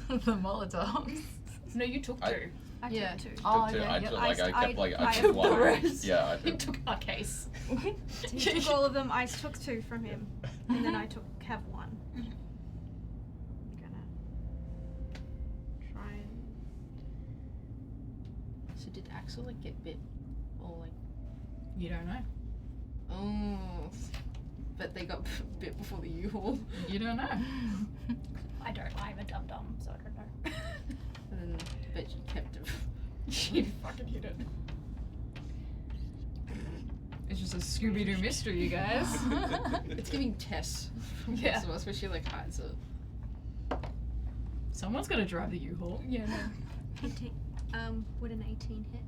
the Molotovs. No, you took two. I Yeah. took 2. Oh, Took two. yeah, I yeah. took like I kept like I took took the one. rest. Yeah, I You took. took a case. He took all of them. I took 2 from him, and then I have 1. I'm gonna try and. So did Axel like get bit, or like? You don't know. Oh, but they got bit before the U-Haul. You don't know. I don't. I'm a dum-dum, so I don't know. And then, but she kept it. She fucking hit it. It's just a Scooby-Doo mystery, you guys. It's giving Tess from Yeah. Last of Us, where she like hides it. Someone's gotta drive the U-Haul. Yeah, no. Would an 18 hit?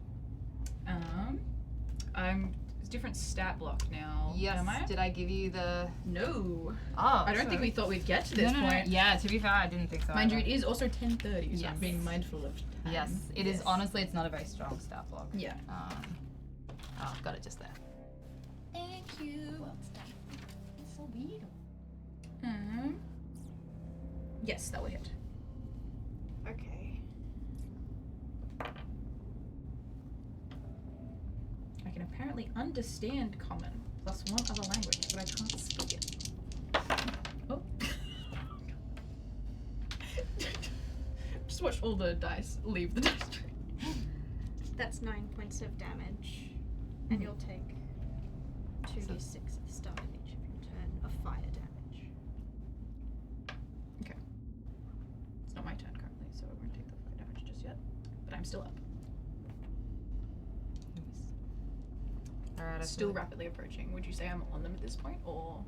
I'm it's a different stat block now. Yes. Am I? Did I give you the? No. Oh, I don't think we thought we'd get to this no. point. Yeah, to be fair, I didn't think so. Mind you, either. it is also 10:30, so I'm Yes. being mindful of time. Yes, it is. Honestly, it's not a very strong stat block. Yeah. I've got it just there. Thank you. Well, it's done. It's so weird. Yes, that would hit. Okay. I can apparently understand Common plus one other language, but I can't speak it. Oh. Just watch all the dice leave the dice tray. That's 9 points of damage, and you'll take 2d6 at the start of each of your turn of fire damage. It's not my turn currently, so I won't take the fire damage just yet. But I'm still up. Alright, Still rapidly approaching. Would you say I'm on them at this point, or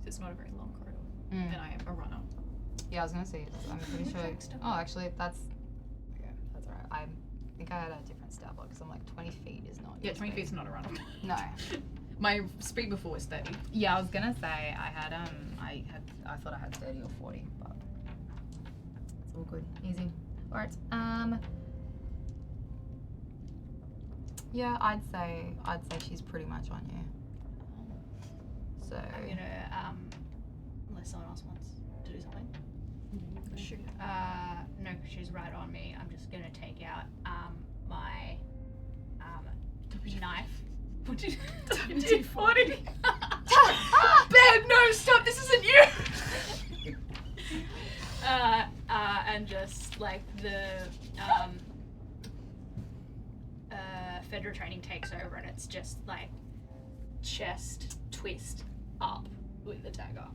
it's not a very long corridor, and I am a runner? Yeah, I was gonna say. I'm pretty sure. Oh, actually, that's. Okay, that's alright. I think I had a different stat block because I'm like 20 feet is not. Yeah, your 20 speed. feet is not a runner. No. My speed before was 30. Yeah, I was gonna say I thought I had 30 or 40, but it's all good, easy. Alright, yeah, I'd say she's pretty much on you. So I'm gonna unless someone else wants to do something. Shoot. No, she's right on me. I'm just gonna take out my knife. What did WD-40. Babe, no, stop. This isn't you. And just like the Fedra training takes over, and it's just like chest twist up with the dagger.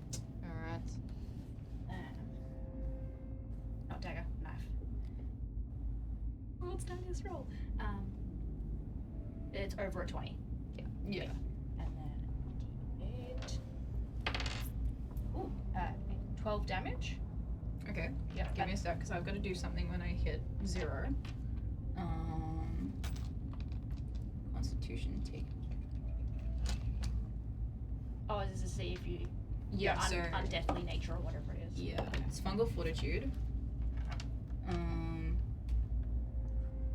alright. Not dagger, knife. What's Daniel's roll? It's over a 20. Yeah. And then 8. Ooh, 12 damage. Okay. Yeah. Give me a sec, because I've got to do something when I hit 0. Constitution take. Oh, is this to see if you Yeah, so undeathly nature or whatever it is? yeah, it's fungal fortitude.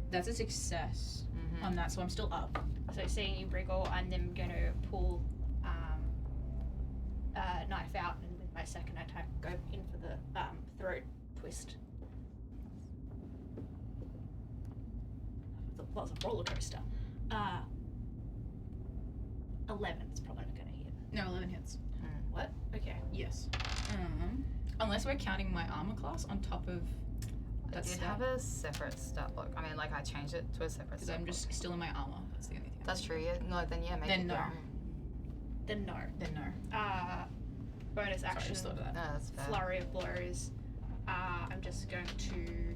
That's a success on that, so I'm still up. So seeing you wriggle, I'm then going to pull knife out, and with my second attack, go in for the throat twist. That was a roller coaster. 11. It's probably not going to hit. No, 11 hits. What? Okay. Yes. Unless we're counting my armor class on top of I that did stat. have a separate stat block. I mean, like, I changed it to a separate Because stat I'm block. just still in my armor. That's the only thing. That's true, yeah. No, then yeah, make Then it no. your own. Then no. Then no. Bonus Sorry, I action. just thought of that. No, that's fair. Flurry of blows. I'm just going to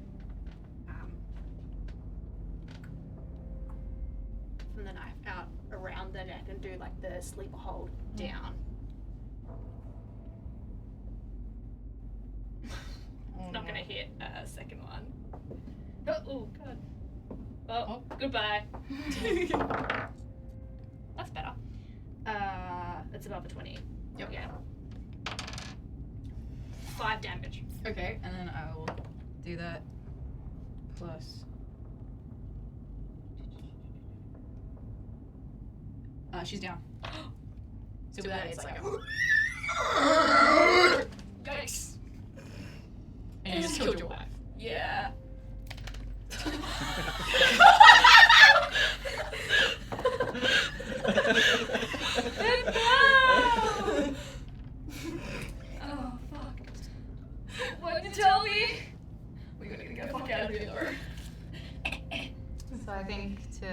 from the knife out around the neck and do like the sleeper hold down. It's not gonna hit second one. Oh god. Oh, goodbye. That's better. It's above a 20. Yep. Yeah. 5 damage. Okay, and then I will do that plus. She's down. So with that, it's like a. Yikes. And you just killed your wife. Yeah. Oh fuck. What did you tell me? We gotta get the fuck out of here. So I think to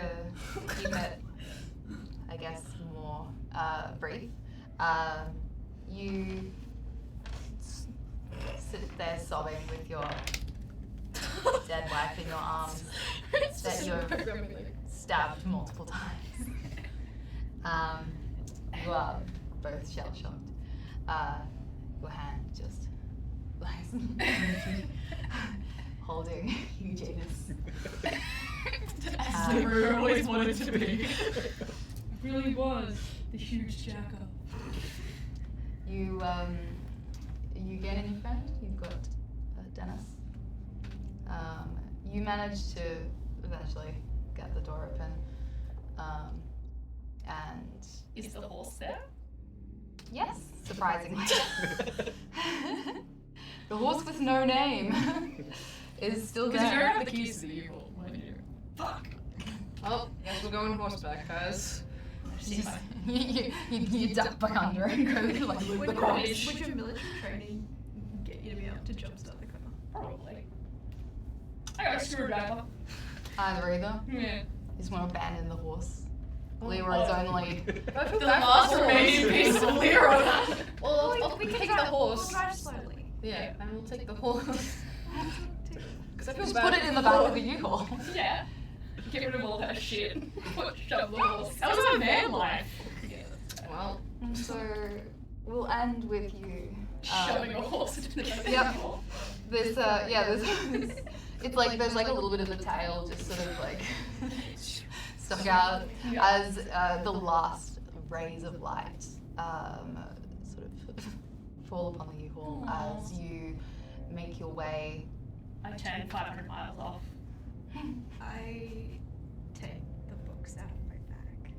keep it, I guess, more brief, you sit there sobbing with your dead wife in your arms that you've stabbed multiple times. You are both shell-shocked. Your hand just lies holding Eugenius. As Libra always wanted to be. Really was the huge jackal. You gain a new friend. You've got Dennis. You manage to eventually get the door open, and Is the horse there? yes, surprisingly, the horse with no name is still Because you don't there. have the keys to the evil. Fuck. Oh, guess we're going horseback, guys. You duck back under and go like loop Would across. your military training get you to be able to jumpstart the car? Probably. I got a screwdriver. Either. Yeah. You just want to abandon the horse. Leroy's only. The last remaining piece of Leroy. Well, we can take the horse. We'll drive slowly. Yeah, and we'll take the horse. Because I feel Just bad put it for in the back of the U-Haul. Yeah. Get rid of all that shit. Shove the horse. That was my van life. Well, So we'll end with you. Shoving a horse into the back. Yep. There's it's like there's like a little bit of the tail just sort of like stuck out as the last rays of light sort of fall upon the U-Haul as you make your way. I turned 500 miles off. I take the books out of my bag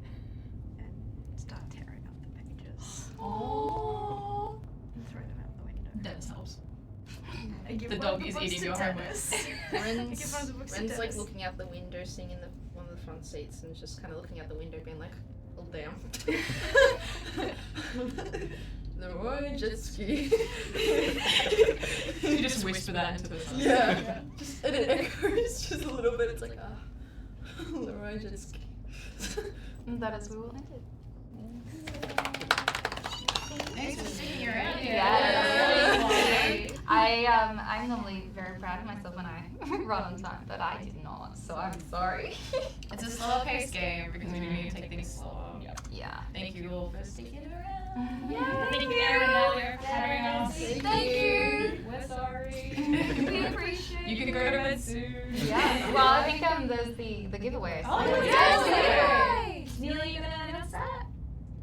and start tearing up the pages. Oh. And throw them out the window. Dennis helps. I give The one dog of is books eating to your homework. Dennis. Ren's, Give one of the books to Ren's like Dennis. looking out the window, sitting in one of the front seats, and just kind of looking out the window, being like, "Oh damn." The Roy jet ski. You just whisper that into the sun. Yeah. Just, and it echoes just a little bit. It's like, the Roy jet ski. And that is where we'll end it. Thanks for sitting here, right? Yes. I'm normally very proud of myself when I run on time, but I did not, so I'm sorry. It's a slow-paced game because we do need to take things slow. Yeah. Thank you all for sticking around. Yeah. Thank you, Aaron, for having us. Thank you. We're sorry. We appreciate You can go to bed soon. Yeah. Well, I think there's the giveaway. Oh, so- yes! Neely, you gonna announce that?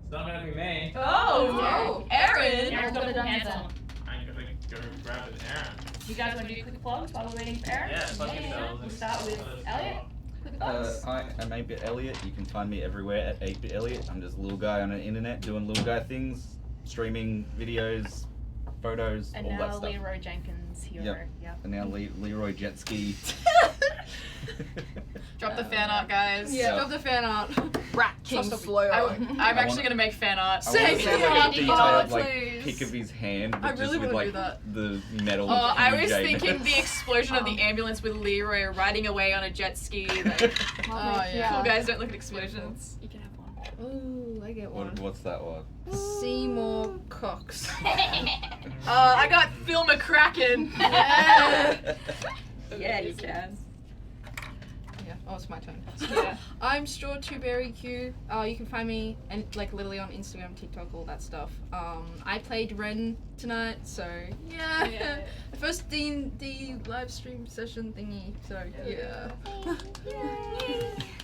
It's not gonna be me. Oh, Aaron! Aaron's got the hands on. I'm gonna go grab it, Aaron. You guys want to do quick plugs while we're waiting for Aaron? Yeah, plug yourselves. We'll start with Elliot. Quick plugs. I am 8-Bit Elliot. You can find me everywhere at 8-Bit Elliot. I'm just a little guy on the internet doing little guy things, streaming videos, photos, And all that now stuff. Leroy Jenkins hero. Yep. And now Leroy Jet Ski. Drop the fan art, guys. Yeah. Drop the fan art. Rat King King Slow. I'm actually gonna make fan art. I want to Same see like here. a detailed like please. pic of his hand, but I just really with wanna like do that. the metal. Oh, I was UJ. thinking the explosion of the ambulance with Leroy riding away on a jet ski. Like, Oh, yeah. cool guys don't look at explosions. You can have one. Ooh, I get one. What's that one? Seymour Cox. I got Phil McCracken. Yeah. Yeah, you can. Yeah. Oh, it's my turn. Yeah. I'm Straw2BerryQ. You can find me and like literally on Instagram, TikTok, all that stuff. I played Ren tonight, so yeah. Yeah. First D&D live stream session thingy. So yeah.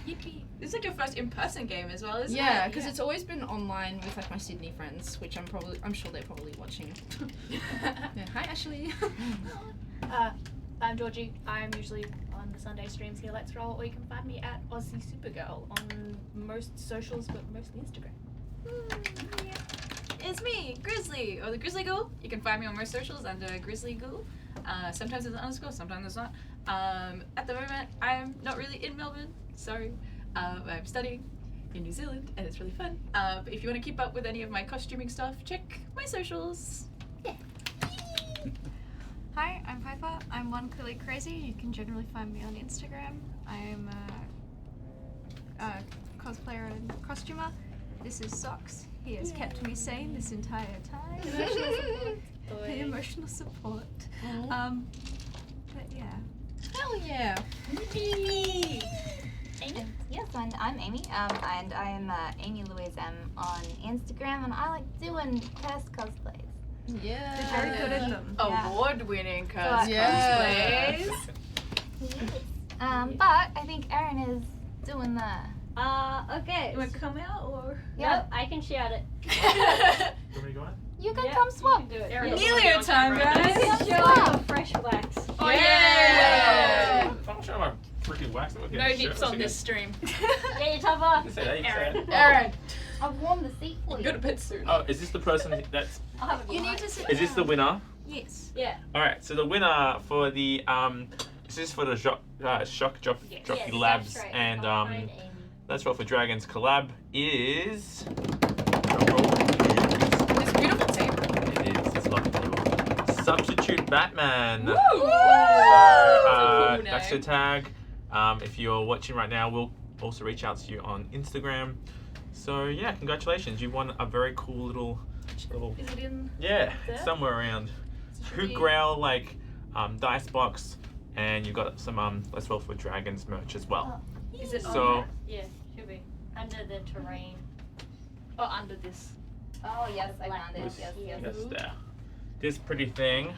Yippee. This is like your first in-person game as well, isn't Yeah, it? because it's always been online with like my Sydney friends, which I'm sure they're probably watching. Yeah. Hi Ashley. I'm Georgie. I'm usually on the Sunday streams here, Let's Roll, or you can find me at Aussie Supergirl on most socials, but mostly Instagram. It's me, Grizzly, or the Grizzly Ghoul. You can find me on most socials under Grizzly Ghoul. Sometimes there's an underscore, sometimes there's not. At the moment, I'm not really in Melbourne, sorry. I'm studying in New Zealand, and it's really fun. But if you want to keep up with any of my costuming stuff, check my socials. Hi, I'm Piper. I'm One Clearly Crazy. You can generally find me on Instagram. I am a cosplayer and costumer. This is Socks. He has kept me sane this entire time. The emotional support. But yeah. Hell yeah. Yes, and I'm Amy, and I am Amy Louise M on Instagram, and I like doing past cosplays. Yeah. They're very good at them. Yeah. Award-winning Yeah. cosplays. But I think Erin is doing the. Okay. You want to come out, or? Yep, I can shout it. Where are you going? You can Yep, come you swap. can do it. Aaron, Neelio time, guys! Show off the fresh wax. Oh, yeah! I'm not showing my freaking wax. I'm No nips on this stream. Get your top off. You say that, you say that. Aaron, I've warmed the seat for go you. to bed soon. Oh, is this the person that's... I'll have a You good need night. to sit Is this the down. winner? Yes. Yeah. Alright, so the winner for the, this is for the Shock Jockey Yes, Labs that's right. and, Fine, Amy. Let's Roll for Dragons collab is... This beautiful tape. It is, it's lovely. Substitute Batman. Woo! So, That's a cool that's name. the tag. If you're watching right now, we'll also reach out to you on Instagram. So yeah, congratulations. You won a very cool little Is it in yeah, there? somewhere around. Should Hoot we- Grail like dice box, and you got some Let's Roll for Dragons merch as well. Is it So- on Yeah, should be. Under the terrain. or under this? Oh yes, I found it. This- Yes, yes. Yes, there. This pretty thing.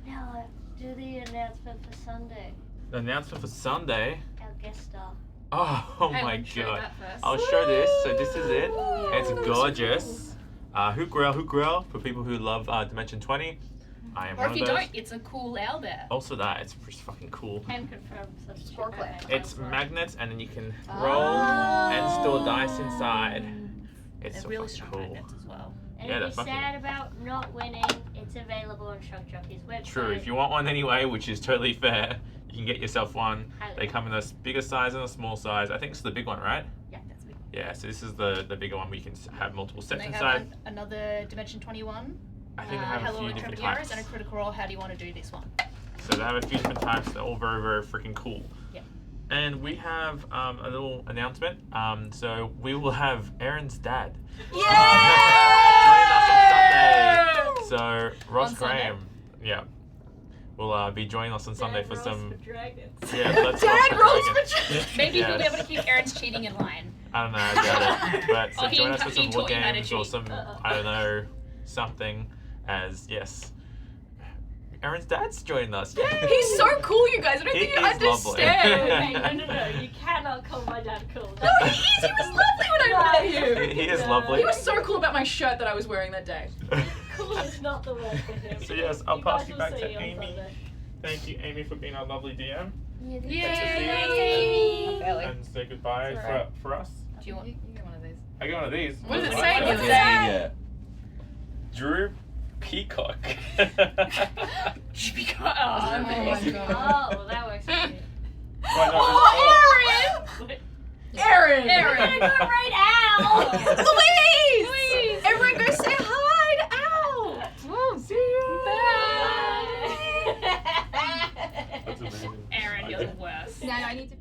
Now, do the announcement for Sunday. The announcement for Sunday. Our guest star. Oh Hang my on, show god. that first. I'll show this. So this is it. It's gorgeous. Hoot Grail for people who love Dimension 20. I am Or one if you of those. don't, it's a cool owlbear. Also that, it's just fucking cool. Can confirm substitute. Sparklet. Batman. It's magnets and then you can roll and store dice inside. It's They're so really fucking strong cool. magnets as well. And And Yeah, if that's you're fucking- sad about not winning, it's available on Shock Jockey's website. True. If you want one anyway, which is totally fair, you can get yourself one. They come in a bigger size and a small size. I think this is the big one, right? Yeah, that's me. Yeah. So this is the bigger one. We can have multiple And sets they inside. have another Dimension 21. I think they have a Hello few Intrepid different Heroes types. and a Critical Role. How do you want to do this one? So they have a few different types. They're all very, very freaking cool. Yeah. And we have a little announcement. So we will have Aaron's dad joining us on Sunday. So Ross On Sunday? Graham, yeah, will be joining us on Sunday for Rolls some. for dragons. Yeah, let's Dad roll rolls dragons. for Maybe he'll be Yes. able to keep Aaron's cheating in line. I don't know, I doubt it. But so Oh, he join us for some taught war you how to games or cheat. some, I don't know, something. As yes, Aaron's dad's joining us. He's so cool, you guys. I don't He think you is lovely. understand. Okay, no. You cannot call my dad cool. No, he is. He was lovely when I met him. He is No. lovely. He was so cool about my shirt that I was wearing that day. Cool is not the word for him. So yes, I'll pass guys you will back see to on Amy. Sunday. Thank you, Amy, for being our lovely DM. Yay! And say goodbye It's alright. for us. Do you want? You get one of these. I get one of these. What does it What? say? What's What's it it say? say? Yeah. Drew Peacock. Oh, Oh my god. Oh, well, that works for me. Why not? Aaron! We're gonna go right out! Louise! Everyone go say hi to Al! See you. Bye! That's amazing. Aaron, you're the worst. Now I need to.